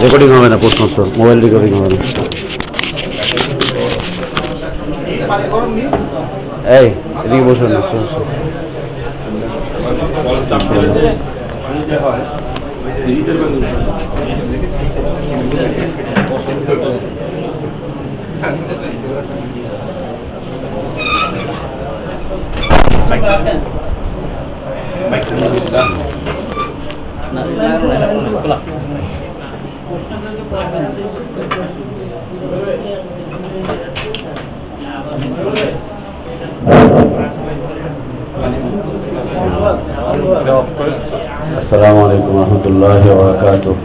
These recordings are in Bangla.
রেকর্ডিং হবে না, প্রশ্নোত্তর মোবাইল রেকর্ডিং হবে না। এই এদিকে বসুন না, আসসালামু আলাইকুম ওয়া রাহমাতুল্লাহি ওয়া বারাকাতুহু।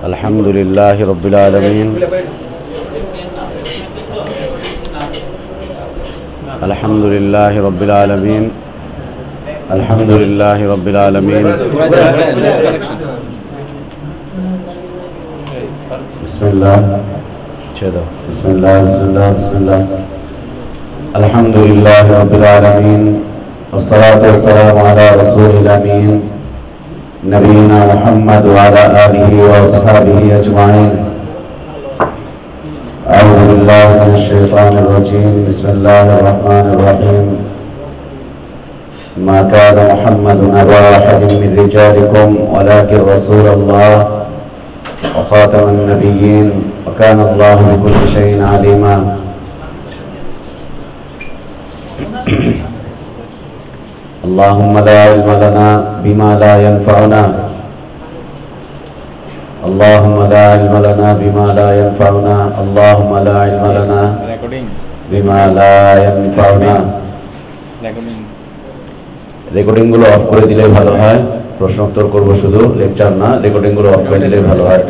আলহামদুলিল্লাহি রাব্বিল আলামিন, আলহামদুলিল্লাহি রাব্বিল আলামিন, আলহামদুলিল্লাহি রাব্বিল আলামিন। বিসমিল্লাহ, ছেড়ে বিসমিল্লাহ, বিসমিল্লাহ, বিসমিল্লাহ। আলহামদুলিল্লাহি রাব্বিল আলামিন, والصلاة والسلام على رسول الأمين نبينا محمد وعلى آله وأصحابه أجمعين. أعوذ بالله من الشيطان الرجيم. بسم الله الرحمن الرحيم. ما كان محمد أبا أحد من رجالكم ولكن رسول الله وخاتم النبيين وكان الله بكل شيء عليما. اللهم لا علم لنا بما لا ينفعنا، اللهم لا علم لنا بما لا ينفعنا، اللهم لا علم لنا بما لا ينفعنا. রেকর্ডিং গুলো অফ করে দিলে ভালো হয়। প্রশ্ন উত্তর করবো শুধু, লেকচার না। রেকর্ডিং গুলো অফ করে দিলে ভালো হয়।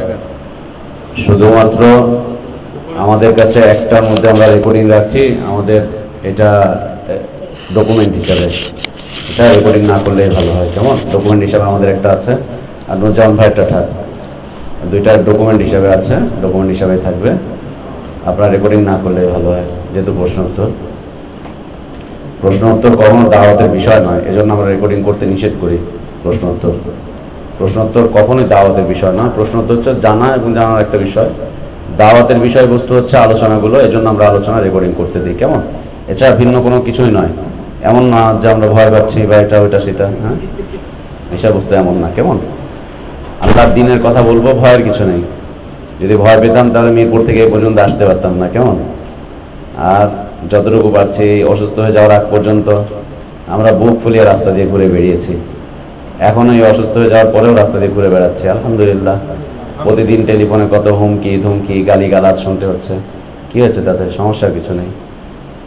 শুধুমাত্র আমাদের কাছে একটার মধ্যে আমরা রেকর্ডিং রাখছি, আমাদের এটা ডকুমেন্ট হিসাবে। স্যার রেকর্ডিং না করলে ভালো হয়, কেমন? ডকুমেন্ট হিসাবে আমাদের একটা আছে, আর নুরজামান ভাইটা থাক, দুইটা ডকুমেন্ট হিসাবে আছে, ডকুমেন্ট হিসাবে থাকবে। আপনার রেকর্ডিং না করলে ভালো হয়, যেহেতু প্রশ্ন উত্তর কখনো দাওয়াতের বিষয় নয়, এজন্য আমরা রেকর্ডিং করতে নিষেধ করি। প্রশ্ন উত্তর কখনোই দাওয়াতের বিষয় নয়। প্রশ্ন উত্তর হচ্ছে জানা এবং জানার একটা বিষয়, দাওয়াতের বিষয়বস্তু হচ্ছে আলোচনাগুলো, এজন্য আমরা আলোচনা রেকর্ডিং করতে দিই, কেমন? এছাড়া ভিন্ন কোনো কিছুই নয়। এমন না যে আমরা ভয় পাচ্ছি বা এটা ওইটা সেটা, হ্যাঁ, বিষয়বস্তু এমন না, কেমন? আল্লাহর দ্বীনের কথা বলবো, ভয়ের কিছু নেই। যদি ভয় পেতাম তাহলে মিরপুর থেকে এই পর্যন্ত আসতে পারতাম না, কেমন? আর যতটুকু পারছি অসুস্থ হয়ে যাওয়ার আগ পর্যন্ত আমরা বুক ফুলিয়ে রাস্তা দিয়ে ঘুরে বেরিয়েছি। এখনো এই অসুস্থ হয়ে যাওয়ার পরেও রাস্তা দিয়ে ঘুরে বেড়াচ্ছি, আলহামদুলিল্লাহ। প্রতিদিন টেলিফোনে কত হুমকি ধুমকি গালিগালাজ শুনতে হচ্ছে। কি হয়েছে তাতে? সমস্যার কিছু নেই,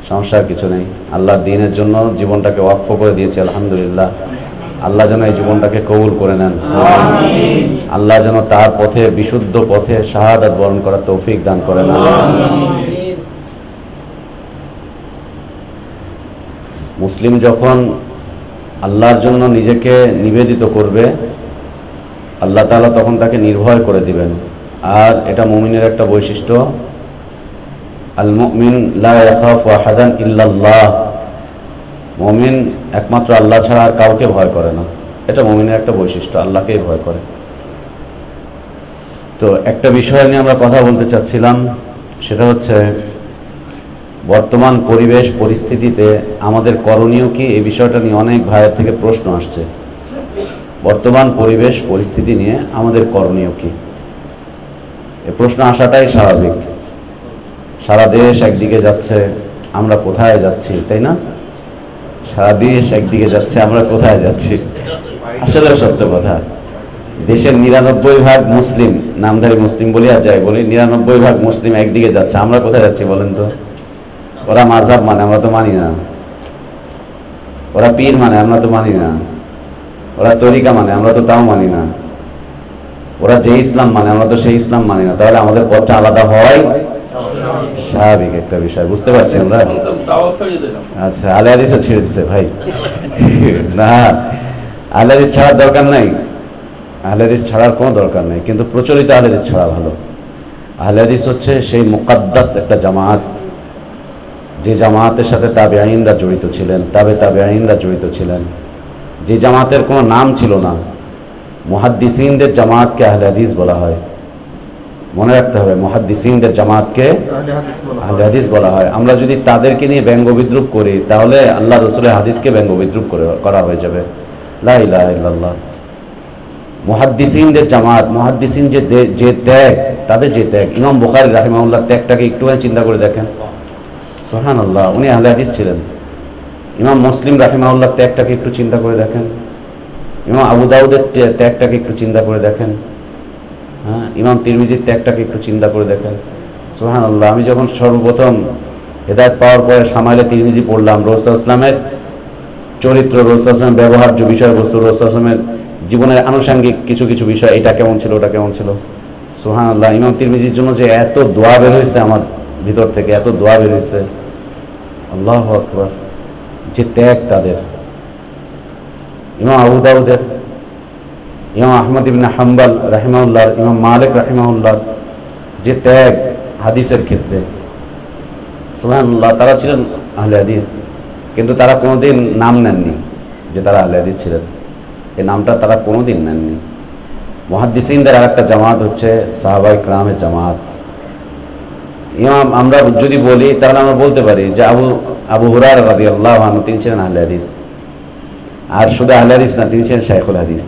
সমস্যার কিছু নেই। আল্লাহর দ্বীনের জন্য জীবনটাকে ওয়াকফ করে দিয়েছি, আলহামদুলিল্লাহ। আল্লাহ যেন এই জীবনটাকে কবুল করে নেন, আল্লাহ যেন তার পথে, বিশুদ্ধ পথে শাহাদাত বরণ করার তৌফিক দান করেন। মুসলিম যখন আল্লাহর জন্য নিজেকে নিবেদিত করবে, আল্লাহ তাআলা তখন তাকে নির্ভয় করে দিবেন। আর এটা মুমিনের একটা বৈশিষ্ট্য, আল মুমিন লা ইয়াখাফু আহাদান ইল্লাল্লাহ। মুমিন একমাত্র আল্লাহ ছাড়া আর কাউকে ভয় করে না, এটা মুমিনের একটা বৈশিষ্ট্য, আল্লাহকেই ভয় করে। তো একটা বিষয় নিয়ে আমরা কথা বলতে চাচ্ছিলাম, সেটা হচ্ছে বর্তমান পরিবেশ পরিস্থিতিতে আমাদের করণীয় কি, এই বিষয়টা নিয়ে অনেক ভাইয়ের থেকে প্রশ্ন আসছে। বর্তমান পরিবেশ পরিস্থিতি নিয়ে আমাদের করণীয় কি, এই প্রশ্ন আসাটাই স্বাভাবিক। সারা দেশ একদিকে যাচ্ছে, আমরা কোথায় যাচ্ছি, তাই না? সারা দেশ একদিকে যাচ্ছে, আমরা কোথায় যাচ্ছি? আসলে সত্য কথা, দেশের 99% মুসলিম, নামধারী মুসলিম বলি আর যাই বলি, 99% মুসলিম একদিকে যাচ্ছে, আমরা কোথায় যাচ্ছি বলেন তো? ওরা মাযহাব মানে, আমরা তো মানি না। ওরা পীর মানে, আমরা তো মানি না। ওরা তরিকা মানে, আমরা তো তাও মানি না। ওরা যে ইসলাম মানে, আমরা তো সেই ইসলাম মানি না। তাহলে আমাদের পথটা আলাদা হয়, স্বাভাবিক একটা বিষয়, বুঝতে পারছি আমরা। আচ্ছা, আলে হাদিসও ছেড়ে দিচ্ছে ভাই। না, আলে হাদিস ছাড়ার দরকার নাই, আহলে হাদিস ছাড়ার কোনো দরকার নেই, কিন্তু প্রচলিত আহলে হাদিস ছাড়া ভালো। আহলে হাদিস হচ্ছে সেই মুকাদ্দাস একটা জামাত, যে জামাতের সাথে তাবেঈনরা জড়িত ছিলেন, তাবেঈনরা জড়িত ছিলেন, যে জামাতের কোনো নাম ছিল না, মুহাদ্দিসিনদের জামাতকে আহলে হাদিস বলা হয়। মনে রাখতে হবে, মুহাদ্দিসিনদের জামাতকে আহলে হাদিস বলা হয়। আমরা যদি তাদেরকে নিয়ে ব্যঙ্গ বিদ্রুপ করি তাহলে আল্লাহ রসুলের হাদিসকে ব্যঙ্গ বিদ্রুপ করা হয়ে যাবে। লা ইলাহা ইল্লাল্লাহ। মুহাদ্দিসিনদের জামাত, মুহাদ্দিসিন যে ত্যাগ, তাদের যে ত্যাগ, ইমাম বুখারী রাহিমাহুল্লাহ ত্যাগটাকে একটুখানি চিন্তা করে দেখেন। সুবহানাল্লাহ, উনি আহলে হাদিস ছিলেন। ইমাম মুসলিম রাহিমাহুল্লাহ ত্যাগটাকে একটু চিন্তা করে দেখেন। ইমাম আবু দাউদের ত্যাগটাকে একটু চিন্তা করে দেখেন। হ্যাঁ, ইমাম তিরমিজির ত্যাগটাকে একটু চিন্তা করে দেখেন। সুবহানাল্লাহ, আমি যখন সর্বপ্রথম হেদায়েত পাওয়ার পরে শামাইলে তিরমিজি পড়লাম, রাসূলুল্লাহ সাল্লাল্লাহু আলাইহি ওয়াসাল্লামের চরিত্র, রাসূলুল্লাহ সাল্লাল্লাহু আলাইহি ওয়াসাল্লামের ব্যবহার্য বিষয়বস্তু, রাসূলুল্লাহ সাল্লাল্লাহু আলাইহি ওয়াসাল্লামের জীবনের আনুষঙ্গিক কিছু কিছু বিষয়, এটা কেমন ছিল, ওটা কেমন ছিল। সুবহানাল্লাহ, ইমাম তিরমিজির জন্য যে এত দোয়া বের হয়েছে আমার ভিতর থেকে, এত দোয়া বের হয়েছে, আল্লাহু আকবার, যে ত্যাগ তাদের। ইমাম আবু দাউদের, ইমাম আহমদ ইবনে হাম্বল রাহিমাহুল্লাহ, ইমাম মালিক রাহিমাহুল্লাহ যে ত্যাগ হাদিসের ক্ষেত্রে, সুবহানাল্লাহ, তারা ছিলেন আহলে হাদিস, কিন্তু তারা কোনোদিন নাম নেননি যে তারা আহলে হাদিস ছিলেন। এই নামটা তারা কোনোদিন নেননি। মুহাদ্দিসিনদের আর একটা জামাত হচ্ছে সাহাবায়ে কেরামের জামাত। ইমাম আমরা যদি বলি তাহলে আমরা বলতে পারি যে আবু হুরায়রা রাদিয়াল্লাহু আনহু তিনি ছিলেন আহলে হাদিস। আর শুধু আহলে হাদিস না, তিনি ছিলেন শাইখুল হাদিস।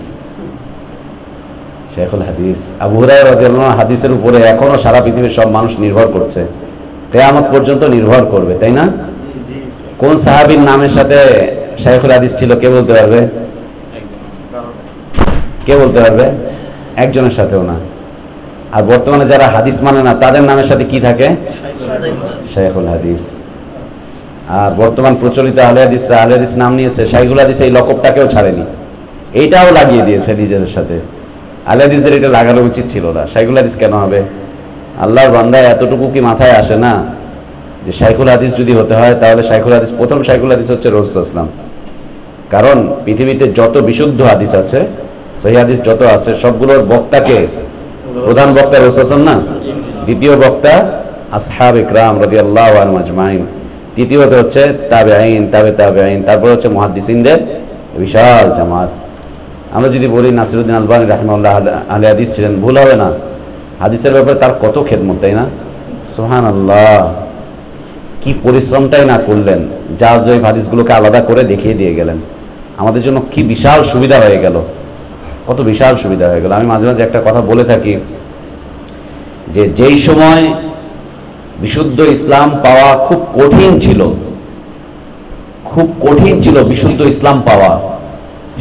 শাইখুল হাদিস আবু হুরায়রা রাদিয়াল্লাহু আনহু হাদিসের উপরে এখনো সারা পৃথিবীর সব মানুষ নির্ভর করছে, কিয়ামত পর্যন্ত নির্ভর করবে, তাই না? কোন সাহাবীর নামের সাথে শাইখুল হাদিস ছিল কে বলতে পারবে? কে বলতে পারবে? একজনের সাথেও না। আর বর্তমানে যারা হাদিস মানে না তাদের নামের সাথে কি থাকে? শাইখুল হাদিস। আর বর্তমান প্রচলিত আহলে হাদিসরা আহলে হাদিস নাম নিয়েছে, শাইখুল হাদিস এই লকবটাকেও ছাড়েনি, এইটাও লাগিয়ে দিয়েছে নিজেদের সাথে। আহলে হাদিসদের এটা লাগানো উচিত ছিল না। শাইখুল হাদিস কেন হবে? আল্লাহর বান্দা এতটুকু কি মাথায় আসে না যে শাইখুল হাদিস যদি হতে হয় তাহলে শাইখুল হাদিস, প্রথম শাইখুল হাদিস হচ্ছে রাসূলুল্লাহ সাল্লাল্লাহু আলাইহি ওয়াসাল্লাম। কারণ পৃথিবীতে যত বিশুদ্ধ হাদিস আছে, সহিহ হাদিস যত আছে, সবগুলোর বক্তাকে, প্রধান বক্তা রাসূলুল্লাহ সাল্লাল্লাহু আলাইহি ওয়াসাল্লাম না, দ্বিতীয় বক্তা আসহাবে কিরাম রাদিয়াল্লাহু আনহুম আজমাইন, তৃতীয়ত হচ্ছে তাবেঈন, তাবেঈন, তারপর হচ্ছে মুহাদ্দিসিনদের বিশাল জামাত। আমরা যদি বলি নাসিরউদ্দিন আলবানী রাহিমাহুল্লাহ আহলে হাদিস ছিলেন, ভুল হবে না। হাদিসের ব্যাপারে তার কত খেদমত, তাই না? সুবহানাল্লাহ, কি পরিশ্রমটাই না করলেন, যার জয় হাদিসগুলোকে আলাদা করে দেখিয়ে দিয়ে গেলেন। আমাদের জন্য কি বিশাল সুবিধা হয়ে গেল, কত বিশাল সুবিধা হয়ে গেল। আমি মাঝে মাঝে একটা কথা বলে থাকি যে যেই সময় বিশুদ্ধ ইসলাম পাওয়া খুব কঠিন ছিল, খুব কঠিন ছিল বিশুদ্ধ ইসলাম পাওয়া,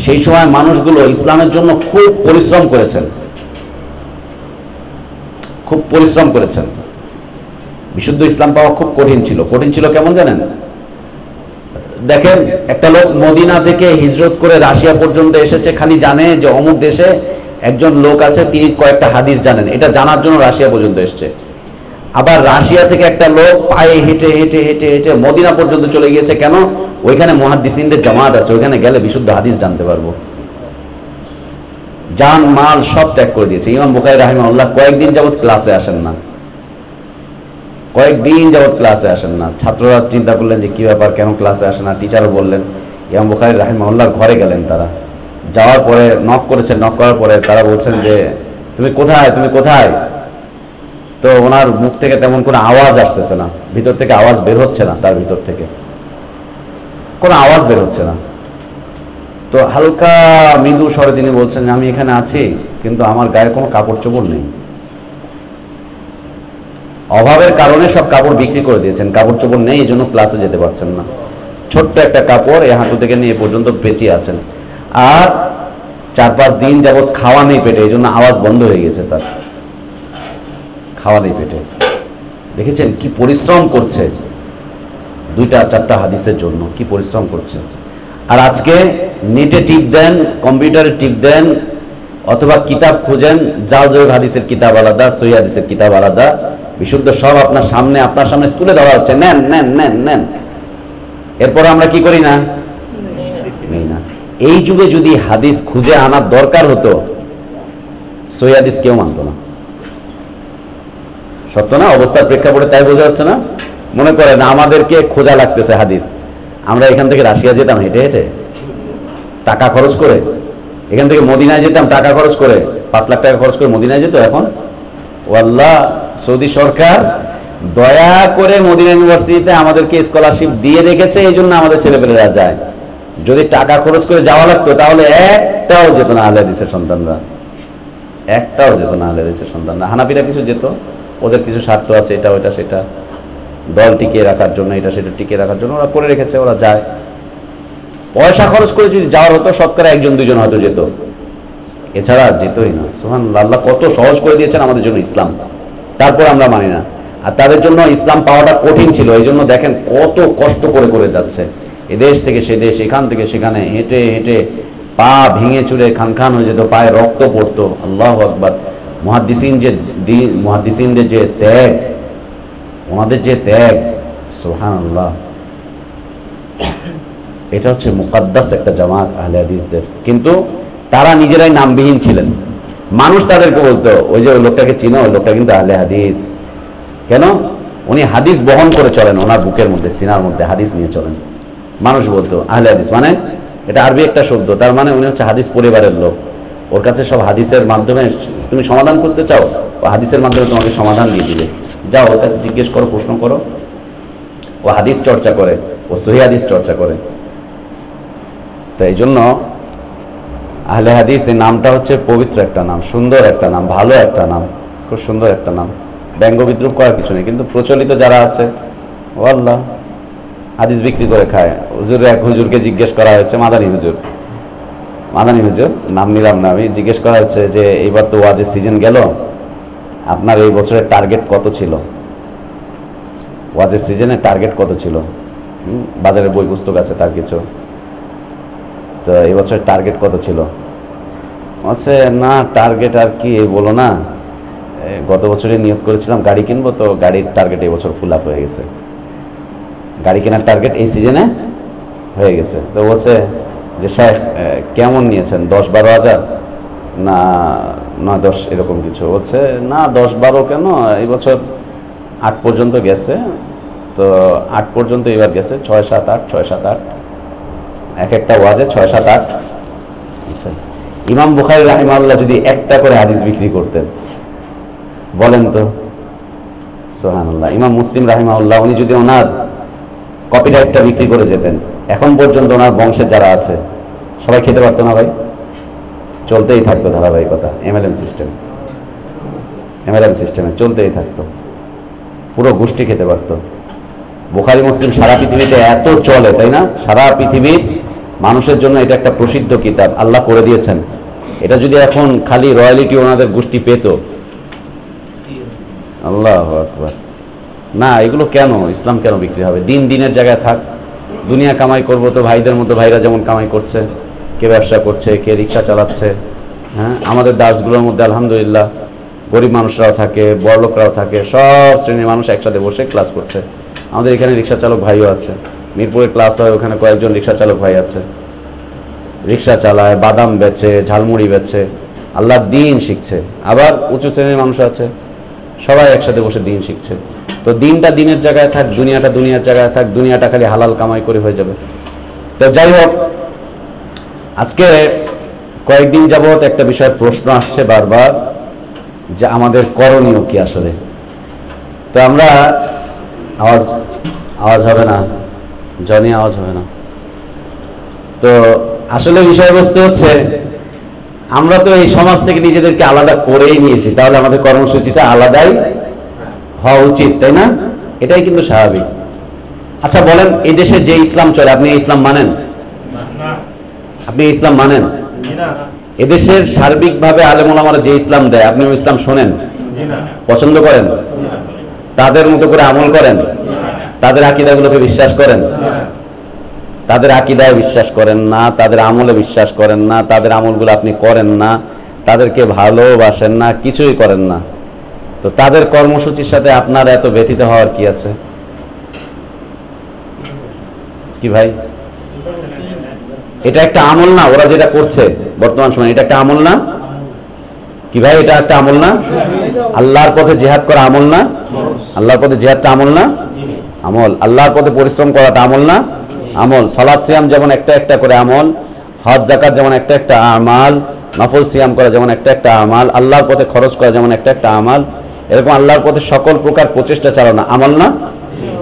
সেই সময় মানুষগুলো ইসলামের জন্য খুব পরিশ্রম করেছেন, খুব পরিশ্রম করেছেন। বিশুদ্ধ ইসলাম পাওয়া খুব কঠিন ছিল। কঠিন ছিল কেমন জানেন? দেখেন, একটা লোক মদিনা থেকে হিজরত করে রাশিয়া পর্যন্ত এসেছে, খালি জানে যে অমুক দেশে একজন লোক আছে, তিনি কয়েকটা হাদিস জানেন, এটা জানার জন্য রাশিয়া পর্যন্ত এসছে। আবার রাশিয়া থেকে একটা লোক পায়ে হেঁটে হেঁটে হেঁটে হেঁটে মদিনা পর্যন্ত চলে গিয়েছে, কেন? ওইখানে মুহাদ্দিসিনদের জামাত আছে, ওইখানে গেলে বিশুদ্ধ হাদিস জানতে পারবো। জান মাল সব ত্যাগ করে দিয়েছে। ইমাম বুখারী রাহিমাহুল্লাহ কয়েকদিন যাবত ক্লাসে আসেন না, কয়েকদিন যাবত ক্লাসে আসেন না। ছাত্ররা চিন্তা করলেন যে কি ব্যাপার, কেন ক্লাসে আসে না? টিচারও বললেন। ইমাম বুখারী রাহিমাহুল্লাহর ঘরে গেলেন তারা, যাওয়ার পরে নক করেছেন, নক করার পরে তারা বলছেন যে তুমি কোথায়, তুমি কোথায়? তো ওনার মুখ থেকে তেমন কোনো আওয়াজ আসতেছে না, ভিতর থেকে আওয়াজ বের হচ্ছে না, তার ভিতর থেকে কোনো আওয়াজ বের হচ্ছে না। তো হালকা মৃদু স্বরে তিনি বলছেন যে আমি এখানে আছি, কিন্তু আমার গায়ে কোনো কাপড় চোপড় নেই। অভাবের কারণে সব কাপড় বিক্রি করে দিয়েছেন, কাপড় চোপড় নেই, এই জন্য ক্লাসে যেতে পারছেন না। ছোট্ট একটা কাপড় এই হাঁটু থেকে নিয়ে পর্যন্ত পেঁচিয়ে আছেন, আর 4-5 দিন যাবৎ খাওয়া নেই পেটে, এই জন্য আওয়াজ বন্ধ হয়ে গেছে, তার খাওয়া নেই পেটে। দেখেছেন কি পরিশ্রম করছে 2-4টা হাদিসের জন্য, কি পরিশ্রম করছে। আর আজকে নেটে টিপ দেন, কম্পিউটারে টিপ দেন, অথবা কিতাব খুঁজেন, জাল হাদিসের কিতাব আলাদা, সহিহ হাদিসের কিতাব আলাদা, বিশুদ্ধ সব আপনার সামনে তুলে দেওয়া হচ্ছে, নেন নেন নেন নেন। এরপর আমরা কি করি না? নেই না। এই যুগে যদি হাদিস খুঁজে আনার দরকার হতো, সহিহ হাদিস কেউ মানত না। সত্য না? অবস্থার প্রেক্ষাপটে তাই বোঝা যাচ্ছে না? মনে করেন আমাদেরকে খোঁজা লাগতেছে হাদিস, আমরা এখান থেকে রাশিয়া যেতাম হেঁটে হেঁটে, টাকা খরচ করে। এখান থেকে মদিনায় যেতাম টাকা খরচ করে, 5 লাখ টাকা খরচ করে মদিনায় যেত। এখন ওয়াল্লাহ সৌদি সরকার দয়া করে মদিনা ইউনিভার্সিটিতে আমাদেরকে স্কলারশিপ দিয়ে রেখেছে, এই জন্য আমাদের ছেলেপেলেরা যায়। যদি টাকা খরচ করে যাওয়া লাগতো তাহলে একটাও যেত না আহলে হাদিসের সন্তানরা, একটাও যেত না আহলে হাদিসের সন্তানরা। হানাফিরা কিছু যেত, ওদের কিছু স্বার্থ আছে, এটা ওইটা সেটা, দল টিকিয়ে রাখার জন্য, এটা সেটা টিকিয়ে রাখার জন্য ওরা করে রেখেছে, ওরা যায়। পয়সা খরচ করে যদি যাওয়ার হতো শতকরা 1-2 জন হয়তো যেত, এছাড়া যেতই না। সুবহানাল্লাহ, আল্লাহ কত সহজ করে দিয়েছেন আমাদের জন্য ইসলাম, তারপর আমরা মানি না। আর তাদের জন্য ইসলাম পাওয়াটা কঠিন ছিল, এই জন্য দেখেন কত কষ্ট করে করে যাচ্ছে, এদেশ থেকে সে দেশ, এখান থেকে সেখানে হেঁটে হেঁটে পা ভেঙে চুরে খান খান হয়ে যেত, পায়ে রক্ত পড়তো। আল্লাহু আকবার। মুহাদ্দিসিনদের যে ত্যাগ, ওনাদের যে ত্যাগ, সুবহানাল্লাহ। এটা হচ্ছে মুকাদ্দাস একটা জামাত আহলে হাদিসদের। কিন্তু তারা নিজেরাই নামবিহীন ছিলেন, মানুষ তাদেরকে বলতো ওই যে ওই লোকটাকে চিনো, ওই লোকটা কিন্তু আহলে হাদিস। কেন? উনি হাদিস বহন করে চলেন, ওনার বুকের মধ্যে সিনার মধ্যে হাদিস নিয়ে চলেন। মানুষ বলতো আহলে হাদিস মানে, এটা আরবি একটা শব্দ, তার মানে উনি হচ্ছে হাদিস পরিবারের লোক। ওর কাছে সব হাদিসের মাধ্যমে তুমি সমাধান করতে চাও, ও হাদিসের মাধ্যমে তোমাকে সমাধান দিয়ে দিবে। যাও ওর কাছে জিজ্ঞেস করো, প্রশ্ন করো। ও হাদিস চর্চা করে, ও সহিহ হাদিস চর্চা করে। তো এই জন্য আহলে হাদিস এই নামটা হচ্ছে পবিত্র একটা নাম, সুন্দর একটা নাম, ভালো একটা নাম, খুব সুন্দর একটা নাম। ব্যঙ্গ বিদ্রুপ করার কিছু নেই। কিন্তু প্রচলিত যারা আছে, ও আল্লাহ, হাদিস বিক্রি করে খায়। এক হুজুরকে জিজ্ঞেস করা হয়েছে, মাদানী হুজুর, নাম নিলাম না আমি, জিজ্ঞেস করা হয়েছে যে এইবার তো ওয়াজের সিজন গেল, আপনার এই বছরের টার্গেট কত ছিল? ওয়াজের সিজনে টার্গেট কত ছিল? বাজারে বই পুস্তক আছে তার কিছু, তো এই বছরের টার্গেট কত ছিল? বলছে না টার্গেট আর কি বলো না, গত বছরে নিয়োগ করেছিলাম গাড়ি কিনবো, তো গাড়ির টার্গেট এই বছর ফুল আপ হয়ে গেছে, গাড়ি কেনার টার্গেট এই সিজনে হয়ে গেছে। তো বলছে যে শেখ কেমন নিয়েছেন, 10-12 হাজার না 9-10 এরকম কিছু? বলছে না 10-12 কেন, এই বছর 8 পর্যন্ত গেছে, তো 8 পর্যন্ত এবার গেছে, 6-7-8, 6-7-8, এক একটা ওয়াজে 6-7-8। আচ্ছা, ইমাম বুখারী রাহিমাহুল্লাহ যদি একটা করে হাদিস বিক্রি করতেন, বলেন তো, সুবহানাল্লাহ। ইমাম মুসলিম রাহিমাহুল্লাহ উনি যদি ওনার কপিরাইটটা বিক্রি করে যেতেন, এখন পর্যন্ত ওনার বংশে যারা আছে সবাই খেতে পারতো না ভাই? চলতেই থাকতো ধারাবাহিকতা, এমএলএম সিস্টেমে চলতেই থাকতো, পুরো গোষ্ঠী খেতে পারতো। বুখারী মুসলিম সারা পৃথিবীতে এত চলে, তাই না? সারা পৃথিবীর মানুষের জন্য এটা একটা প্রসিদ্ধ কিতাব, আল্লাহ করে দিয়েছেন। এটা যদি এখন খালি রয়্যালিটি ওনাদের গোষ্ঠী পেত, আল্লাহু আকবার। না, এগুলো কেন, ইসলাম কেন বিক্রি হবে? দিনের জায়গায় থাক, দুনিয়া কামাই করবো তো ভাইদের মতো, ভাইরা যেমন কামাই করছে, কে ব্যবসা করছে, কে রিক্সা চালাচ্ছে। হ্যাঁ, আমাদের দাসগুলোর মধ্যে আলহামদুলিল্লাহ গরিব মানুষরাও থাকে, বড়লোকরাও থাকে, সব শ্রেণীর মানুষ একসাথে বসে ক্লাস করছে। আমাদের এখানে রিক্সা চালক ভাইও আছে, মিরপুরে ক্লাস হয়, ওখানে কয়েকজন রিক্সা চালক ভাই আছে, রিক্সা চালায়, বাদাম বেচে, ঝালমুড়ি বেচে, আল্লাহর দ্বীন শিখছে। আবার উঁচু শ্রেণীর মানুষ আছে, সবাই একসাথে বসে দ্বীন শিখছে। তো দিনটা দিনের জায়গায় থাক, দুনিয়াটা দুনিয়ার জায়গায় থাক, দুনিয়াটা খালি হালাল কামাই করে হয়ে যাবে। তো যাই হোক, আজকে কয়েকদিন যাবত একটা বিষয়ের প্রশ্ন আসছে বারবার, যে আমাদের করণীয় কি আসলে। তো আমরা আওয়াজ হবে না, জনি আওয়াজ হবে না। তো আসলে বিষয়বস্তু হচ্ছে, আমরা তো এই সমাজ থেকে নিজেদেরকে আলাদা করেই নিয়েছি, তাহলে আমাদের কর্মসূচিটা আলাদাই হওয়া উচিত, তাই না? এটাই কিন্তু স্বাভাবিক। আচ্ছা বলেন, এই দেশে যে ইসলাম চলে, আপনি ইসলাম মানেন? আপনি ইসলাম মানেন? এদেশের সার্বিকভাবে আলেম ওলামারা যে ইসলাম দেয়, আপনি ওই ইসলাম শোনেন? পছন্দ করেন? তাদের মতো করে আমল করেন? তাদের আকীদাগুলোকে বিশ্বাস করেন? তাদের আকীদায় বিশ্বাস করেন না, তাদের আমলে বিশ্বাস করেন না, তাদের আমলগুলো আপনি করেন না, তাদেরকে ভালোবাসেন না, কিছুই করেন না। তো তাদের কর্মসূচির সাথে আপনার এত ব্যথিত হওয়ার কি আছে? কি ভাই, এটা একটা আমল না? ওরা যেটা করছে বর্তমান সময়, এটা একটা আমল না কি ভাই? এটা একটা আমল না? আল্লাহর পথে জিহাদ করা আমল না? আল্লাহর পথে জিহাদটা আমল না? আমল। আল্লাহর পথে পরিশ্রম করাটা আমল না? আমল। সালাত সিয়াম যেমন একটা একটা করে আমল, হজ যাকাত যেমন একটা একটা আমাল, নফল সিয়াম করা যেমন একটা একটা আমাল, আল্লাহর পথে খরচ করা যেমন একটা একটা আমাল, এরকম আল্লাহর পথে সকল প্রকার প্রচেষ্টা চালানো আমাল না?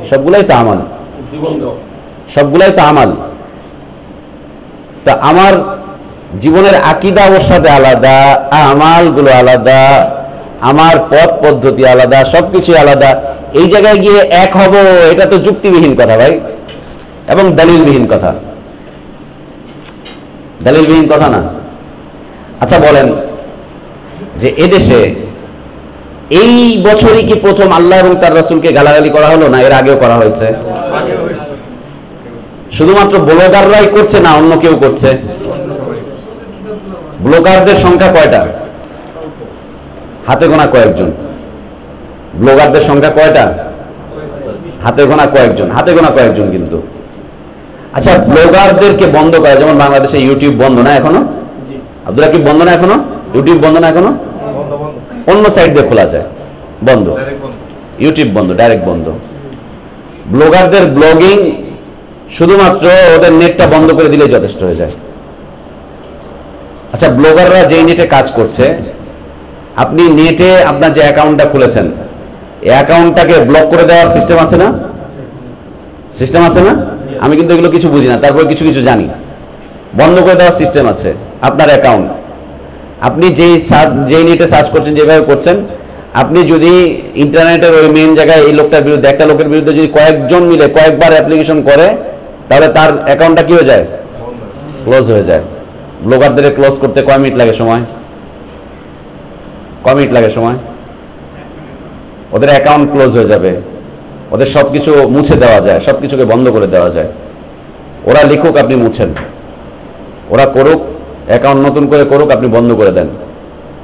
সবগুলাই তো আমাল, সবগুলাই তো আমাল। তা আমার জীবনের আকীদা ওর সাথে আলাদা, আমালগুলো আলাদা, আমার পথ পদ্ধতি আলাদা, সবকিছু আলাদা। এই জায়গায় গিয়ে এক হব, এটা তো যুক্তিবিহীন কথা ভাই, এবং দলিলবিহীন কথা, দলিলবিহীন কথা না। আচ্ছা বলেন যে এদেশে এই বছরই কি প্রথম আল্লাহ এবং তার রাসূলকে গালাগালি করা হলো, না এর আগেও করা হয়েছে? শুধুমাত্র ব্লগাররাই করছে না অন্য কেউ করছে? ব্লগারদের সংখ্যা কয়টা? হাতে গোনা কয়েকজন। ব্লগারদের সংখ্যা কয়টা? হাতে গোনা কয়েকজন, হাতে গোনা কয়েকজন কিন্তু। আচ্ছা, ব্লগারদেরকে বন্ধ করা, যেমন বাংলাদেশে ইউটিউব বন্ধ না এখনো? আব্দুল রাকিব বন্ধ না এখনো? ইউটিউব বন্ধ না এখনো? অন্য সাইট দিয়ে খোলা যায়, বন্ধ। ইউটিউব বন্ধ, ডাইরেক্ট বন্ধ। ব্লগারদের ব্লগিং শুধুমাত্র ওদের নেটটা বন্ধ করে দিলে যথেষ্ট হয়ে যায়। আচ্ছা, ব্লগাররা যেই নেটে কাজ করছে, আপনি নেটে আপনার যে অ্যাকাউন্টটা খুলেছেন, এই অ্যাকাউন্টটাকে ব্লক করে দেওয়ার সিস্টেম আছে না? সিস্টেম আছে না? আমি কিন্তু এগুলো কিছু বুঝি না, তারপরে কিছু কিছু জানি। বন্ধ করে দেওয়ার সিস্টেম আছে আপনার অ্যাকাউন্ট। আপনি যেই নেটে সার্চ করছেন, যেভাবে করছেন, আপনি যদি ইন্টারনেটের ওই মেইন জায়গায় এই লোকটার বিরুদ্ধে, একটা লোকের বিরুদ্ধে যদি কয়েকজন মিলে কয়েকবার অ্যাপ্লিকেশন করে, তাহলে তার অ্যাকাউন্টটা কি হয়ে যায়? ক্লোজ হয়ে যায়। ব্লগারদের ক্লোজ করতে কয় মিনিট লাগে সময়? কয় মিনিট লাগে সময়? ওদের অ্যাকাউন্ট ক্লোজ হয়ে যাবে, ওদের সবকিছু মুছে দেওয়া যায়, সবকিছুকে বন্ধ করে দেওয়া যায়। ওরা লিখুক, আপনি মুছেন, ওরা করুক, অ্যাকাউন্ট নতুন করে করুক, আপনি বন্ধ করে দেন।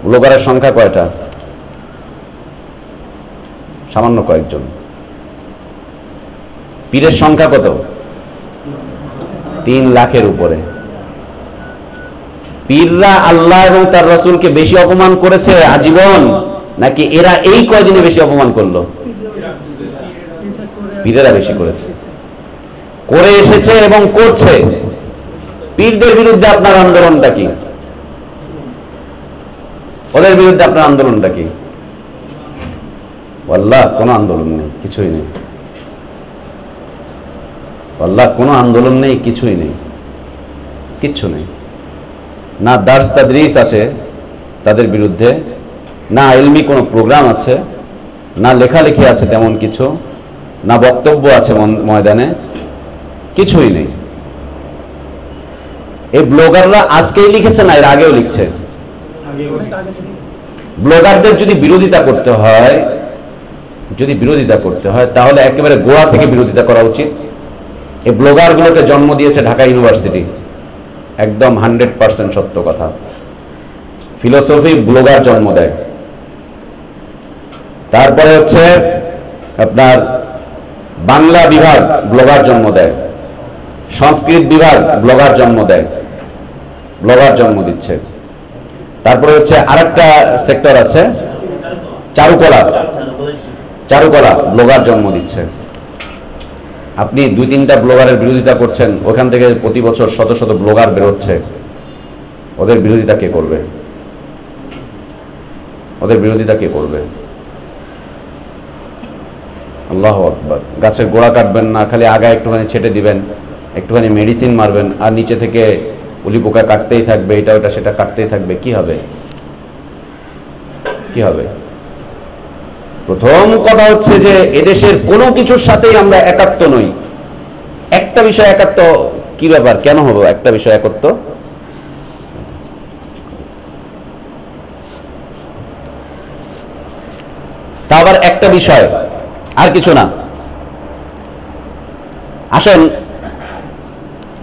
ব্লগারের সংখ্যা কয়টা? সামান্য কয়েকজন। পীরের সংখ্যা কত? 3 লাখের উপরে। পীররা আল্লাহ এবং তার রাসূলকে বেশি অপমান করেছে আজীবন, নাকি এরা এই কয়দিনে বেশি অপমান করলো? পীরেরা বেশি করেছে, করে এসেছে এবং করছে। পীরদের বিরুদ্ধে আপনার আন্দোলনটা কি? ওদের বিরুদ্ধে আপনার আন্দোলনটা কি? আল্লাহ, কোনো আন্দোলন নেই, কিছুই নেই। আল্লাহ, কোনো আন্দোলন নেই, কিছুই নেই, কিচ্ছু নেই। না দার্স তাদরিস আছে তাদের বিরুদ্ধে, না ইলমি কোনো প্রোগ্রাম আছে, না লেখালেখি আছে তেমন কিছু, না বক্তব্য আছে ময়দানে, কিছুই নেই। এই ব্লগাররা আজকেই লিখেছে না, এর আগেও লিখছে? ব্লগারদের যদি বিরোধিতা করতে হয়, তাহলে একেবারে গোড়া থেকে বিরোধিতা করা উচিত। এই ব্লগারগুলোকে জন্ম দিয়েছে ঢাকা ইউনিভার্সিটি, একদম 100% সত্য কথা। ফিলোসফি ব্লগার জন্ম দেয়, তারপরে হচ্ছে আপনার বাংলা বিভাগ ব্লগার জন্ম দেয়, সংস্কৃত বিভাগ ব্লগার জন্ম দেয়, ব্লগার জন্ম দিচ্ছে। তারপরে হচ্ছে আরেকটা সেক্টর আছে চারুকলা ব্লগার জন্ম দিচ্ছে। আপনি 2-3টা ব্লগারের বিরোধিতা করছেন, ওখান থেকে প্রতি বছর শত শত ব্লগার বেরোচ্ছে। ওদের বিরোধিতা কে করবে? ওদের বিরোধিতা কে করবে? আল্লাহু আকবার। গাছের গোড়া কাটবেন না, খালি আগা একটুখানি ছেটে দিবেন, একটুখানি মেডিসিন মারবেন, আর নিচে থেকে উলি পোকা কাটতেই থাকবে, এটা ওটা সেটা কাটতেই থাকবে। কি হবে? কি হবে? প্রথম কথা হচ্ছে যে এদেশের কোনো কিছুর সাথেই আমরা একাত্ম নই। একটা বিষয় একাত্ম, কি ব্যাপার, কেন হবো একটা বিষয় একাত্ম? তা আবার একটা বিষয়, আর কিছু না। আসেন,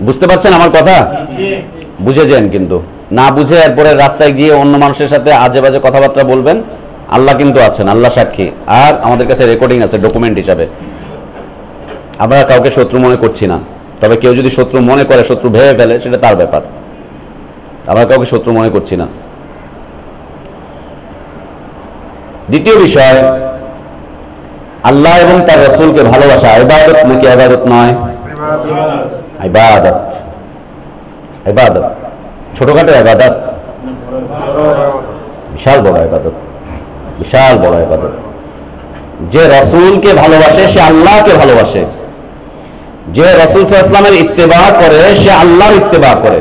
বুঝতে পারছেন আমার কথা? বুঝেছেন, কিন্তু না বুঝে এরপরে রাস্তায় গিয়ে অন্য মানুষের সাথে আজে বাজে কথাবার্তা বলবেন, আল্লাহ কিন্তু আছেন, আল্লাহ সাক্ষী। আর আমাদের কাছে রেকর্ডিং আছে ডকুমেন্ট হিসাবে। আমরা কাউকে শত্রু মনে করছি না, তবে কেউ যদি শত্রু মনে করে, শত্রু ভেবে ফেলে, সেটা তার ব্যাপার। আমরা কাউকে শত্রু মনে করছি না। দ্বিতীয় বিষয়, আল্লাহ এবং তার রাসূলকে ভালোবাসা ইবাদত নাকি ইবাদত নয়? ইবাদত। ইবাদত। ছোটখাটো ইবাদত? বিশাল বড় ইবাদত, বিশাল বড় ইবাদত। যে রাসূলকে ভালোবাসে সে আল্লাহকে ভালোবাসে, যে রাসূল সাল্লাল্লাহু আলাইহি ওয়াসাল্লামের ইত্তেবা করে সে আল্লাহর ইত্তেবা করে।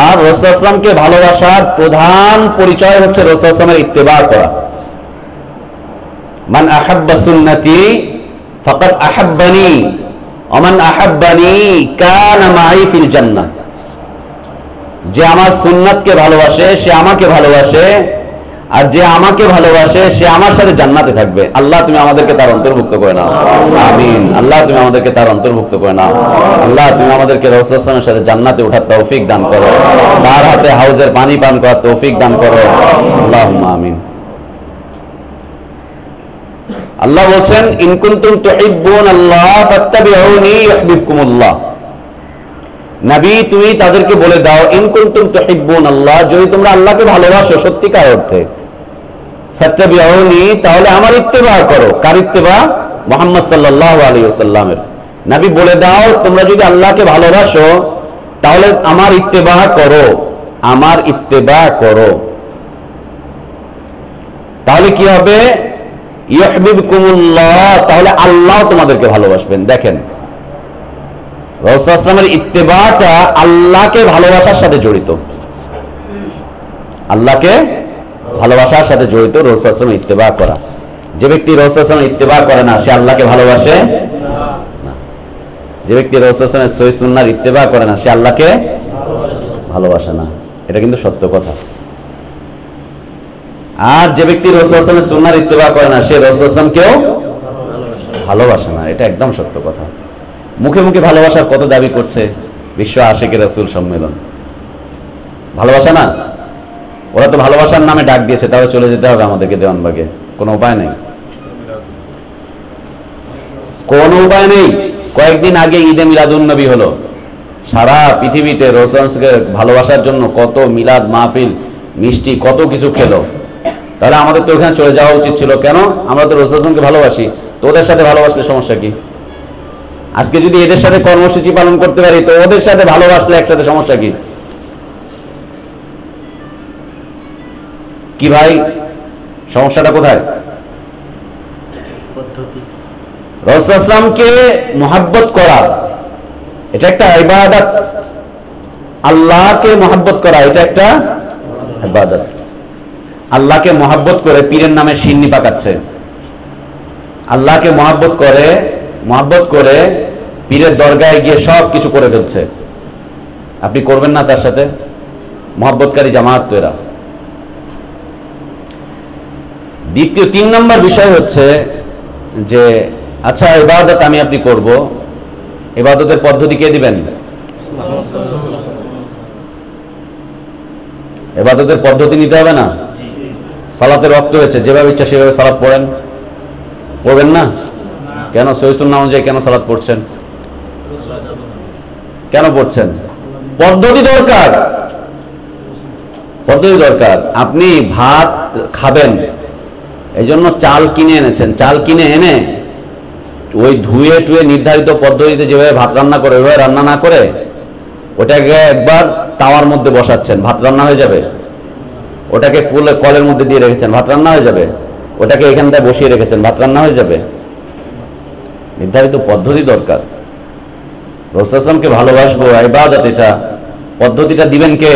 আর রাসূল সাল্লাল্লাহু আলাইহি ওয়াসাল্লামকে ভালোবাসার প্রধান পরিচয় হচ্ছে রাসূল সাল্লাল্লাহু আলাইহি ওয়াসাল্লামের ইত্তেবা করা। মান আহাব্বা সুন্নতি ফাকাদ আহাব্বানি ওয়া মান আহাব্বানি কানা মাই ফিল জান্নাহ। যে আমার সুন্নাতকে ভালোবাসে সে আমাকে ভালোবাসে, আর যে আমাকে ভালোবাসে সে আমার সাথে জান্নাতে থাকবে। আল্লাহ তুমি আমাদেরকে তার অন্তর্ভুক্ত করে নাও, আমিন। আল্লাহ তুমি আমাদেরকে তার অন্তর্ভুক্ত করে নাও। আল্লাহ তুমি আমাদেরকে রাসূল সাল্লাল্লাহু আলাইহি ওয়াসাল্লামের সাথে জান্নাতে ওঠার তৌফিক দান করো, তার হাতে হাউজের পানি পান করার তৌফিক দান করো, আল্লাহুম্মা আমিন। আল্লাহ বলছেন, ইন কুনতুম তুহিব্বুনাল্লাহ ফাত্তাবিউনি ইউহিব্বুকুমুল্লাহ। নবী তুমি তাদেরকে বলে দাও, ইন কুনতুম তুহিব্বুনাল্লাহ, যদি তোমরা আল্লাহকে ভালোবাসো সত্যিকার অর্থে, ফাত্তাবিউনি, তাহলে আমার ইত্তেবা করো। কার ইত্তেবা? মুহাম্মদ সাল্লাল্লাহু আলাইহি ওয়াসাল্লামের। নবী বলে দাও, তোমরা যদি আল্লাহকে ভালোবাসো তাহলে আমার ইত্তেবা করো, আমার ইত্তেবা করো। তাহলে কি হবে? ইউহিব্বুকুমুল্লাহ, তাহলে আল্লাহ তোমাদেরকে ভালোবাসবেন। দেখেন, রাসূল সাল্লাল্লাহু আলাইহি ওয়াসাল্লামের ইত্তেবাটা আল্লাহকে ভালোবাসার সাথে জড়িত, আল্লাহকে ভালোবাসার সাথে জড়িত রাসূল সাল্লাল্লাহু আলাইহি ওয়াসাল্লামের ইত্তেবা করা। যে ব্যক্তি রাসূল সাল্লাল্লাহু আলাইহি ওয়াসাল্লামের ইত্তেবা করে না সে আল্লাহকে ভালোবাসে না। যে ব্যক্তি রাসূল সাল্লাল্লাহু আলাইহি ওয়াসাল্লামের সহিহ সুন্নাহর ইত্তেবা করে না সে আল্লাহকে ভালোবাসে না। এটা কিন্তু সত্য কথা। আর যে ব্যক্তি রাসূল সাল্লাল্লাহু আলাইহি ওয়াসাল্লামের সুন্নাহর ইত্তেবা করে না সে রাসূল সাল্লাল্লাহু আলাইহি ওয়াসাল্লামকেও ভালোবাসে না। এটা একদম সত্য কথা। মুখে মুখে ভালোবাসার কত দাবি করছে বিশ্ব আশিকে রাসূল সম্মেলন, ভালোবাসা না? ওরা তো ভালোবাসার নামে ডাক দিয়েছে, তাহলে চলে যেতে হবে আমাদেরকে দেওয়ানবাগে, কোনো উপায় নেই, কোনো উপায় নেই। কয়েকদিন আগে ঈদে মিলাদুন নবী হলো, সারা পৃথিবীতে রাসূলকে ভালোবাসার জন্য কত মিলাদ মাহফিল, মিষ্টি, কত কিছু খেলো। তাহলে আমাদের তো ওখানে চলে যাওয়া উচিত ছিল। কেন? আমরা তো রাসূলকে ভালোবাসি, তো ওদের সাথে ভালোবাসলে সমস্যা কি? আজকে যদি এদের সাথে কর্মসূচি পালন করতে পারি তো ওদের সাথে ভালোবাসলে একসাথে সমস্যা কি? কি ভাই, সমস্যাটা কোথায়? রাসূল সাল্লাল্লাহু আলাইহি ওয়াসাল্লামকে মুহাব্বত করা এটা একটা ইবাদত, আল্লাহকে মুহাব্বত করা এটা একটা ইবাদত। আল্লাহকে মুহাব্বত করে পীরের নামে সিন্নি পাকাচ্ছে, আল্লাহকে মুহাব্বত করে পীরের দরগায় গিয়ে সব কিছু করে ফেলছে। আপনি করবেন না তার সাথে? মুহাব্বতকারী জামাত তো এরা। দ্বিতীয় 3 নম্বর বিষয় হচ্ছে যে আচ্ছা ইবাদত আমি আপনি করব, ইবাদতের পদ্ধতি কে দিবেন? ইবাদতের পদ্ধতি নিতে হবে না? সালাতের ওয়াক্ত হয়েছে, যেভাবে ইচ্ছা সেভাবে সালাত পড়বেন না? কেন? সহিহ সুন্নাহ অনুযায়ী কেন সালাত পড়ছেন? কেন পড়ছেন? পদ্ধতি দরকার, পদ্ধতি দরকার। আপনি ভাত খাবেন এই জন্য চাল কিনে এনেছেন, চাল কিনে এনে ওই ধুয়ে টুয়ে নির্ধারিত পদ্ধতিতে যেভাবে ভাত রান্না করে ওইভাবে রান্না না করে ওটাকে একবার তাওয়ার মধ্যে বসাচ্ছেন, ভাত রান্না হয়ে যাবে। ওটাকে কলের মধ্যে দিয়ে রেখেছেন, ভাত রান্না হয়ে যাবে। ওটাকে এখানটায় বসিয়ে রেখেছেন, ভাত রান্না হয়ে যাবে। নির্ধারিত পদ্ধতি দরকার। রাসূল সাল্লাল্লাহু আলাইহি ওয়াসাল্লামকে ভালোবাসবো, ইবাদত, এটা পদ্ধতিটা দিবেন কে?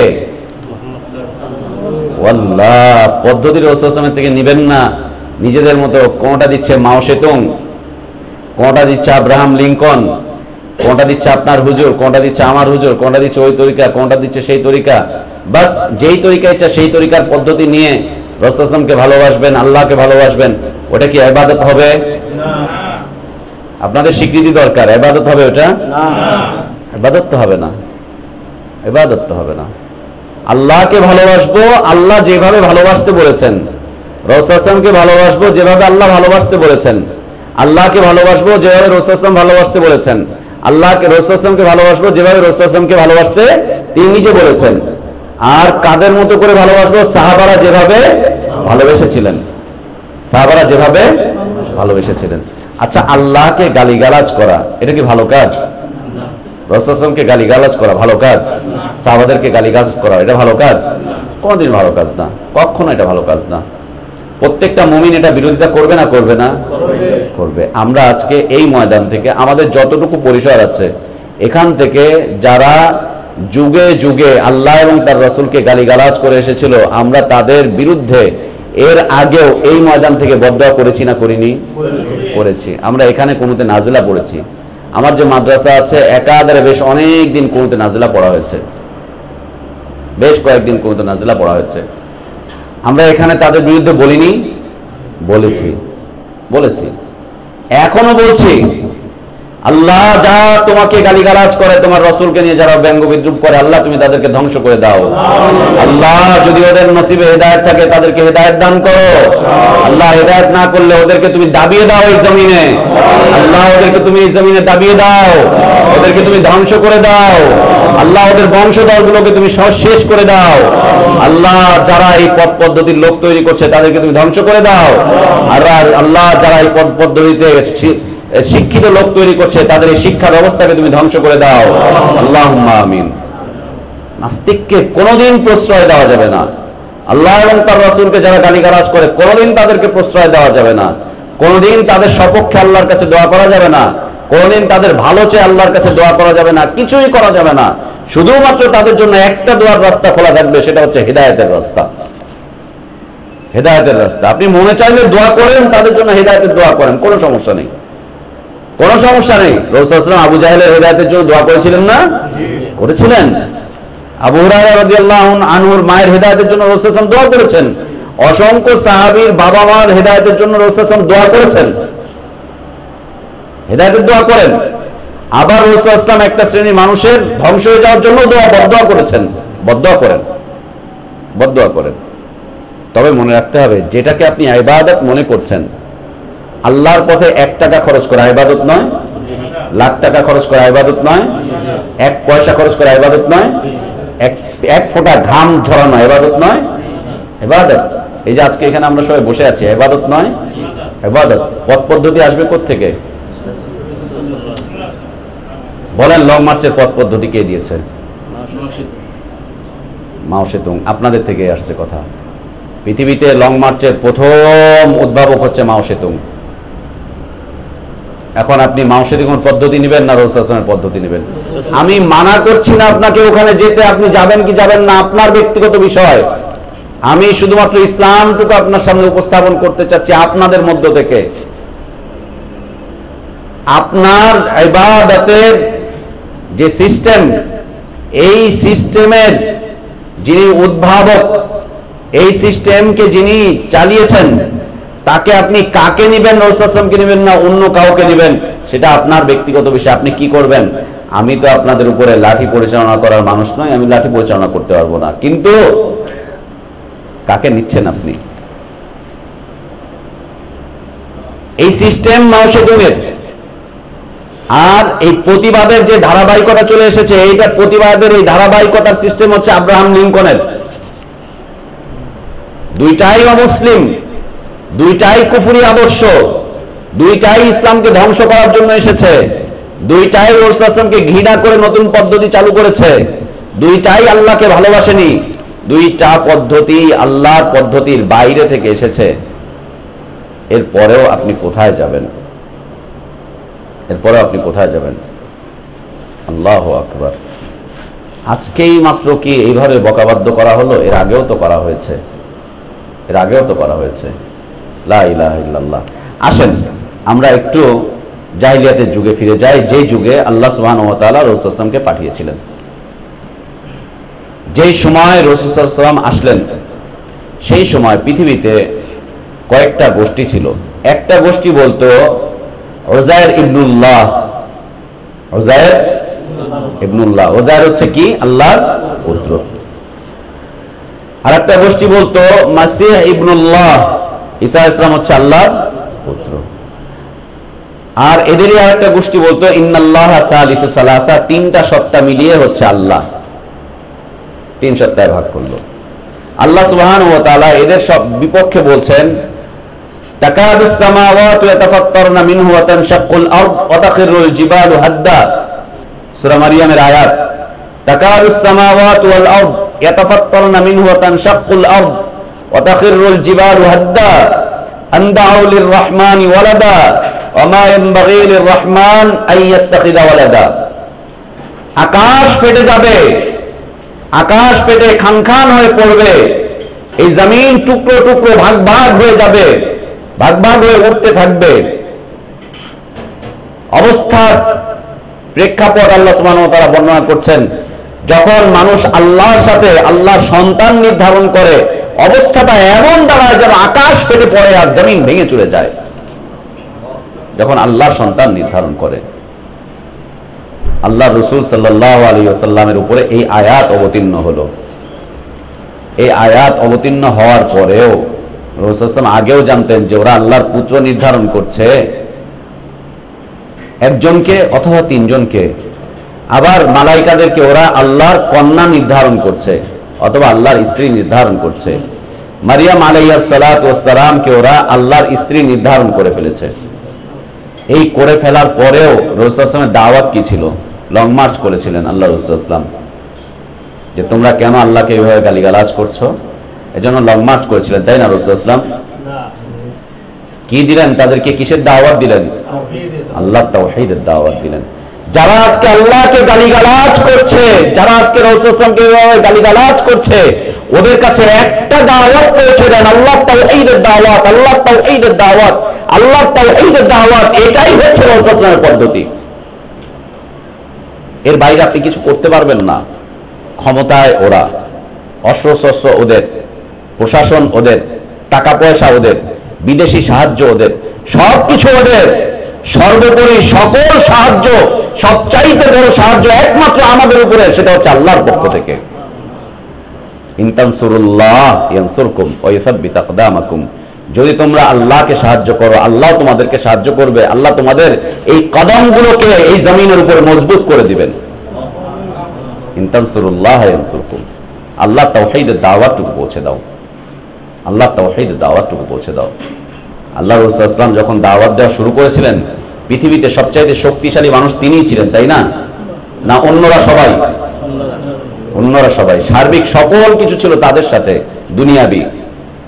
আল্লাহ। পদ্ধতি রাসূল সাল্লাল্লাহু আলাইহি ওয়াসাল্লাম থেকে নিবেন না নিজেদের মতো। কোনটা দিচ্ছে মাও সেতুং, কোনটা দিচ্ছে আব্রাহাম লিঙ্কন, কোনটা দিচ্ছে আপনার হুজুর, কোনটা দিচ্ছে আমার হুজুর, কোনটা দিচ্ছে ওই তরিকা, কোনটা দিচ্ছে সেই তরিকা। বাস যেই তরিকা ইচ্ছা সেই তরিকার পদ্ধতি নিয়ে রাসূল সাল্লাল্লাহু আলাইহি ওয়াসাল্লামকে ভালোবাসবেন, আল্লাহকে ভালোবাসবেন। ওটা কি ইবাদত হবে? আপনাদের স্বীকৃতি দরকার। ইবাদত হবে ওটা? ইবাদত তো হবে না, ইবাদত তো হবে না। আল্লাহকে ভালোবাসবো আল্লাহ যেভাবে ভালোবাসতে বলেছেন, রাসূল সাল্লাল্লাহু আলাইহি ওয়াসাল্লামকে ভালোবাসবো যেভাবে আল্লাহ ভালোবাসতে বলেছেন, আল্লাহকে ভালোবাসবো যেভাবে রাসূল সাল্লাল্লাহু আলাইহি ওয়াসাল্লাম ভালোবাসতে বলেছেন, আল্লাহকে রাসূল সাল্লাল্লাহু আলাইহি ওয়াসাল্লামকে ভালোবাসবো যেভাবে রাসূল সাল্লাল্লাহু আলাইহি ওয়াসাল্লামকে ভালোবাসতে তিনি নিজে বলেছেন। আর কাদের মতো করে ভালোবাসবো? সাহাবারা যেভাবে ভালোবেসেছিলেন, সাহাবারা যেভাবে ভালোবেসেছিলেন। আচ্ছা, আল্লাহকে গালিগালাজ করা এটা কি ভালো কাজ? রাসূলকে গালিগালাজ করা ভালো কাজ? সাহাবাদেরকে গালিগালাজ করা এটা ভালো কাজ? কোনদিন ভালো কাজ না, কখনো এটা ভালো কাজ না। প্রত্যেকটা মুমিন এটা বিরোধিতা করবে না করবে না? করবে। আমরা আজকে এই ময়দান থেকে আমাদের যতটুকু পরিসর আছে, এখান থেকে যারা যুগে যুগে আল্লাহ এবং তার রাসূলকে গালিগালাজ করে এসেছিল, আমরা তাদের বিরুদ্ধে এর আগেও এই ময়দান থেকে বদদোয়া করেছি না করিনি? করেছি। আমরা এখানে কুনুতে নাজিলা পড়েছি। আমার যে মাদ্রাসা আছে একাধারে বেশ অনেক দিন কুনুতে নাজিলা পড়া হয়েছে, বেশ কয়েকদিন কুনুতে নাজিলা পড়া হয়েছে। আমরা এখানে তাদের বিরুদ্ধে বলিনি? বলেছি, বলেছি, এখনো বলছি। আল্লাহ যা তোমাকে গালিগালাজ করে, তোমার রাসূলকে নিয়ে যারা ব্যঙ্গ বিদ্রুপ করে, আল্লাহ তুমি তাদেরকে ধ্বংস করে দাও। আল্লাহ যদি ওদের নসিবে হেদায়েত থাকে তাদেরকে হেদায়েত দান করো। আল্লাহ হেদায়েত না করলে ওদেরকে তুমি দাবিয়ে দাও এই জমিনে। আল্লাহ ওদেরকে তুমি এই জমিনে দাবিয়ে দাও, ওদেরকে তুমি ধ্বংস করে দাও। আল্লাহ ওদের বংশধরগুলোকে তুমি শেষ করে দাও। আল্লাহ যারা এই পথ পদ্ধতির লোক তৈরি করছে তাদেরকে তুমি ধ্বংস করে দাও। আর আল্লাহ যারা এই পথ পদ্ধতিতে শিক্ষিত লোক তৈরি করছে তাদের এই শিক্ষা ব্যবস্থাকে তুমি ধ্বংস করে দাও। আল্লাহুম্মা আমিন। নাস্তিককে কোনোদিন প্রশ্রয় দেওয়া যাবে না। আল্লাহ এবং তার রাসূলকে যারা গালিগালাজ করে কোনোদিন তাদেরকে প্রশ্রয় দেওয়া যাবে না। কোনোদিন তাদের সপক্ষে আল্লাহর কাছে দোয়া করা যাবে না। কোনোদিন তাদের ভালো চেয়ে আল্লাহর কাছে দোয়া করা যাবে না। কিছুই করা যাবে না। শুধুমাত্র তাদের জন্য একটা দোয়ার রাস্তা খোলা থাকবে, সেটা হচ্ছে হিদায়াতের রাস্তা। হিদায়াতের রাস্তা। আপনি মনে চাইলে দোয়া করেন, তাদের জন্য হিদায়াতের দোয়া করেন, কোনো সমস্যা নেই, কোনো সমস্যা নেই। রাসূল সাল্লাল্লাহু আলাইহি ওয়াসাল্লাম আবু জাহেলের হিদায়াতের জন্য দোয়া করেছিলেন না? করেছিলেন। আবু হুরায়রা রাদিয়াল্লাহু আনহুর মায়ের হিদায়াতের জন্য রাসূল সাল্লাল্লাহু আলাইহি ওয়াসাল্লাম দোয়া করেছেন। অসংখ্য সাহাবীর বাবা মার হিদায়াতের জন্য রাসূল সাল্লাল্লাহু আলাইহি ওয়াসাল্লাম দোয়া করেছেন, হিদায়াতের দোয়া করেন। আবার রাসূল সাল্লাল্লাহু আলাইহি ওয়াসাল্লাম একটা শ্রেণীর মানুষের ধ্বংস হয়ে যাওয়ার জন্য বদদোয়া করেছেন, বদদোয়া করেন, বদদোয়া করেন। তবে মনে রাখতে হবে, যেটাকে আপনি ইবাদত মনে করছেন, আল্লাহর পথে 1 টাকা খরচ করা ইবাদত নয়, লাখ টাকা খরচ করা ইবাদত নয়, 1 পয়সা খরচ করা ইবাদত নয়, এক ফোঁটা ঘাম ঝরানো ইবাদত নয়। ইবাদত এই যে আজকে এখানে আমরা সবাই বসে আছি, ইবাদত নয়? ইবাদত। পথ পদ্ধতি আসবে কোত্থেকে? বলেন, লং মার্চের পথ পদ্ধতি কে দিয়েছে? মাও সেতুং। আপনাদের থেকে আসছে কথা। পৃথিবীতে লং মার্চের প্রথম উদ্ভাবক হচ্ছে মাও সেতুং। এখন আপনি মাও সেতুং পদ্ধতি নেবেন না রাসূল সাল্লাল্লাহু আলাইহি ওয়াসাল্লামের পদ্ধতি নেবেন? আমি মানা করছি না আপনাকে ওখানে যেতে, আপনি যাবেন কি যাবেন না আপনার ব্যক্তিগত বিষয়। আমি শুধুমাত্র ইসলামটুকু আপনার সামনে উপস্থাপন করতে চাচ্ছি আপনাদের মধ্য থেকে। আপনার ইবাদতের যে সিস্টেম, এই সিস্টেমের যিনি উদ্ভাবক, এই সিস্টেমকে যিনি চালিয়েছেন, তাকে আপনি কাকে নেবেন? রাসূল সাল্লাল্লাহু আলাইহি ওয়াসাল্লামকে নেবেন না অন্য কাউকে নেবেন, সেটা আপনার ব্যক্তিগত বিষয়। আপনি কি করবেন? আমি তো আপনাদের উপরে লাঠি পরিচালনা করার মানুষ নই, আমি লাঠি পরিচালনা করতে পারবো না। কিন্তু কাকে নিচ্ছেন আপনি? এই সিস্টেম মাও সেতুংয়ের। আর এই প্রতিবাদের যে ধারাবাহিকতা চলে এসেছে, এইটা প্রতিবাদের এই ধারাবাহিকতার সিস্টেম হচ্ছে আব্রাহাম লিঙ্কনের। দুইটাই অমুসলিম, দুইটাই কুফরি আদর্শ, দুইটাই ইসলামকে ধ্বংস করার জন্য এসেছে, দুইটাই রাসূল সাল্লাল্লাহু আলাইহি ওয়াসাল্লামকে ঘৃণা করে নতুন পদ্ধতি চালু করেছে, দুইটাই আল্লাহকে ভালোবাসেনি। দুইটা পদ্ধতি আল্লাহর পদ্ধতির বাইরে থেকে এসেছে। এরপরেও আপনি কোথায় যাবেন? এরপরেও আপনি কোথায় যাবেন? আল্লাহু আকবার। আজকেই মাত্র কি এইভাবে বকাবাদ্য করা হলো? এর আগেও তো করা হয়েছে, এর আগেও তো করা হয়েছে। লা ইলাহা ইল্লাল্লাহ। আসেন আমরা একটু জাহিলিয়াতের যুগে ফিরে যাই, যে যুগে আল্লাহ সুবহানাহু ওয়া তাআলা রাসূল সাল্লাল্লাহু আলাইহি ওয়াসাল্লামকে পাঠিয়েছিলেন। যেই সময় রাসূল সাল্লাল্লাহু আলাইহি ওয়াসাল্লাম আসলেন, সেই সময় পৃথিবীতে কয়েকটা গোষ্ঠী ছিল। একটা গোষ্ঠী বলতো উযায়ের ইবনুল্লাহ, উযায়ের ইবনুল্লাহ, উযায়ের হচ্ছে কি? আল্লাহর পুত্র। আর একটা গোষ্ঠী বলতো মাসীহ ইবনুল্লাহ, ঈসা আলাইহিস সালাম হচ্ছে আল্লাহর পুত্র। আর এদেরই আরেকটা গোষ্ঠী বলতো ইন্নাল্লাহা সালিসু সালাসা, 3টা সত্তা মিলিয়ে হচ্ছে আল্লাহ। 3 সত্তায় ভাগ করলো। আল্লাহ সুবহানাহু ওয়া তাআলা এদের সব বিপক্ষে বলছেন তাকাদুস সামাওয়াতু ইয়াতাফাত্তারনা মিনহু ওয়া তানশাক্কুল আরদ ওয়া তাখিরুল জিবালু হাদ্দা। সূরা মারিয়ামের আয়াত, তাকারুস সামাওয়াতু ওয়াল আরদ ইয়াতাফাত্তারনা মিনহু ওয়া তানশাক্কুল আরদ ওয়া তাখিরুল জিবালু হাদ্দা আন দাউ লিররহমানি ওয়ালাদা ওয়া মা ইয়ানবাগি লিররহমান আন ইয়াত্তাখিযা ওয়ালাদা। আকাশ ফেটে যাবে, আকাশ ফেটে খান খান হয়ে পড়বে, এই জমিন টুকরো টুকরো ভাগ ভাগ হয়ে যাবে, ভাগ ভাগ হয়ে উঠতে থাকবে। অবস্থার প্রেক্ষাপট আল্লাহ সুবহানাহু ওয়া তাআলা বর্ণনা করছেন, যখন মানুষ আল্লাহর সাথে আল্লাহর সন্তান নির্ধারণ করে, অবস্থাটা এমন দাঁড়ায় যেন আকাশ ফেটে পড়ে আর জমিন ভেঙে চলে যায়। যখন আল্লাহর সন্তান নির্ধারণ করে, আল্লাহ রাসূল সাল্লাল্লাহু আলাইহি ওয়াসাল্লামের উপরে এই আয়াত অবতীর্ণ হলো। এই আয়াত অবতীর্ণ হওয়ার পরেও রাসূল সাল্লাল্লাহু আলাইহি ওয়াসাল্লাম আগেও জানতেন যে ওরা আল্লাহর পুত্র নির্ধারণ করছে, একজনকে অথবা তিনজনকে। আবার মালাইকাদেরকে ওরা আল্লাহর কন্যা নির্ধারণ করছে অথবা আল্লাহর স্ত্রী নির্ধারণ করছে। মারিয়াম আলাইহিস সালাতু ওয়াস সালামকে ওরা আল্লাহর স্ত্রী নির্ধারণ করে ফেলেছে। এই করে ফেলার পরেও রাসূল সাল্লাল্লাহু আলাইহি ওয়াসাল্লামের দাওয়াত কি ছিল? লং মার্চ করেছিলেন আল্লাহ রাসূল সাল্লাল্লাহু আলাইহি ওয়াসাল্লাম, যে তোমরা কেন আল্লাহকে এইভাবে গালিগালাজ করছো, এজন্য লং মার্চ করেছিলেন, তাই না? রাসূল সাল্লাল্লাহু আলাইহি ওয়াসাল্লাম কি দিলেন তাদেরকে? কিসের দাওয়াত দিলেন? আল্লাহ তাওহীদের দাওয়াত দিলেন। যারা আজকে আল্লাহকে গালিগালাজ করছে, যারা আজকে রাসূল সাল্লাল্লাহু আলাইহি ওয়াসাল্লামকে এইভাবে গালিগালাজ করছে, ওদের কাছে একটা দাওয়াত পৌঁছে দেন, আল্লাহ তাওহীদের দাওয়াত, আল্লাহ তাওহীদের দাওয়াত, আল্লাহ তাওহীদের দাওয়াত। এটাই হচ্ছে রাসূল সাল্লাল্লাহু আলাইহি ওয়াসাল্লামের পদ্ধতি। এর বাইরে আপনি কিছু করতে পারবেন না। ক্ষমতায় ওরা, অস্ত্রশস্ত্র ওদের, প্রশাসন ওদের, টাকা পয়সা ওদের, বিদেশি সাহায্য ওদের, সবকিছু ওদের। সর্বোপরি সকল সাহায্য, সবচাইতে বড় সাহায্য একমাত্র আমাদের উপরে, সেটা হচ্ছে আল্লাহর পক্ষ থেকে। ইন তানসুরুল্লাহ ইয়ানসুরকুম ওয়া ইউসাব্বিত আকদামাকুম। যদি তোমরা আল্লাহকে সাহায্য করো, আল্লাহ তোমাদেরকে সাহায্য করবে, আল্লাহ তোমাদের এই কদমগুলোকে এই জমিনের উপরে মজবুত করে দিবেন। ইন তানসুরুল্লাহ ইয়ানসুরকুম। আল্লাহ তাওহীদের দাওয়াতটুকু পৌঁছে দাও, আল্লাহ তাওহীদের দাওয়াতটুকু পৌঁছে দাও। আল্লাহ রাসূল সাল্লাল্লাহু আলাইহি ওয়াসাল্লাম যখন দাওয়াত দেওয়া শুরু করেছিলেন, পৃথিবীতে সবচাইতে শক্তিশালী মানুষ তিনিই ছিলেন, তাই না? না অন্যরা সবাই? অন্যরা সবাই, সার্বিক সকল কিছু ছিল তাদের সাথে দুনিয়াবি।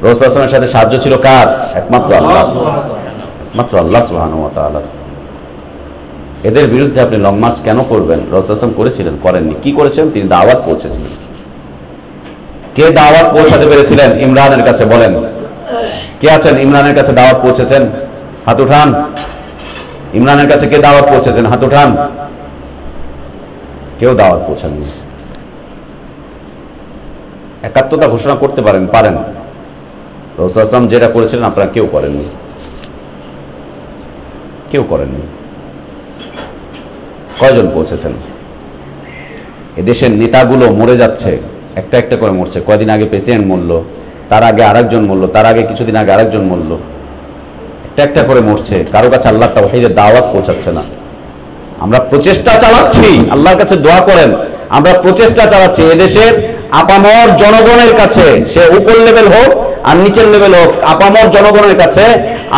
রাসূল সাল্লাল্লাহু আলাইহি ওয়াসাল্লামের সাথে সাহায্য ছিল কার? একমাত্র আল্লাহ, একমাত্র আল্লাহ সুবহানাহু ওয়া তাআলা। এদের বিরুদ্ধে আপনি লং মার্চ কেন করবেন? রাসূল সাল্লাল্লাহু আলাইহি ওয়াসাল্লাম করেছিলেন? করেননি। কি করেছেন? তিনি দাওয়াত পৌঁছেছিলেন। কে দাওয়াত পৌঁছাতে পেরেছিলেন? ইমরানের কাছে। বলেন কে আছেন ইমরানের কাছে দাওয়াত পৌঁছেছেন? হাত উঠান। ইমরানের কাছে কে দাওয়াত পৌঁছেছেন? হাত উঠান। কেউ দাওয়াত পৌঁছাননি। একাত্মতা ঘোষণা করতে পারেন? পারেন। রাসূল সাল্লাল্লাহু আলাইহি ওয়াসাল্লাম যেটা করেছিলেন আপনারা কেউ করেননি, কেউ করেননি। কয়জন পৌঁছেছেন? এদেশের নেতাগুলো মরে যাচ্ছে, একটা একটা করে মরছে। কয়দিন আগে প্রেসিডেন্ট মরল, তার আগে আরেকজন মরল, তার আগে কিছুদিন আগে আরেকজন মরল। একটা একটা করে মরছে, কারো কাছে আল্লাহ তাওহীদের দাওয়াত পৌঁছাচ্ছে না। আমরা প্রচেষ্টা চালাচ্ছি, আল্লাহর কাছে দোয়া করেন, আমরা প্রচেষ্টা চালাচ্ছি এদেশের আপামর জনগণের কাছে, সে উপর লেভেল হোক আর নিচের লেভেল হোক, আপামর জনগণের কাছে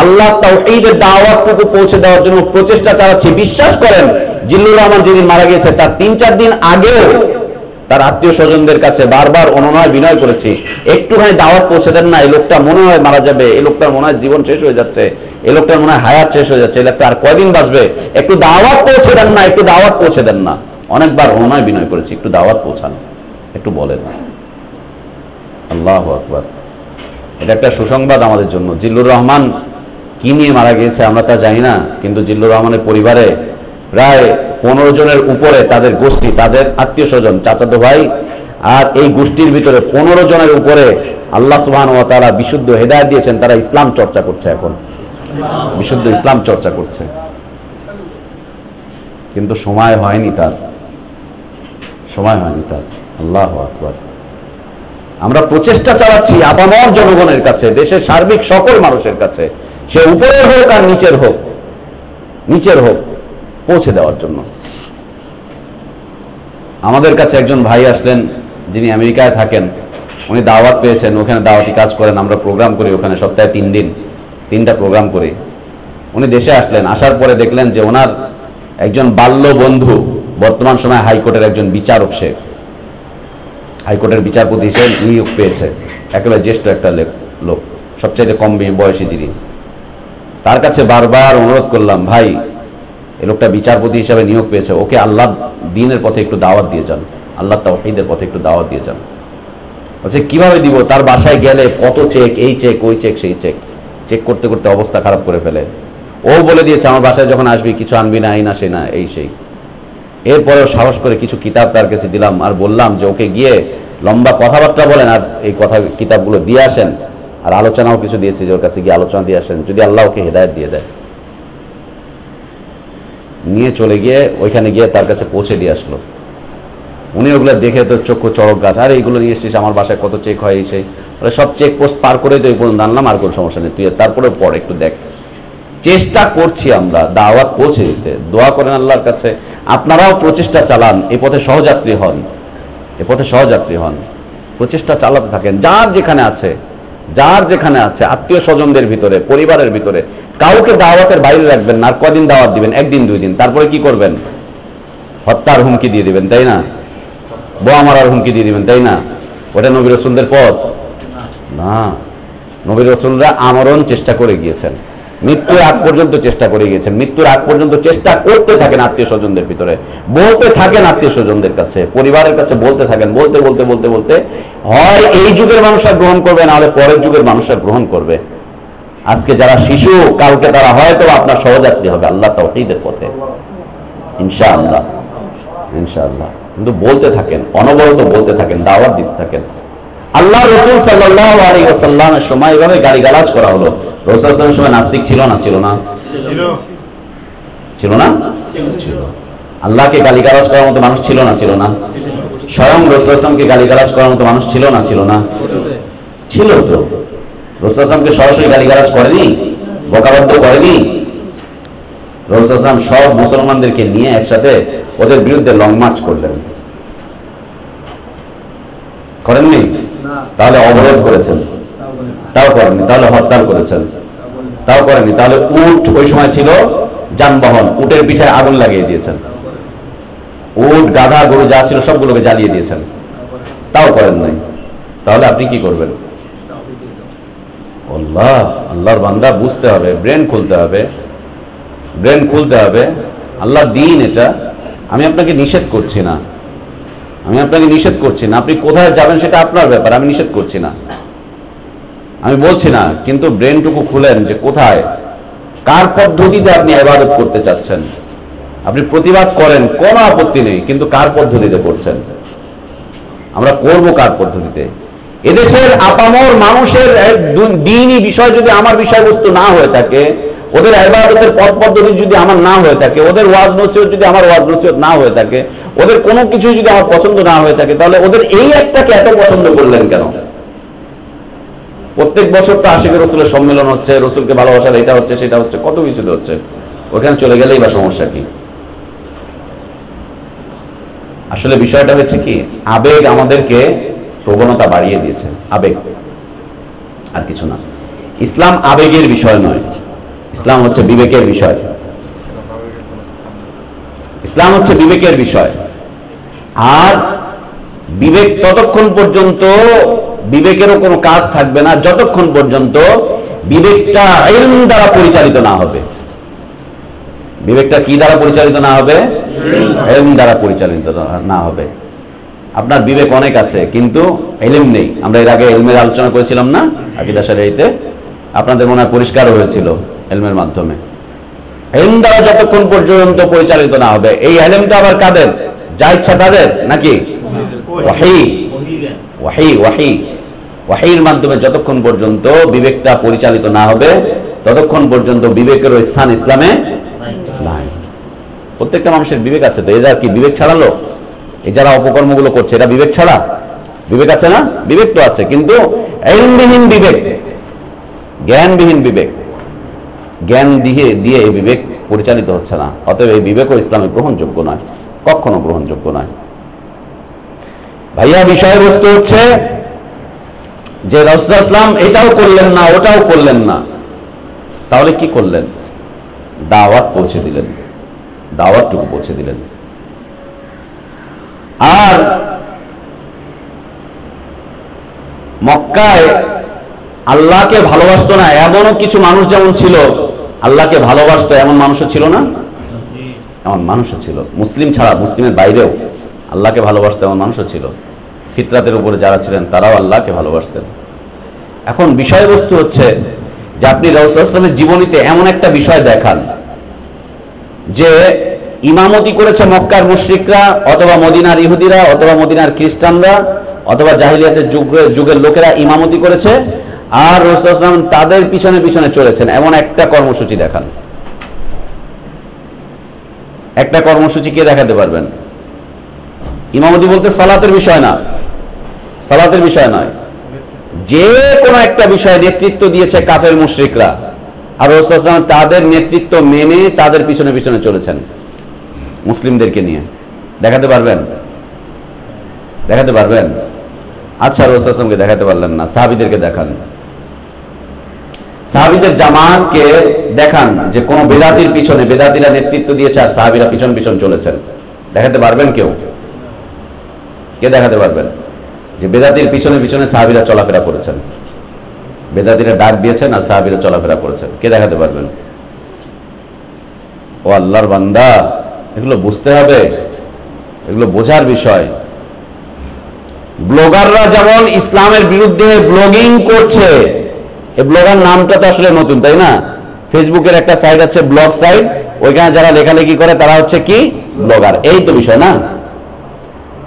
আল্লাহ তাওহীদের দাওয়াতটুকু পৌঁছে দেওয়ার জন্য প্রচেষ্টা চালাচ্ছি। বিশ্বাস করেন, জিল্লুর রহমান যেদিন মারা গিয়েছে তার 3-4 দিন আগেও তার আত্মীয় স্বজনদের কাছে বারবার অনুনয় বিনয় করেছি, একটুখানি দাওয়াত পৌঁছে দেন না, এই লোকটা মনে হয় মারা যাবে, এই লোকটার মনে হয় জীবন শেষ হয়ে যাচ্ছে, এই লোকটার মনে হয় হায়াত শেষ হয়ে যাচ্ছে, এই লোকটা আর কয়দিন বাঁচবে, একটু দাওয়াত পৌঁছে দেন না, একটু দাওয়াত পৌঁছে দেন না। অনেকবার অনুনয় বিনয় করেছি, একটু দাওয়াত পৌঁছান, একটু বলেন। আল্লাহু আকবার। এটা একটা সুসংবাদ আমাদের জন্য। জিল্লুর রহমান কি নিয়ে মারা গিয়েছে আমরা তা জানি না, কিন্তু জিল্লুর রহমানের পরিবারে প্রায় 15 জনের উপরে তাদের গোষ্ঠী, তাদের আত্মীয় স্বজন, চাচাতো ভাই, আর এই গোষ্ঠীর ভিতরে 15 জনের উপরে আল্লাহ সুবহানাহু ওয়া তাআলা বিশুদ্ধ হেদায়েত দিয়েছেন। তারা ইসলাম চর্চা করছে, এখন বিশুদ্ধ ইসলাম চর্চা করছে, কিন্তু সময় হয়নি তার, সময় হয়নি তার। আল্লাহু আকবার। আমরা প্রচেষ্টা চালাচ্ছি আপামর জনগণের কাছে, দেশের সার্বিক সকল মানুষের কাছে, সে উপরের হোক আর নিচের হোক, নিচের হোক, পৌঁছে দেওয়ার জন্য। আমাদের কাছে একজন ভাই আসলেন যিনি আমেরিকায় থাকেন, উনি দাওয়াত পেয়েছেন, ওখানে দাওয়াতি কাজ করেন, আমরা প্রোগ্রাম করি ওখানে, সপ্তাহে 3 দিন 3টা প্রোগ্রাম করি। উনি দেশে আসলেন, আসার পরে দেখলেন যে ওনার একজন বাল্য বন্ধু বর্তমান সময়ে হাইকোর্টের একজন বিচারক, সে হাইকোর্টের বিচারপতি হিসেবে নিয়োগ পেয়েছে, একেবারে জ্যেষ্ঠ একটা লোক, সবচাইতে কম বয়সী যিনি। তার কাছে বারবার অনুরোধ করলাম, ভাই এই লোকটা বিচারপতি হিসাবে নিয়োগ পেয়েছে, ওকে আল্লাহ দ্বীনের পথে একটু দাওয়াত দিয়ে যান, আল্লাহ তাওহীদের পথে একটু দাওয়াত দিয়ে যান। বলছে কিভাবে দিব? তার বাসায় গেলে কত চেক, এই চেক ওই চেক সেই চেক, চেক করতে করতে অবস্থা খারাপ করে ফেলে। ও বলে দিয়েছে আমার বাসায় যখন আসবি কিছু আনবি না, এই না সে না এই সেই। এরপরেও সাহস করে কিছু কিতাব তার কাছে দিলাম আর বললাম যে ওকে গিয়ে লম্বা কথাবার্তা বলেন আর এই কথা কিতাবগুলো দিয়ে আসেন, আর আলোচনাও কিছু দিয়েছি যে ওর কাছে গিয়ে আলোচনা দিয়ে আসেন, যদি আল্লাহ ওকে হেদায়েত দিয়ে দেয়। নিয়ে চলে গিয়ে ওইখানে গিয়ে তার কাছে পৌঁছে দিয়ে আসলো। উনি ওগুলো দেখে তো চক্ষু চড়ক গাছ, আর এইগুলো নিয়ে এসেছিস আমার বাসায় কত চেক হয় সেই, সব চেক পোস্ট পার করে তো এই পর্যন্ত আনলাম, আর কোনো সমস্যা নেই, তুই তারপরে পর একটু দেখ। চেষ্টা করছি আমরা দাওয়াত পৌঁছে দিতে, দোয়া করেন আল্লাহর কাছে, আপনারাও প্রচেষ্টা চালান, এই পথে সহযাত্রী হন, এ পথে সহযাত্রী হন, প্রচেষ্টা চালাতে থাকেন। যার যেখানে আছে, যার যেখানে আছে, আত্মীয় স্বজনদের ভিতরে, পরিবারের ভিতরে কাউকে দাওয়াতের বাইরে রাখবেন না। আর কদিন দাওয়াত দিবেন? একদিন দুই দিন, তারপরে কি করবেন? হত্যার হুমকি দিয়ে দিবেন, তাই না? বোমা মারার হুমকি দিয়ে দিবেন, তাই না? ওটা নবী রাসূলদের পথ না। নবী রাসূলরা আমরণ চেষ্টা করে গিয়েছেন, মৃত্যুর আগ পর্যন্ত চেষ্টা করে গিয়েছেন, মৃত্যুর আগ পর্যন্ত চেষ্টা করতে থাকেন আত্মীয় স্বজনদের ভিতরে, বলতে থাকেন আত্মীয় স্বজনদের কাছে, পরিবারের কাছে বলতে থাকেন, বলতে বলতে বলতে বলতে হয় এই যুগের মানুষরা গ্রহণ করবে, নাহলে পরের যুগের মানুষরা গ্রহণ করবে। আজকে যারা শিশু, কালকে তারা হয়তো আপনার সহযাত্রী হবে আল্লাহ তাওহীদের পথে, ইনশাআল্লাহ, ইনশাআল্লাহ। কিন্তু বলতে থাকেন, অনবরত বলতে থাকেন, দাওয়াত দিতে থাকেন। আল্লাহ রাসূল সাল্লাল্লাহু আলাইহি ওয়াসাল্লামের সময় এভাবে গালিগালাজ করা হলো। রাসূল সাল্লাল্লাহু আলাইহি ওয়াসাল্লামের সময় নাস্তিক ছিল না? ছিল না? ছিল না? ছিল। আল্লাহকে গালিগালাজ করার মতো মানুষ ছিল না? ছিল না? স্বয়ং রাসূল সাল্লাল্লাহু আলাইহি ওয়াসাল্লামকে গালিগালাজ করার মতো মানুষ ছিল না? ছিল না? ছিল তো। রাসূল সাল্লাল্লাহু আলাইহি ওয়াসাল্লামকে সরাসরি গালিগালাজ করেনি, বকাবদ্ধ করেনি? রাসূল সাল্লাল্লাহু আলাইহি ওয়াসাল্লাম সব মুসলমানদেরকে নিয়ে একসাথে ওদের বিরুদ্ধে লং মার্চ করলেন, করেননি? তাহলে অবরোধ করেছেন, তাও করেননি। তাহলে হরতাল করেছেন, তাও করেননি। তাহলে উট, ওই সময় ছিল যানবাহন, উটের পিঠে আগুন লাগিয়ে দিয়েছেন, উট গাধা গরু যা ছিল সবগুলোকে জ্বালিয়ে দিয়েছেন, তাও করেন নাই। তাহলে আপনি কি করবেন? আল্লাহ, আল্লাহর বান্দা বুঝতে হবে, ব্রেন খুলতে হবে, ব্রেন খুলতে হবে। আল্লাহর দ্বীন এটা, আমি আপনাকে নিষেধ করছি না, আমি আপনাকে নিষেধ করছি না, আপনি কোথায় যাবেন সেটা আপনার ব্যাপার, আমি নিষেধ করছি না, আমি বলছি না। কিন্তু ব্রেনটুকু খুলেন যে কোথায়, কার পদ্ধতিতে আপনি ইবাদত করতে চাচ্ছেন। আপনি প্রতিবাদ করেন, কোনো আপত্তি নেই, কিন্তু কার পদ্ধতিতে করছেন? আমরা করব কার পদ্ধতিতে? এদেশের আপামর মানুষের দ্বীনি বিষয় যদি আমার বিষয়বস্তু না হয়ে থাকে, ওদের ইবাদতের পথ পদ্ধতি যদি আমার না হয়ে থাকে, ওদের ওয়াজ নসিহত যদি আমার ওয়াজ নসিহত না হয়ে থাকে, ওদের কোনো কিছু যদি আমার পছন্দ না হয়ে থাকে, তাহলে ওদের এই একটাকে এত পছন্দ করলেন কেন? প্রত্যেক বছর তো আশিক রসুলের সম্মেলন হচ্ছে, রসুলকে ভালোবাসার এটা হচ্ছে সেটা হচ্ছে, কত কিছু হচ্ছে, ওখানে চলে গেলেই বা সমস্যা কি? আসলে বিষয়টা হচ্ছে কি, আবেগ আমাদেরকে প্রবণতা বাড়িয়ে দিয়েছে, আবেগ, আর কিছু না। ইসলাম আবেগের বিষয় নয়, ইসলাম হচ্ছে বিবেকের বিষয়, ইসলাম হচ্ছে বিবেকের বিষয়। আর বিবেক ততক্ষণ পর্যন্ত, বিবেকেরও কোনো কাজ থাকবে না যতক্ষণ পর্যন্ত বিবেকটা ইলম দ্বারা পরিচালিত না হবে। বিবেকটা কি দ্বারা পরিচালিত না হবে? ইলম দ্বারা পরিচালিত না হবে। আপনার বিবেক অনেক আছে কিন্তু ইলম নেই। আমরা এর আগে ইলমের আলোচনা করেছিলাম না আকীদা শরীয়তে? আপনাদের মনে হয় পরিষ্কার হয়েছিল ইলমের মাধ্যমে। ইলম দ্বারা যতক্ষণ পর্যন্ত পরিচালিত না হবে, এই ইলমটা আবার কাদের? যা ইচ্ছা তাদের নাকি? ওয়াহী, ওয়াহী, ওয়াহী, ওয়াহীর মাধ্যমে যতক্ষণ পর্যন্ত বিবেকটা পরিচালিত না হবে, ততক্ষণ পর্যন্ত বিবেকের স্থান ইসলামে নাই। প্রত্যেকটা মানুষের বিবেক আছে তো, এরা কি বিবেক ছাড়ালো? এই যারা অপকর্মগুলো করছে এরা বিবেক ছাড়া? বিবেক আছে না? বিবেক তো আছে, কিন্তু ইলমবিহীন বিবেক, জ্ঞানবিহীন বিবেক, জ্ঞান দিয়ে এই বিবেক পরিচালিত হচ্ছে না। অতএব এই বিবেকও ইসলামে গ্রহণযোগ্য নয়, কখনো গ্রহণযোগ্য নয়। ভাইয়া, বিষয়বস্তু হচ্ছে যে রাসূল সাল্লাল্লাহু আলাইহি ওয়াসাল্লাম এটাও করলেন না, ওটাও করলেন না, তাহলে কি করলেন? দাওয়াত পৌঁছে দিলেন, দাওয়াতটুকু পৌঁছে দিলেন। আর মক্কায় আল্লাহকে ভালোবাসতো না এমনও কিছু মানুষ যেমন ছিল, আল্লাহকে ভালোবাসতো এমন মানুষও ছিল না? এমন মানুষও ছিল, মুসলিম ছাড়া, মুসলিমের বাইরেও আল্লাহকে ভালোবাসতো এমন মানুষও ছিল। ফিতরাতের উপরে যারা ছিলেন তারাও আল্লাহকে ভালোবাসতেন। এখন বিষয়বস্তু হচ্ছে যে আপনি রাসূলুল্লাহ সাল্লাল্লাহু আলাইহি ওয়াসাল্লামের জীবনীতে এমন একটা বিষয় দেখান যে ইমামতি করেছে মক্কার মুশরিকরা অথবা মদিনার ইহুদিরা অথবা মদিনার খ্রিস্টানরা অথবা জাহিলিয়াতের যুগের লোকেরা ইমামতি করেছে, আর রাসূলুল্লাহ সাল্লাল্লাহু আলাইহি ওয়াসাল্লাম তাদের পিছনে পিছনে চলেছেন, এমন একটা কর্মসূচি দেখান। একটা কর্মসূচি কে দেখাতে পারবেন? ইমামতি বলতে সালাতের বিষয় না, সালাতের বিষয় নয়, যে কোনো একটা বিষয়ে নেতৃত্ব দিয়েছে কাফের মুশরিকরা, আর রাসূলুল্লাহ সাল্লাল্লাহু আলাইহি ওয়াসাল্লাম তাদের নেতৃত্ব মেনে তাদের পিছনে পিছনে চলেছেন মুসলিমদেরকে নিয়ে। দেখাতে পারবেন? দেখাতে পারবেন? আচ্ছা, রাসূলুল্লাহ সাল্লাল্লাহু আলাইহি ওয়াসাল্লামকে দেখাতে পারলেন না, সাহাবীদেরকে দেখান। সাহাবীদের জামাতকে দেখান যে কোন বেদাতির পিছনে বেদাতিরা নেতৃত্ব দিয়েছে আর সাহাবীরা পিছন পিছন চলেছেন। দেখাতে পারবেন কেউ? কে দেখাতে পারবেন যে বেদাতির পিছনে পিছনে সাহাবীরা চলাফেরা করেছেন, বেদাতিরা ডাক দিয়েছেন আর সাহাবীরা চলাফেরা করেছেন? কে দেখাতে পারবেন? ও আল্লাহর বান্দা, এগুলো বুঝতে হবে, এগুলো বোঝার বিষয়। ব্লগাররা যেমন ইসলামের বিরুদ্ধে ব্লগিং করছে, এই ব্লগার নামটা তো আসলে নতুন, তাই না? ফেসবুকের একটা সাইট আছে ব্লগ সাইট, ওইখানে যারা লেখালেখি করে তারা হচ্ছে কি ব্লগার, এই তো বিষয় না?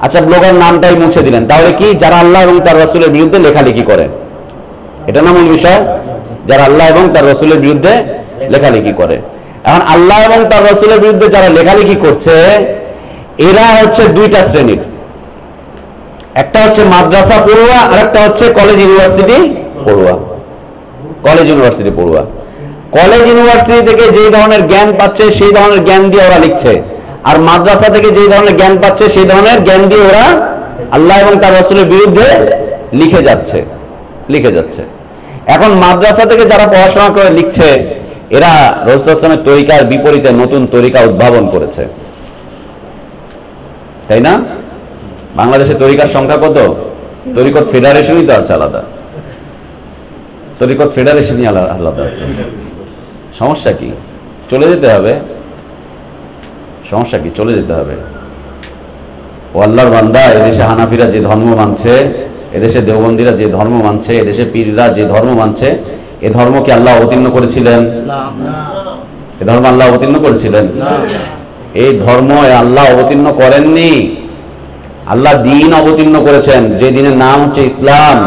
আচ্ছা, ব্লগার নামটাই মুছে দিলেন, তাহলে কি যারা আল্লাহ এবং তার রাসূলের বিরুদ্ধে লেখালেখি করে, এটা না মূল বিষয়? যারা আল্লাহ এবং তার রাসূলের বিরুদ্ধে লেখালেখি করে। এখন আল্লাহ এবং তার রাসূলের বিরুদ্ধে যারা লেখালেখি করছে এরা হচ্ছে দুইটা শ্রেণীর, একটা হচ্ছে মাদ্রাসা পড়ুয়া আর একটা হচ্ছে কলেজ ইউনিভার্সিটি পড়ুয়া। কলেজ ইউনিভার্সিটি পড়ুয়া কলেজ ইউনিভার্সিটি থেকে যে ধরনের জ্ঞান পাচ্ছে সেই ধরনের জ্ঞান দিয়ে ওরা লিখছে, আর মাদ্রাসা থেকে যে ধরনের জ্ঞান পাচ্ছে সেই ধরনের জ্ঞান দিয়ে ওরা আল্লাহ এবং তার রাসূলের বিরুদ্ধে লিখে যাচ্ছে। এখন মাদ্রাসা থেকে যারা পড়াশোনা করে লিখছে এরা রাসূলুল্লাহ সাল্লাল্লাহু আলাইহি ওয়াসাল্লামের তরিকার বিপরীতে নতুন তরিকা উদ্ভাবন করেছে, তাই না? বাংলাদেশে তরিকার সংখ্যা কত? তরিকত ফেডারেশনই তো আছে আলাদা, তরিকত ফেডারেশনই আলাদা আছে। সমস্যা কি? চলে যেতে হবে। সমস্যা কি? চলে যেতে হবে। ও আল্লাহর বান্দা, এদেশে হানাফিরা যে ধর্ম মানছে, এদেশে দেওবন্দীরা যে ধর্ম মানছে, এদেশে পীররা যে ধর্ম মানছে, এ ধর্ম কি আল্লাহ অবতীর্ণ করেছিলেন? এ ধর্ম আল্লাহ অবতীর্ণ করেছিলেন? এই ধর্ম আল্লাহ অবতীর্ণ করেননি, আল্লাহ দিন অবতীর্ণ করেছেন, যে দিনের নাম হচ্ছে ইসলাম।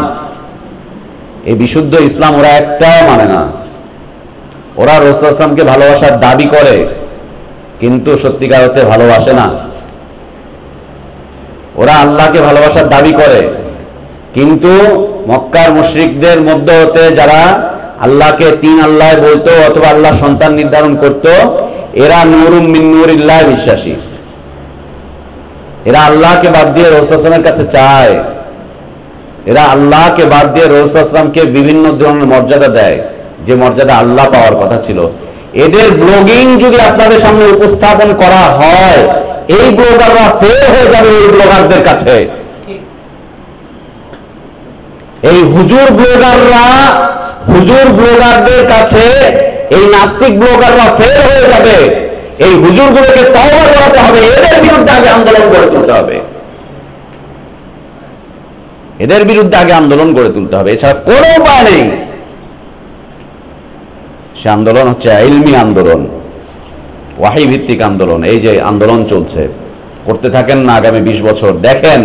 এই বিশুদ্ধ ইসলাম ওরা একটাও মানে না। ওরা রাসূলুল্লাহ সাল্লাল্লাহু আলাইহি ওয়াসাল্লামকে ভালোবাসার দাবি করে কিন্তু সত্যিকার অর্থে ভালোবাসে না। ওরা আল্লাহকে ভালোবাসার দাবি করে কিন্তু মক্কার মুশরিকদের মধ্য হতে যারা আল্লাহকে তিন আল্লাহ বলতো অথবা আল্লাহ সন্তান নির্ধারণ করত, এরা নূরুম মিন নূরিল্লাহ বিশ্বাসী। এরা আল্লাহকে বাদ দিয়ে রাসূলুল্লাহ সাল্লাল্লাহু আলাইহি ওয়াসাল্লামের কাছে চায়, এরা আল্লাহকে বাদ দিয়ে রাসূলুল্লাহ সাল্লাল্লাহু আলাইহি ওয়াসাল্লামকে বিভিন্ন ধরনের মর্যাদা দেয়, যে মর্যাদা আল্লাহ পাওয়ার কথা ছিল। এদের ব্লগিং যদি আপনাদের সামনে উপস্থাপন করা হয়, এই ব্লগাররা ফেল হয়ে যাবে এই ব্লগারদের কাছে। এই হুজুর ব্লগারদের কাছে এই নাস্তিক ব্লগাররা ফেল হয়ে যাবে। এই হুজুরগুলোকে তওবা করাতে হবে, এদের বিরুদ্ধে আগে আন্দোলন গড়ে তুলতে হবে, এদের বিরুদ্ধে আগে আন্দোলন গড়ে তুলতে হবে, এছাড়া কোনো উপায় নেই। সে আন্দোলন হচ্ছে ইলমি আন্দোলন, ওয়াহী ভিত্তিক আন্দোলন। এই যে আন্দোলন চলছে, করতে থাকেন না, আগামী 20 বছর দেখেন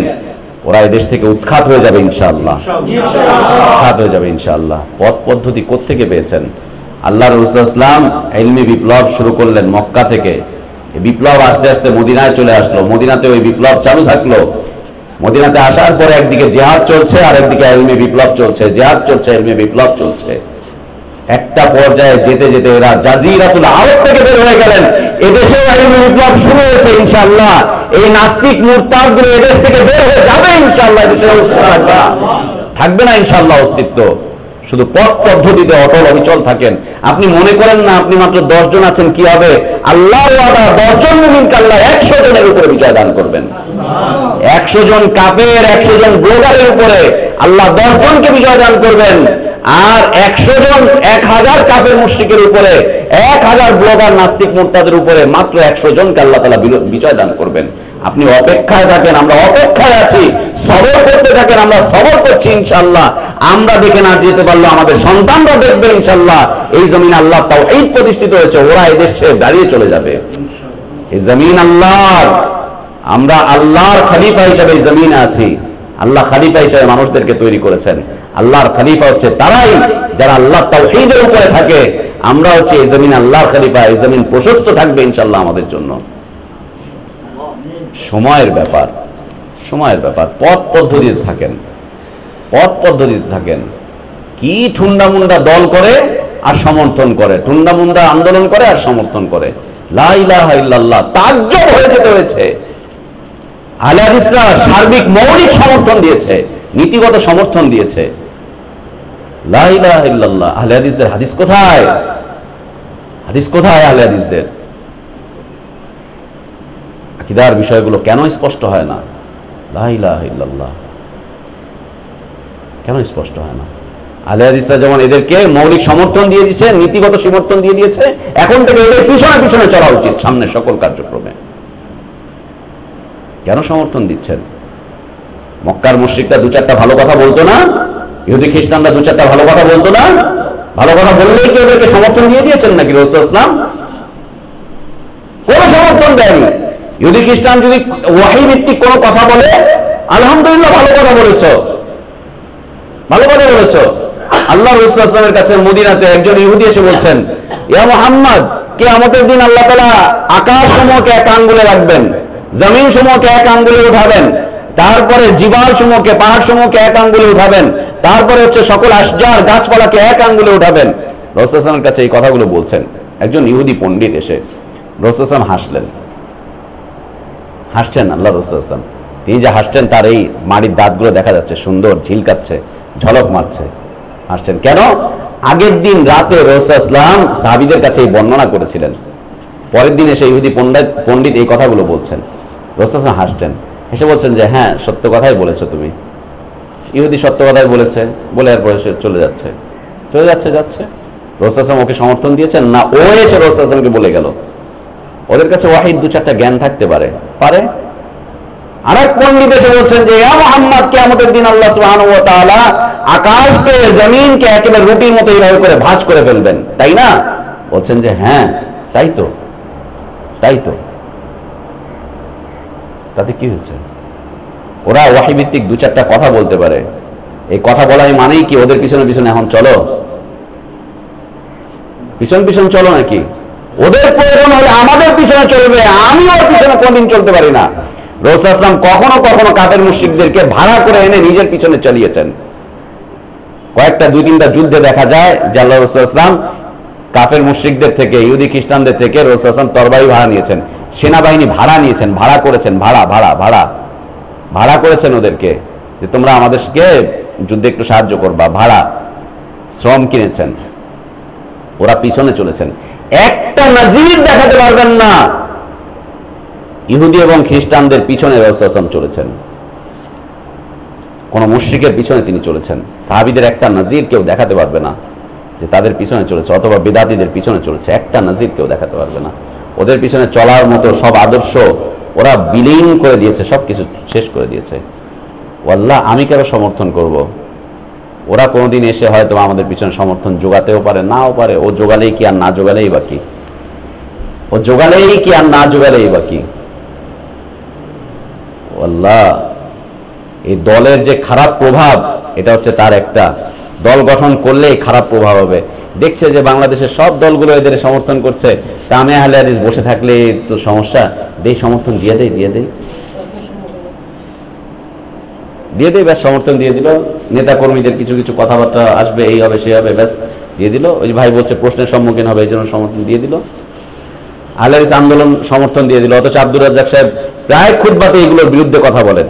ওরা এদেশ থেকে উৎখাত হয়ে যাবে ইনশাআল্লাহ, উৎখাত হয়ে যাবে ইনশাআল্লাহ। পথ পদ্ধতি কোত্থেকে পেয়েছেন? আল্লাহ রাসূল সাল্লাল্লাহু আলাইহি ওয়াসাল্লাম ইলমি বিপ্লব শুরু করলেন মক্কা থেকে, এই বিপ্লব আস্তে আস্তে মদিনায় চলে আসলো, মদিনাতে ওই বিপ্লব চালু থাকলো। মদিনাতে আসার পরে একদিকে জিহাদ চলছে আর একদিকে ইলমি বিপ্লব চলছে, জিহাদ চলছে, ইলমি বিপ্লব চলছে। একটা পর্যায়ে যেতে যেতে এরা জাজিরাতুল আরব থেকে বের হয়ে গেলেন, এদেশেও ইলমি বিপ্লব শুরু হয়েছে ইনশাআল্লাহ। এই নাস্তিক মুরতাদগুলো এদেশ থেকে বের হয়ে যাবে ইনশাআল্লাহ, এদেশে থাকবে না ইনশাআল্লাহ অস্তিত্ব। শুধু পথ পদ্ধতিতে অটল অবিচল থাকেন। আপনি মনে করেন না আপনি মাত্র 10 জন আছেন, কি হবে? আল্লাহর ওয়াদা 10 জন মুমিনকে আল্লাহ 100 জনের উপরে বিজয় দান করবেন। 100 জন কাফের, 100 জন ব্লগারের উপরে আল্লাহ 10 জনকে বিজয় দান করবেন। আর 100 জন 1000 কাফের মুশরিকের উপরে, 1000 ব্লগার নাস্তিক মুরতাদের উপরে মাত্র 100 জনকে আল্লাহ তাআলা বিজয় দান করবেন। আপনি অপেক্ষায় থাকেন, আমরা অপেক্ষায় আছি, সবর করতে থাকেন, আমরা সবর করছি ইনশাআল্লাহ। আমরা দেখে না যেতে পারলো আমাদের সন্তানরা দেখবে ইনশাআল্লাহ। এই জমিন আল্লাহ তাওহীদ প্রতিষ্ঠিত হয়েছে, ওরা এই দেশ ছেড়ে দাঁড়িয়ে চলে যাবে। এই জমিন আল্লাহর, আমরা আল্লাহর খলিফা হিসেবে এই জমিনে আছি। আল্লাহ খলিফা হিসেবে মানুষদেরকে তৈরি করেছেন। আল্লাহর খলিফা হচ্ছে তারাই যারা আল্লাহ তাওহীদের উপরে থাকে। আমরা হচ্ছে এই জমিন আল্লাহর খলিফা। এই জমিন প্রশস্ত থাকবে ইনশাআল্লাহ আমাদের জন্য। সময়ের ব্যাপার, সময়ের ব্যাপার। পথ পদ্ধতিতে থাকেন, পথ পদ্ধতিতে থাকেন। কি ঠুন্ডা মুন্ডা দল করে আর সমর্থন করে, ঠুন্ডা মুন্ডা আন্দোলন করে আর সমর্থন করে। লা ইলাহা ইল্লাল্লাহ, তাজ্জব হয়ে যেতে হয়েছে। আহলে হাদিসরা সার্বিক মৌলিক সমর্থন দিয়েছে, নীতিগত সমর্থন দিয়েছে। লা ইলাহা ইল্লাল্লাহ। আহলে হাদিসদের হাদিস কোথায়? হাদিস কোথায় আহলে হাদিসদের? আকীদার বিষয়গুলো কেন স্পষ্ট হয় না? লা ইলাহা ইল্লাল্লাহ কেন স্পষ্ট হয় না? আহলে হাদিসরা যেমন এদেরকে মৌলিক সমর্থন দিয়ে দিয়েছে, নীতিগত সমর্থন দিয়ে দিয়েছে, এখন থেকে এদের পিছনে পিছনে চলা উচিত সামনের সকল কার্যক্রমে। কেন সমর্থন দিচ্ছেন? মক্কার মুশরিকরা 2-4টা ভালো কথা বলতো না? ইহুদি খ্রিস্টানরা 2-4টা ভালো কথা বলতো না? ভালো কথা বললেই কি ওদেরকে সমর্থন দিয়ে দিয়েছেন নাকি রাসূল সাল্লাল্লাহু আলাইহি ওয়াসাল্লাম? কোনো সমর্থন দেয়নি। ইহুদি খ্রিস্টান যদি ওয়াহী ভিত্তিক কোনো কথা বলে, আলহামদুলিল্লাহ ভালো কথা বলেছো, ভালো কথা বলেছো। আল্লাহ রাসূল সাল্লাল্লাহু আলাইহি ওয়াসাল্লামের কাছে মদিনাতে একজন ইহুদি এসে বলছেন, ইয়া মুহাম্মদ, কিয়ামতের দিন আল্লাহ তাআলা আকাশ সমূহকে এক আঙ্গুলে রাখবেন, জমিন সমূহকে এক আঙ্গুলে উঠাবেন, তারপরে জিবাল সমূহকে, পাহাড় সমূহকে এক আঙ্গুলে উঠাবেন, তারপরে হচ্ছে সকল আশজার গাছপালাকে এক আঙ্গুলে উঠাবেন। রাসূল সাল্লাল্লাহু আলাইহি ওয়াসাল্লামের কাছে এই কথাগুলো বলছেন একজন ইহুদি পণ্ডিত এসে। রাসূল সাল্লাল্লাহু আলাইহি ওয়াসাল্লাম হাসলেন, হাসছেন আল্লাহ রাসূল সাল্লাল্লাহু আলাইহি ওয়াসাল্লাম। তিনি যে হাসছেন তার এই মাড়ির দাঁতগুলো দেখা যাচ্ছে, সুন্দর ঝিলকাচ্ছে, ঝলক মারছে। হাসছেন কেন? আগের দিন রাতে রাসূল সাল্লাল্লাহু আলাইহি ওয়াসাল্লাম সাহাবীদের কাছে এই বর্ণনা করেছিলেন। পরের দিন এসে ইহুদি পণ্ডিত এই কথাগুলো বলছেন। রাসূল সাল্লাল্লাহু আলাইহি ওয়াসাল্লাম হাসছেন, হেসে বলছেন যে হ্যাঁ, সত্য কথাই বলেছো তুমি। ইহুদি সত্য কথাই বলেছে বলে এরপরে সে চলে যাচ্ছে, চলে যাচ্ছে। রাসূল সাল্লাল্লাহু আলাইহি ওয়াসাল্লাম ওকে সমর্থন দিয়েছেন না, ও এসে রাসূল সাল্লাল্লাহু আলাইহি ওয়াসাল্লামকে বলে গেল। ওদের কাছে ওয়াহিদ 2-4টা জ্ঞান থাকতে পারে। আরেক পণ্ডিত এসে বলছেন যে ইয়া মুহাম্মদ, কিয়ামতের দিন আল্লাহ সুবহানাহু ওয়া তাআলা আকাশকে জমিনকে একেবারে রুটির মতো এইভাবে করে ভাঁজ করে ফেলবেন, তাই না? বলছেন যে হ্যাঁ তাই তো, তাই তো। তাতে কি হয়েছে? ওরা ওয়াহী ভিত্তিক 2-4টা কথা বলতে পারে। এই কথা বলাই মানেই কি ওদের পিছনে পিছনে এখন চলো? পিছন পিছন চলো নাকি? ওদের প্রয়োজন হলে আমাদের পিছনে চলবে, আমি ওর পিছনে কোনদিন চলতে পারি না। রাসূল সাল্লাল্লাহু আলাইহি ওয়াসাল্লাম কখনো কখনো কাফের মুশরিকদেরকে ভাড়া করে এনে নিজের পিছনে চালিয়েছেন। কয়েকটা 2-3টা যুদ্ধে দেখা যায় যে আল্লাহ রাসূল সাল্লাল্লাহু আলাইহি ওয়াসাল্লাম কাফের মুশরিকদের থেকে, ইহুদি খ্রিস্টানদের থেকে রাসূল সাল্লাল্লাহু আলাইহি ওয়াসাল্লাম তরবারি ভাড়া নিয়েছেন, সেনাবাহিনী ভাড়া নিয়েছেন, ভাড়া করেছেন, ভাড়া করেছেন ওদেরকে যে তোমরা আমাদেরকে যুদ্ধে একটু সাহায্য করবা, ভাড়া শ্রম কিনেছেন। ওরা পিছনে চলেছেন। একটা নজির দেখাতে পারবেন না ইহুদি এবং খ্রিস্টানদের পিছনে রাসূল সাল্লাল্লাহু আলাইহি ওয়াসাল্লাম চলেছেন, কোন মুশরিকের পিছনে তিনি চলেছেন। সাহাবীদের একটা নজির কেউ দেখাতে পারবে না যে তাদের পিছনে চলেছে, অথবা বিদাতীদের পিছনে চলেছে। একটা নজির কেউ দেখাতে পারবে না। ওদের পিছনে চলার মতো সব আদর্শ ওরা বিলীন করে দিয়েছে, সবকিছু শেষ করে দিয়েছে। ওয়াল্লাহ, আমি কেন সমর্থন করব? ওরা কোনোদিন এসে হয়তো আমাদের পিছনে সমর্থন জোগাতেও পারে, নাও পারে। ও জোগালেই কি আর না জোগালেই বাকি? ও জোগালেই কি আর না জোগালেই বাকি? আল্লাহ, এই দলের যে খারাপ প্রভাব, এটা হচ্ছে তার একটা। দল গঠন করলেই খারাপ প্রভাব হবে। দেখছে যে বাংলাদেশের সব দলগুলো এদের সমর্থন করছে, তা আমি আহলে হাদিস বসে থাকলে তো সমস্যা, দেই সমর্থন দিয়ে দেই ব্যাস, সমর্থন দিয়ে দিল। নেতা কর্মীদের কিছু কিছু কথাবার্তা আসবে, এই হবে সেই হবে, ব্যাস দিয়ে দিল। ওই ভাই বলছে প্রশ্নের সম্মুখীন হবে, এই জন্য সমর্থন দিয়ে দিল। আহলে হাদিস আন্দোলন সমর্থন দিয়ে দিল। অথচ আব্দুর রাজ্জাক সাহেব প্রায় খুতবাতে এগুলোর বিরুদ্ধে কথা বলেন,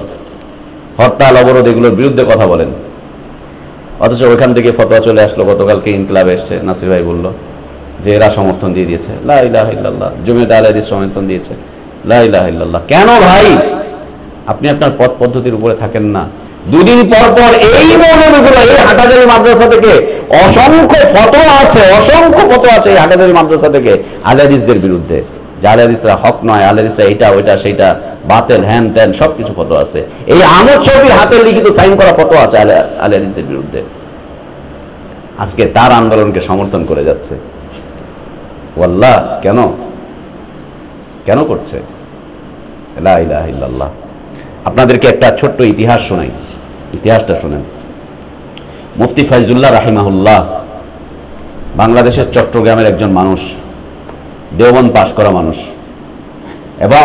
হরতাল অবরোধ এগুলোর বিরুদ্ধে কথা বলেন। অথচ ওইখান থেকে ফতোয়া চলে আসলো, গতকালকে ইনকিলাবে এসছে, নাসির ভাই বলল যে এরা সমর্থন দিয়ে দিয়েছে, লা ইলাহা ইল্লাল্লাহ, জমিয়ত আহলে হাদিস সমর্থন দিয়েছে, লা ইলাহা ইল্লাল্লাহ। কেন ভাই আপনি আপনার পথ পদ্ধতির উপরে থাকেন না? দুদিন পর পর এই মৌলবীগুলো, এই হাটাজারি মাদ্রাসা থেকে অসংখ্য ফতোয়া আছে, অসংখ্য ফতোয়া আছে এই হাটাজারি মাদ্রাসা থেকে আহলে হাদিসদের বিরুদ্ধে, যে আহলে হাদিসরা হক নয়, আহলে হাদিসরা এইটা ওইটা সেইটা বাতিল, হ্যান ত্যান সবকিছু ফতোয়া আছে। এই আমদ শফির হাতের লিখিত সাইন করা ফতোয়া আছে আহলে হাদিসদের বিরুদ্ধে। আজকে তার আন্দোলনকে সমর্থন করে যাচ্ছে। ওয়াল্লাহ কেন কেন করছে? লা ইলাহা ইল্লাল্লাহ। আপনাদেরকে একটা ছোট্ট ইতিহাস শোনাই, ইতিহাসটা শোনেন। মুফতি ফাইজুল্লাহ রাহিমাহুল্লাহ বাংলাদেশের চট্টগ্রামের একজন মানুষ, দেওবন্দ পাশ করা মানুষ, এবং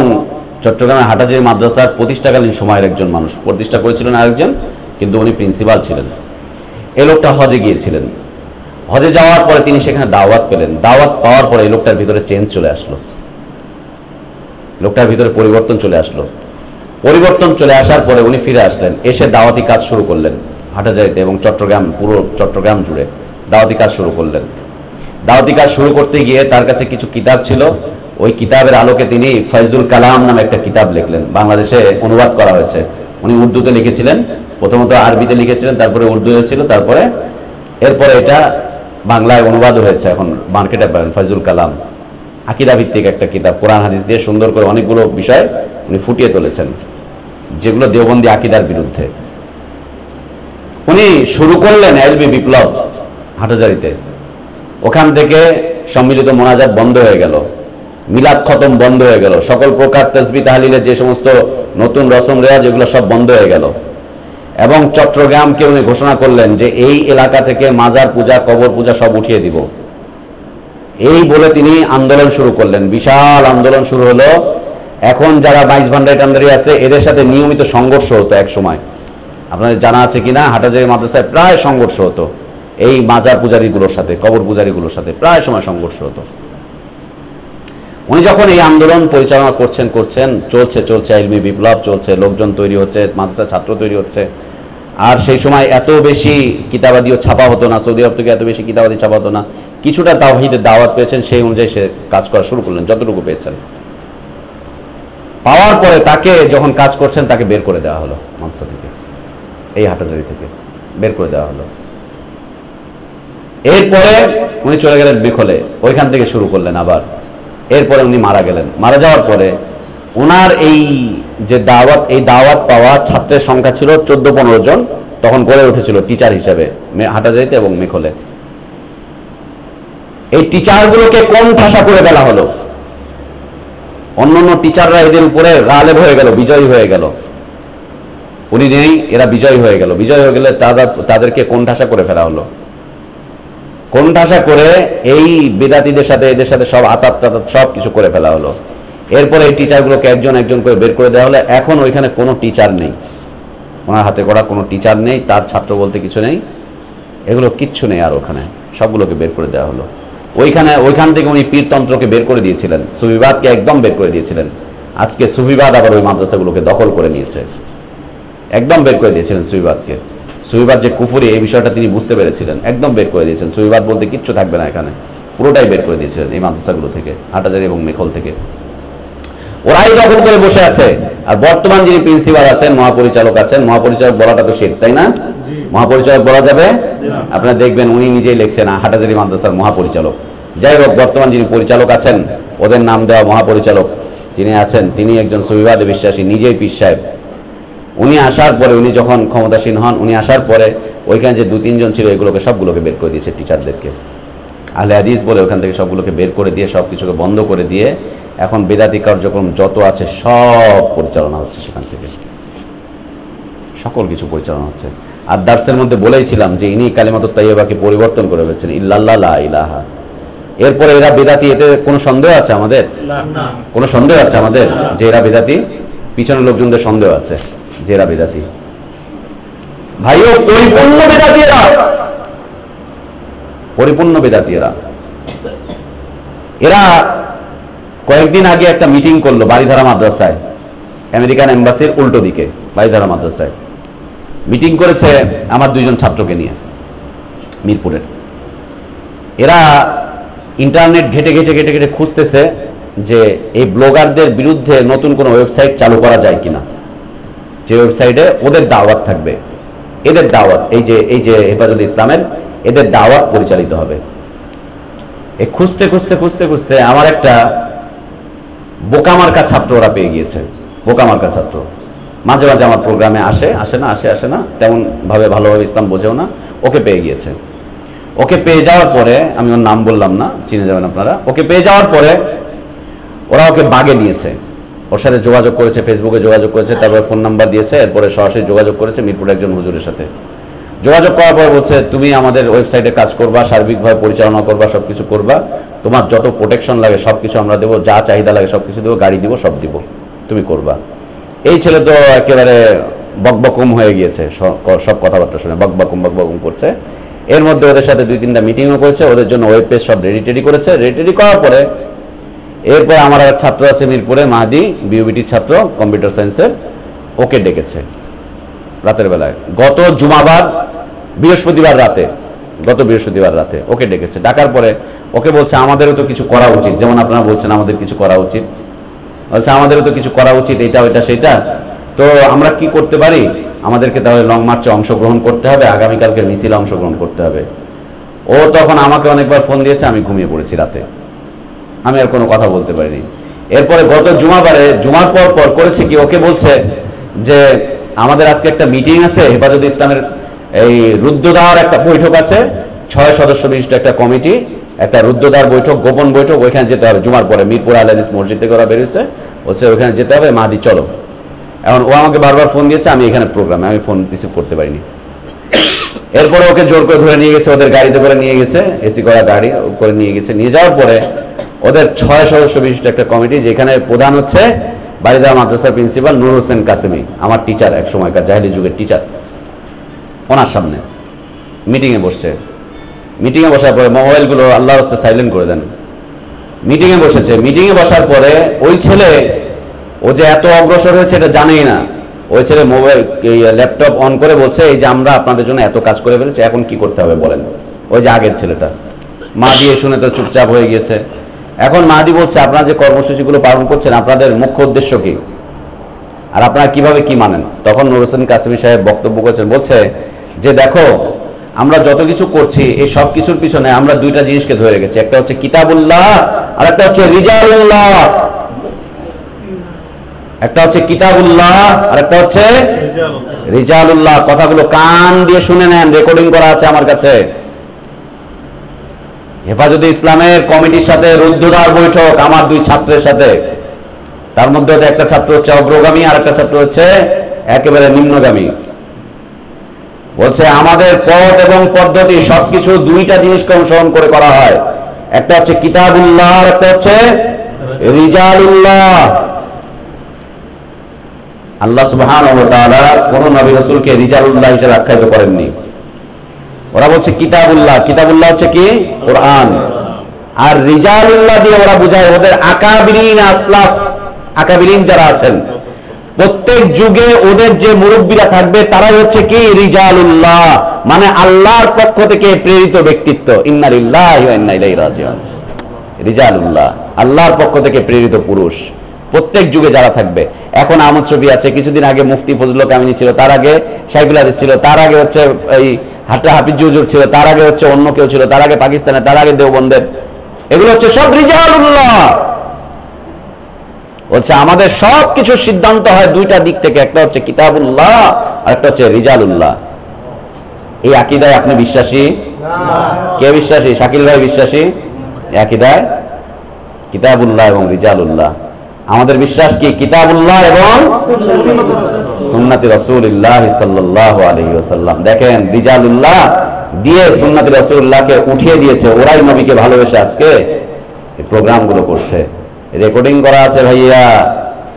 চট্টগ্রামের হাটাজারি মাদ্রাসার প্রতিষ্ঠাকালীন সময়ের একজন মানুষ। প্রতিষ্ঠা করেছিলেন আরেকজন, কিন্তু উনি প্রিন্সিপাল ছিলেন। এই লোকটা হজে গিয়েছিলেন। হজে যাওয়ার পরে তিনি সেখানে দাওয়াত পেলেন। দাওয়াত পাওয়ার পরে এই লোকটার ভিতরে চেঞ্জ চলে আসলো, লোকটার ভিতরে পরিবর্তন চলে আসলো। পরিবর্তন চলে আসার পরে উনি ফিরে আসলেন, এসে দাওয়াতি কাজ শুরু করলেন হাটাজারিতে এবং চট্টগ্রাম, পুরো চট্টগ্রাম জুড়ে দাওয়াতি কাজ শুরু করলেন। দাওয়াতি কাজ শুরু করতে গিয়ে তার কাছে কিছু কিতাব ছিল, ওই কিতাবের আলোকে তিনি ফয়জুল কালাম নামে একটা কিতাব লিখলেন। বাংলাদেশে অনুবাদ করা হয়েছে। উনি উর্দুতে লিখেছিলেন, প্রথমত আরবিতে লিখেছিলেন, তারপরে উর্দু হয়েছিল, তারপরে এরপরে এটা বাংলায় অনুবাদ হয়েছে, এখন মার্কেটে পাবেন। ফয়জুল কালাম আকীদা ভিত্তিক একটা কিতাব, কোরআন হাদিস দিয়ে সুন্দর করে অনেকগুলো বিষয় উনি ফুটিয়ে তুলেছেন, যেগুলো দেওবন্দি আকীদার বিরুদ্ধে। উনি শুরু করলেন এলবি বিপ্লব হাটাজারিতে। ওখান থেকে সম্মিলিত মোনাজাত বন্ধ হয়ে গেল, মিলাদ খতম বন্ধ হয়ে গেল, সকল প্রকার তাসবিহ তাহলিলের যে সমস্ত নতুন রসম রেওয়াজ এগুলো সব বন্ধ হয়ে গেল। এবং চট্টগ্রামকে উনি ঘোষণা করলেন যে এই এলাকা থেকে মাজার পূজা, কবর পূজা সব উঠিয়ে দিব। এই বলে তিনি আন্দোলন শুরু করলেন, বিশাল আন্দোলন শুরু হলো। এখন যারা 22 ভান্ডারি টান্ডারি আছে এদের সাথে নিয়মিত সংঘর্ষ হতো এক সময়। আপনাদের জানা আছে কিনা, হাটাজারি মাদ্রাসায় প্রায় সংঘর্ষ হতো এই মাজার পূজারীগুলোর সাথে, কবর পূজারীগুলোর সাথে প্রায় সময় সংঘর্ষ হতো। উনি যখন এই আন্দোলন পরিচালনা করছেন, চলছে ইলমি বিপ্লব চলছে, লোকজন তৈরি হচ্ছে, মাদ্রাসা ছাত্র তৈরি হচ্ছে। আর সেই সময় এত বেশি কিতাবাদিও ছাপা হতো না, সৌদি আরব থেকে এত বেশি কিতাবাদি ছাপা হতো না। কিছুটা তাওহীদের দাওয়াত পেয়েছেন, সেই অনুযায়ী সে কাজ করা শুরু করলেন যতটুকু পেয়েছেন। পাওয়ার পরে তাকে যখন কাজ করছেন তাকে বের করে দেওয়া হলো মাদ্রাসা থেকে, এই হাটাজারি থেকে বের করে দেওয়া হলো। এরপরে উনি চলে গেলেন বিখলে, ওইখান থেকে শুরু করলেন আবার। এরপরে উনি মারা গেলেন। মারা যাওয়ার পরে ওনার এই যে দাওয়াত, এই দাওয়াত পাওয়া ছাত্রের সংখ্যা ছিল 14-15 জন, তখন গড়ে উঠেছিল টিচার হিসেবে হাটাজারিতে এবং মেখলে। এই টিচারগুলোকে কোন ঠাসা করে ফেলা হলো। অন্যান্য টিচাররা এদের উপরে গালেব হয়ে গেল, বিজয়ী হয়ে গেল। উনি নেই, এরা বিজয়ী হয়ে গেল। বিজয় হয়ে গেলে তাদেরকে কোন ঠাসা করে ফেলা হলো। কোন ঠাসা করে এই বেদাতীদের সাথে, এদের সাথে সব আতাত সব কিছু করে ফেলা হলো। এরপরে এই টিচারগুলোকে একজন একজন করে বের করে দেওয়া হলো। এখন ওইখানে কোনো টিচার নেই, ওনার হাতে করা কোনো টিচার নেই, তার ছাত্র বলতে কিছু নেই, এগুলো কিচ্ছু নেই। আর ওখানে সবগুলোকে বের করে দেওয়া হলো। ওইখান থেকে উনি পীরতন্ত্রকে বের করে দিয়েছিলেন, সুফিবাদকে একদম বের করে দিয়েছিলেন। আজকে সুফিবাদ আবার ওই মাদ্রাসাগুলোকে দখল করে নিয়েছে, একদম বের করে দিয়েছিলেন সুফিবাদকে। সুফিবাদ যে কুফরি এই বিষয়টা তিনি বুঝতে পেরেছিলেন, একদম বের করে দিয়েছেন। সুফিবাদ বলতে কিচ্ছু থাকবে না এখানে, পুরোটাই বের করে দিয়েছিলেন এই মাদ্রাসাগুলো থেকে, হাটাজারি এবং মেখল থেকে। ওরাই দখল করে বসে আছে। আর বর্তমান যিনি প্রিন্সিপাল আছেন, মহাপরিচালক আছেন, মহাপরিচালক বলাটা তো শেখ, তাই না? মহাপরিচালক বলা যাবে? আপনারা দেখবেন উনি নিজেই লিখছেন হাটাজারি মাদ্রাসার মহাপরিচালক। যাই হোক, বর্তমান যিনি পরিচালক আছেন, ওদের নাম দেওয়া মহাপরিচালক যিনি আছেন, তিনি একজন সুফিবাদে বিশ্বাসী, নিজেই পীর সাহেব। উনি আসার পরে, উনি যখন ক্ষমতাসীন হন, উনি আসার পরে ওইখানে যে 2-3 জন ছিল এগুলোকে সবগুলোকে বের করে দিয়েছে, টিচারদেরকে আহলে হাদিস বলে ওখান থেকে সবগুলোকে বের করে দিয়ে, সব কিছুকে বন্ধ করে দিয়ে এখন বেদাতি কার্যক্রম যত আছে সব পরিচালনা হচ্ছে সেখান থেকে, সকল কিছু পরিচালনা হচ্ছে। আর দার্সের মধ্যে বলেইছিলাম যে ইনি কালিমাতুত তাইয়্যিবাকে পরিবর্তন করে ফেলছেন, ইল্লাল্লাহ লা ইলাহা। এরপরে এরা বেদাতি, এতে কোনো সন্দেহ আছে আমাদের? কোনো সন্দেহ আছে আমাদের যে এরা বেদাতি? পিছনের লোকজনদের সন্দেহ আছে যে এরা বেদাতি। ভাইও পরিপূর্ণ বেদাতি এরা, পরিপূর্ণ বেদাতি এরা। এরা কয়েকদিন আগে একটা মিটিং করলো বাড়িধারা মাদ্রাসায়, আমেরিকান এম্বাসির উল্টো দিকে বাড়িধারা মাদ্রাসায় মিটিং করেছে আমার 2 জন ছাত্রকে নিয়ে। মিরপুরের। এরা ইন্টারনেট ঘেটে ঘেটে ঘেটে ঘেটে খুঁজতেছে যে এই ব্লগারদের বিরুদ্ধে নতুন কোনো ওয়েবসাইট চালু করা যায় কিনা, যে ওয়েবসাইটে ওদের দাওয়াত থাকবে, এদের দাওয়াত, এই যে হেফাজতে ইসলামের এদের দাওয়াত পরিচালিত হবে। এই খুঁজতে খুঁজতে খুঁজতে খুঁজতে আমার একটা বোকামার্কা ছাত্র ওরা পেয়ে গিয়েছে। বোকামার্কা ছাত্র মাঝে মাঝে আমার প্রোগ্রামে আসে না, তেমন ভাবে ভালোভাবে ইসলাম বোঝেও না। ওকে পেয়ে গিয়েছে। ওকে পেয়ে যাওয়ার পরে, আমি ওর নাম বললাম না, চিনে যাবেন আপনারা। ওকে পেয়ে যাওয়ার পরে ওরা ওকে বাগে নিয়েছে, ওর সাথে যোগাযোগ করেছে, ফেসবুকে যোগাযোগ করেছে, তারপরে ফোন নাম্বার দিয়েছে, এরপরে সরাসরি যোগাযোগ করেছে মিরপুর একজন হুজুরের সাথে। যোগাযোগ করার পর বলছে, তুমি আমাদের ওয়েবসাইটে কাজ করবা, সার্বিকভাবে পরিচালনা করবা, সব কিছু করবা, তোমার যত প্রোটেকশন লাগে সব কিছু আমরা দেবো, যা চাহিদা লাগে সব কিছু দেবো, গাড়ি দিব, সব দিব, তুমি করবা। এই ছেলে তো একেবারে বকবকুম হয়ে গিয়েছে, সব কথাবার্তা শুনে বকবকুম করছে। এর মধ্যে ওদের সাথে 2-3টা মিটিংও করেছে, ওদের জন্য ওয়েব পেজ সব রেডি করেছে। রেডি করার পরে এরপর আমার এক ছাত্র আছে মিরপুরে, মাহাদি, বিউবিটির ছাত্র, কম্পিউটার সায়েন্সের, ওকে ডেকেছে রাতের বেলায়, গত বৃহস্পতিবার রাতে ওকে ডেকেছে। ডাকার পরে ওকে বলছে, আমাদেরও তো কিছু করা উচিত, যেমন আপনারা বলছেন আমাদের কিছু করা উচিত, বলছে আমাদেরও তো কিছু করা উচিত, এটা ওইটা সেটা, তো আমরা কি করতে পারি? আমাদেরকে তাহলে লং মার্চে অংশগ্রহণ করতে হবে, আগামীকালকের মিছিলে অংশগ্রহণ করতে হবে। ও তখন আমাকে অনেকবার ফোন দিয়েছে, আমি ঘুমিয়ে পড়েছি রাতে, আমি আর কোনো কথা বলতে পারিনি। এরপরে গত জুমার পর করেছে কি, ওকে বলছে যে আমাদের আজকে একটা মিটিং আছে, হেফাজতে ইসলামের এই রুদ্রদার একটা বৈঠক আছে, 6 সদস্য বিশিষ্ট একটা কমিটি, একটা রুদ্রদার বৈঠক, গোপন বৈঠক, ওইখানে যেতে হবে জুমার পরে। মিরপুর আল হাদিস মসজিদ থেকে ওরা বেরিয়েছে, বলছে ওইখানে যেতে হবে, মাহাদি চলো। এখন ও আমাকে বারবার ফোন দিয়েছে, আমি এখানে প্রোগ্রামে, আমি ফোন রিসিভ করতে পারিনি। এরপরে ওকে জোর করে ধরে নিয়ে গেছে, ওদের গাড়িতে করে নিয়ে গেছে, এসি করা গাড়ি করে নিয়ে গেছে। নিয়ে যাওয়ার পরে ওদের 6 সদস্য বিশিষ্ট একটা কমিটি, যেখানে প্রধান হচ্ছে বারিদা মাদ্রাসার প্রিন্সিপাল নূর হোসেন কাসেমি, আমার টিচার, এক সময়কার জাহেলি যুগের টিচার, ওনার সামনে মিটিংয়ে বসছে। মিটিংয়ে বসার পরে মোবাইলগুলো আল্লাহর রাস্তায় সাইলেন্ট করে দেন। মিটিংয়ে বসেছে। মিটিংয়ে বসার পরে ওই ছেলে, ও যে এত অগ্রসর হয়েছে এটা জানেই না। ওই ছেলে মোবাইল ল্যাপটপ অন করে বলছে, এই যে আমরা আপনাদের জন্য এত কাজ করে ফেলেছি, এখন কি করতে হবে বলেন। ওই যে আগের ছেলেটা, মাহাদি শুনে তো চুপচাপ হয়ে গিয়েছে। এখন মাহাদি বলছে, আপনারা যে কর্মসূচিগুলো পালন করছেন, আপনাদের মুখ্য উদ্দেশ্য কি, আর আপনারা কিভাবে কি মানেন? তখন নূর হোসেন কাসেমি সাহেব বক্তব্য করেছেন, বলছে যে দেখো, আমরা যত কিছু করছি এই সব কিছুর পিছনে আমরা 2টা জিনিসকে ধরে রেখেছি, একটা হচ্ছে কিতাবুল্লাহ আর একটা হচ্ছে রিজালুল্লাহ। একটা হচ্ছে কিতাবুল্লাহ আর একটা হচ্ছে রিজালুল্লাহ। কথাগুলো কান দিয়ে শুনে নেন, রেকর্ডিং করা আছে আমার কাছে। হেফাজতে ইসলামের কমিটির সাথে রুদ্ধদ্বার বৈঠক আমার 2 ছাত্রের সাথে, তার মধ্যে একটা ছাত্র হচ্ছে অগ্রগামী আর একটা ছাত্র হচ্ছে একেবারে নিম্নগামী। বলছে আমাদের পথ এবং পদ্ধতি সবকিছু 2টা জিনিসকে অনুসরণ করে করা হয়, একটা হচ্ছে কিতাবুল্লাহ আর একটা হচ্ছে রিজালুল্লাহ। আল্লাহ সুবহানাহু ওয়া তাআলা কোন নবী রাসূলকে রিজালুল্লাহ হিসেবে আখ্যায়িত করেননি। ওরা বলছে কিতাবুল্লাহ, কিতাবুল্লাহ হচ্ছে কি কোরআন, আর রিজালুল্লাহ দিয়ে ওরা বুঝায় ওদের আকাবিরিন আসলাফ, আকাবিরিন যারা আছেন প্রত্যেক যুগে ওদের যে মুরব্বীরা থাকবে তারাই হচ্ছে কি রিজালুল্লাহ, মানে আল্লাহর পক্ষ থেকে প্রেরিত ব্যক্তিত্ব। ইন্না লিল্লাহি ওয়া ইন্না ইলাইহি রাজিউন। রিজালুল্লাহ আল্লাহর পক্ষ থেকে প্রেরিত পুরুষ প্রত্যেক যুগে যারা থাকবে। এখন আহমদ শফি আছে, কিছুদিন আগে মুফতি ফজলুল কামিনী ছিল, তার আগে শাইখুল হাদিস ছিল, তার আগে হচ্ছে এই হাফিজ হুজুর ছিল, তার আগে হচ্ছে অন্য কেউ ছিল, তার আগে পাকিস্তানে, তার আগে দেওবন্দের। এগুলো হচ্ছে সব রিজালুল্লাহ। বলছে আমাদের সব কিছুর সিদ্ধান্ত হয় 2টা দিক থেকে, একটা হচ্ছে কিতাবুল্লাহ আর একটা হচ্ছে রিজালুল্লাহ। এই আকীদায় আপনি বিশ্বাসী? কে বিশ্বাসী? শাকিল ভাই বিশ্বাসী এই আকীদায় কিতাবুল্লাহ এবং রিজালুল্লাহ। আমাদের বিশ্বাস কি? কিতাবুল্লাহ এবং সুন্নতি রাসূলুল্লাহ সাল্লাল্লাহু আলাইহি ওয়াসাল্লাম। দেখেন রিজালুল্লাহ দিয়ে সুন্নতি রাসূলুল্লাহকে উঠিয়ে দিয়েছে, ওরাই নবীকে ভালোবেসে আজকে এই প্রোগ্রামগুলো করছে। রেকর্ডিং করা আছে ভাইয়া,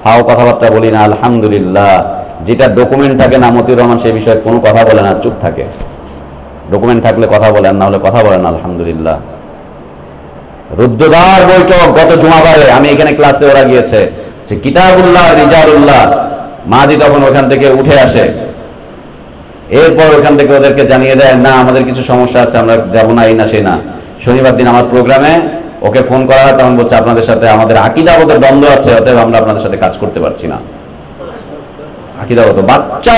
ফাও কথাবার্তা বলি না আলহামদুলিল্লাহ। যেটা ডকুমেন্ট থাকে না, মতিউর রহমান সেই বিষয়ে কোনো কথা বলে না, চুপ থাকে। ডকুমেন্ট থাকলে কথা বলেন, না হলে কথা বলেন আলহামদুলিল্লাহ। রুদ্ধদ্বার বৈঠক গত জুমাবারে আমি এখানে ক্লাসে, ওরা গিয়েছে যে কিতাবুল্লাহ রিজালুল্লাহ। মাহাদি তখন ওখান থেকে উঠে আসে, এরপর ওখান থেকে ওদেরকে জানিয়ে দেয় না আমাদের কিছু সমস্যা আছে, আমরা যাবো না, এই না সেই না। শনিবার দিন আমার প্রোগ্রামে ওকে ফোন করা হয়, তখন বলছে আপনাদের সাথে আমাদের আকীদাগত দ্বন্দ্ব আছে, অতএব আমরা আপনাদের সাথে কাজ করতে পারছি না। আকীদাগত বাচ্চা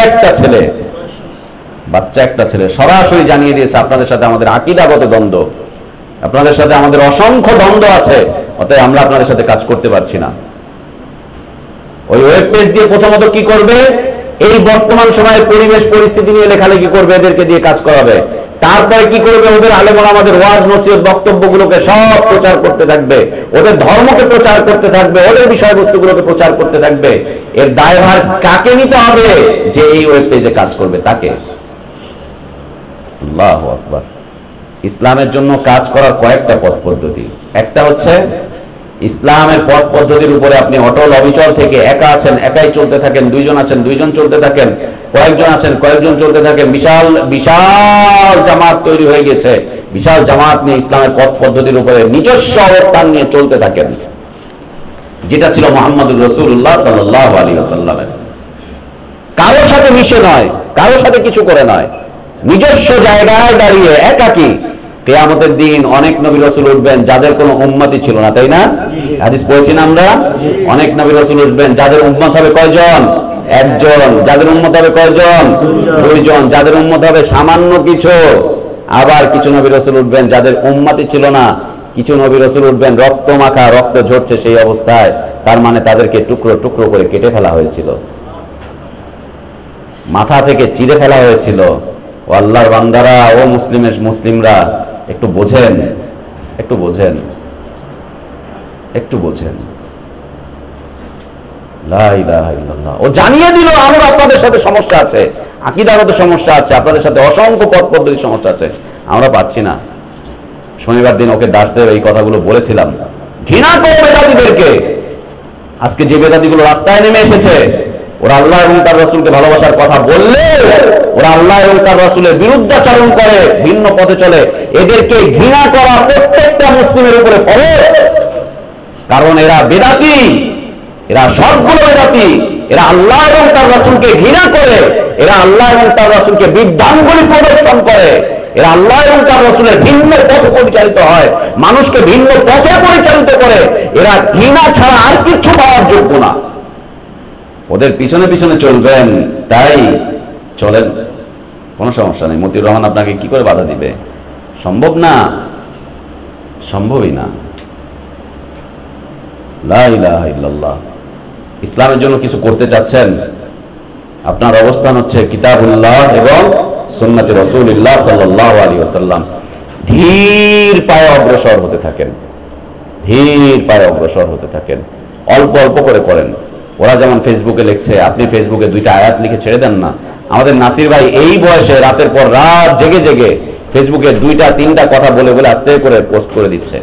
একটা ছেলে সরাসরি জানিয়ে দিয়েছে আপনাদের সাথে আমাদের আকীদাগত দ্বন্দ্ব, আপনাদের সাথে আমাদের অসংখ্য দ্বন্দ্ব আছে, অতএব আমরা আপনাদের সাথে কাজ করতে পারছি না। ওই ওয়েব পেজ দিয়ে প্রথমত কি করবে, এই বর্তমান সময়ের পরিবেশ পরিস্থিতি নিয়ে লেখালেখি করবে, এদেরকে দিয়ে কাজ করাবে। তারপরে কি করবে, ওদের আলেম ওলামাদের ওয়াজ নসিহত বক্তব্যগুলোকে সব প্রচার করতে থাকবে, ওদের ধর্মকে প্রচার করতে থাকবে, ওদের বিষয়বস্তুগুলোকে প্রচার করতে থাকবে। এর দায়ভার কাকে নিতে হবে? যে এই ওয়েব পেজে কাজ করবে তাকে। আল্লাহু আকবার। ইসলামের জন্য কাজ করার কয়েকটা পথ পদ্ধতি। একটা হচ্ছে ইসলামের পথ পদ্ধতির উপরে আপনি অটল অবিচল থেকে একা আছেন একাই চলতে থাকেন, দুইজন আছেন দুইজন চলতে থাকেন, কয়েকজন আছেন কয়েকজন চলতে থাকেন, বিশাল বিশাল জামাত তৈরি হয়ে গেছে, বিশাল জামাত নিয়ে ইসলামের পথ পদ্ধতির উপরে নিজস্ব অবস্থান নিয়ে চলতে থাকেন, যেটা ছিল মুহাম্মদুর রাসূলুল্লাহ সাল্লাল্লাহু আলাইহি ওয়াসাল্লামের। কারোর সাথে মিশে নয়, কারোর সাথে কিছু করে নয়, নিজস্ব জায়গায় দাঁড়িয়ে একাকী। কিয়ামতের দিন অনেক নবী রাসূল উঠবেন যাদের কোনো উম্মতি ছিল না, তাই না? হাদিস পড়েছি না আমরা? অনেক নবী রাসূল উঠবেন যাদের উম্মত হবে কয়জন? একজন। যাদের উম্মত হবে কয়জন? দুইজন। যাদের উম্মত হবে সামান্য কিছু। আবার কিছু নবী রাসূল উঠবেন যাদের উম্মতি ছিল না, কিছু নবী রাসূল উঠবেন রক্ত মাখা, রক্ত ঝরছে সেই অবস্থায়, তার মানে তাদেরকে টুকরো টুকরো করে কেটে ফেলা হয়েছিল, মাথা থেকে চিরে ফেলা হয়েছিল। ও আল্লাহর বান্দারা, ও মুসলিমরা একটু বোঝেন, একটু বোঝেন, একটু বোঝেন। লা ইলাহা ইল্লাল্লাহ। ও জানিয়ে দিল আমরা আপনাদের সাথে সমস্যা আছে, আকীদাগত সমস্যা আছে, আপনাদের সাথে অসংখ্য পথ পদ্ধতির সমস্যা আছে, আমরা পাচ্ছি না। শনিবার দিন ওকে দার্সে এই কথাগুলো বলেছিলাম। ঘৃণা করো বেদাতীদেরকে। আজকে যে বেদাতীগুলো রাস্তায় নেমে এসেছে, ওরা আল্লাহ এবং তার রাসূলকে ভালোবাসার কথা বললে ওরা আল্লাহ এবং তার রাসূলের বিরুদ্ধাচরণ করে, ভিন্ন পথে চলে। এদেরকে ঘৃণা করা প্রত্যেকটা মুসলিমের উপরে ফরজ, কারণ এরা বেদাতী, এরা সবগুলো বেদাতী। এরা আল্লাহ এবং তার রাসূলকে ঘৃণা করে, এরা আল্লাহ এবং তার রাসূলকে বিদ্বানগুলি প্রদর্শন করে, এরা আল্লাহ এবং তার রাসূলের ভিন্ন পথে পরিচালিত হয়, মানুষকে ভিন্ন পথে পরিচালিত করে। এরা ঘৃণা ছাড়া আর কিছু পাওয়ার যোগ্য না। ওদের পিছনে পিছনে চলবেন, তাই চলেন, কোনো সমস্যা নেই। মতিউর রহমান আপনাকে কি করে বাধা দিবে? সম্ভব না, সম্ভবই না। লা ইলাহা ইল্লাল্লাহ। ইসলামের জন্য কিছু করতে চাচ্ছেন, আপনার অবস্থান হচ্ছে কিতাবুল্লাহ এবং সুন্নতে রাসূলুল্লাহ সাল্লাল্লাহু আলাইহি ওয়াসাল্লাম। ধীর পায়ে অগ্রসর হতে থাকেন, ধীর পায়ে অগ্রসর হতে থাকেন, অল্প অল্প করে করেন। ওরা যেমন ফেসবুকে লিখছে, আপনি ফেসবুকে 2টা আয়াত লিখে ছেড়ে দেন না। আমাদের নাসির ভাই এই বয়সে রাতের পর রাত জেগে জেগে ফেসবুকে 2টা 3টা কথা বলে বলে আস্তে করে পোস্ট করে দিচ্ছে,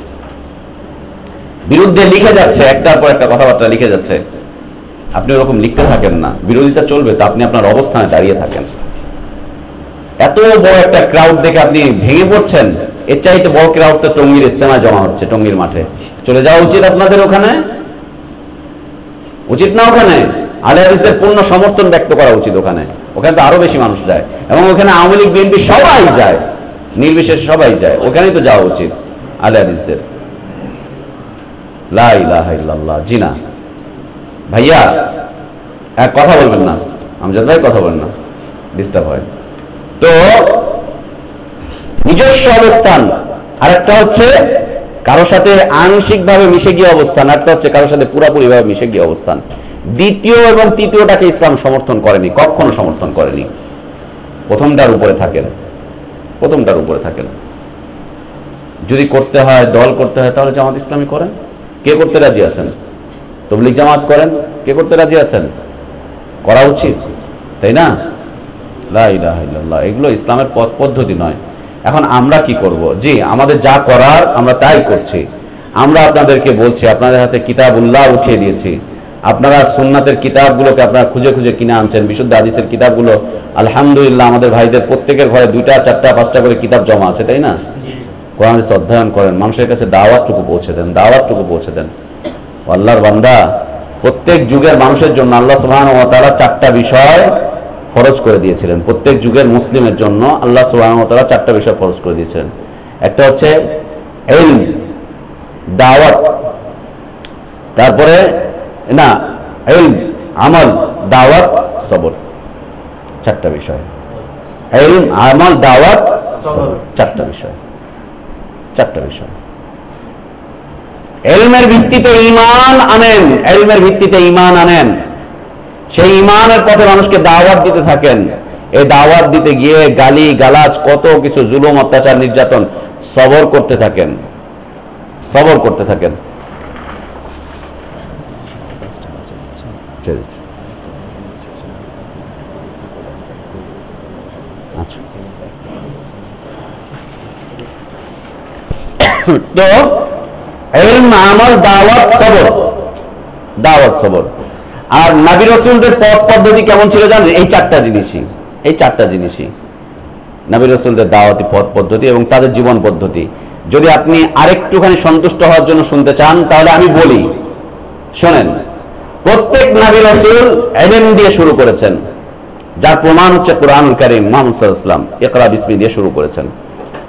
বিরুদ্ধে লিখে যাচ্ছে, একটার পর একটা কথাবার্তা লিখে যাচ্ছে। আপনি ওরকম লিখতে থাকেন না, বিরোধিতা চলবে তো আপনি আপনার অবস্থানে দাঁড়িয়ে থাকেন। এত বড় একটা ক্রাউড দেখে আপনি ভেঙে পড়ছেন, এর চাইতে বড় ক্রাউড তো টঙ্গীর ইজতেমায় জমা হচ্ছে, টঙ্গীর মাঠে চলে যাওয়া উচিত আপনাদের। ওখানে উচিত না? ওখানে আহলে হাদিসদের পূর্ণ সমর্থন ব্যক্ত করা উচিত। ওখানে ওখানে তো আরো বেশি মানুষ যায়, এবং ওখানে আওয়ামী লীগ বিএনপি সবাই যায়, নির্বিশেষে সবাই যায়, ওখানেই তো যাওয়া উচিত আহলে হাদিসদের। লা ইলাহা ইল্লাল্লাহ। জি না ভাইয়া, কথা বলবেন না, আমজাদ ভাই কথা বলেন না, ডিস্টার্ব হয়। তো নিজস্ব অবস্থান, আর একটা হচ্ছে কারো সাথে আংশিক ভাবে মিশে গিয়ে অবস্থান, একটা হচ্ছে কারোর সাথে পুরোপুরি ভাবে মিশে গিয়ে অবস্থান। দ্বিতীয় এবং তৃতীয়টাকে ইসলাম সমর্থন করেনি, কখনো সমর্থন করেনি। প্রথমটার উপরে থাকেন, প্রথমটার উপরে থাকেন। যদি করতে হয়, দল করতে হয়, তাহলে জামাত ইসলামী করেন। কে করতে রাজি আছেন? তাবলীগ জামাত করেন। কে করতে রাজি আছেন? করা উচিত, তাই না? লা ইলাহা ইল্লাল্লাহ। এগুলো ইসলামের পথ পদ্ধতি নয়। এখন আমরা কি করব? জি, আমাদের যা করার আমরা তাই করছি। আমরা আপনাদেরকে বলছি, আপনাদের হাতে কিতাবুল্লাহ উঠিয়ে দিয়েছি, আপনারা সুন্নাতের কিতাবগুলোকে আপনারা খুঁজে খুঁজে কিনে আনছেন, বিশুদ্ধ হাদিসের কিতাবগুলো। আলহামদুলিল্লাহ, আমাদের ভাইদের প্রত্যেকের ঘরে 2টা 4টা 5টা করে কিতাব জমা আছে, তাই না? কোরআন হাদিস অধ্যয়ন করেন, মানুষের কাছে দাওয়াতটুকু পৌঁছে দেন, দাওয়াতটুকু পৌঁছে দেন। আল্লাহর বান্দা, প্রত্যেক যুগের মানুষের জন্য আল্লাহ সুবহানাহু ওয়া তাআলা 4টা বিষয় ফরজ করে দিয়েছিলেন। প্রত্যেক যুগের মুসলিমের জন্য আল্লাহ সুবহানাহু ওয়া তাআলা 4টা বিষয় ফরজ করে দিয়েছিলেন। একটা হচ্ছে ইলম, দাওয়াত, তারপরে না ইলম, আমল, দাওয়াত, সবর। 4টা বিষয়। ইলম, আমল, দাওয়াত, সবর। 4টা বিষয়। 4টা বিষয়। ইলমের ভিত্তিতে ঈমান আনেন, ইলমের ভিত্তিতে ঈমান আনেন, সেই ঈমানের পথে মানুষকে দাওয়াত দিতে থাকেন। এই দাওয়াত দিতে গিয়ে গালি গালাজ, কত কিছু, জুলুম, অত্যাচার, নির্যাতন, সবর করতে থাকেন, সবর করতে থাকেন। তো ইলম, আমল, দাওয়াত, সবর, দাওয়াত, সবর। আর নবী রাসূলদের পথ পদ্ধতি কেমন ছিল জানেন? এই 4টা জিনিসই, এই 4টা জিনিসই নবী রাসূলদের দাওয়াতি পথ পদ্ধতি এবং তাদের জীবন পদ্ধতি। যদি আপনি আরেকটুখানি সন্তুষ্ট হওয়ার জন্য শুনতে চান, তাহলে আমি বলি, শোনেন। প্রত্যেক নবী রাসূল ইলম দিয়ে শুরু করেছেন, যার প্রমাণ হচ্ছে কোরআনুল কারীম। মুহাম্মদ সাল্লাল্লাহু আলাইহি ওয়াসাল্লাম ইকরা বিসমি দিয়ে শুরু করেছেন,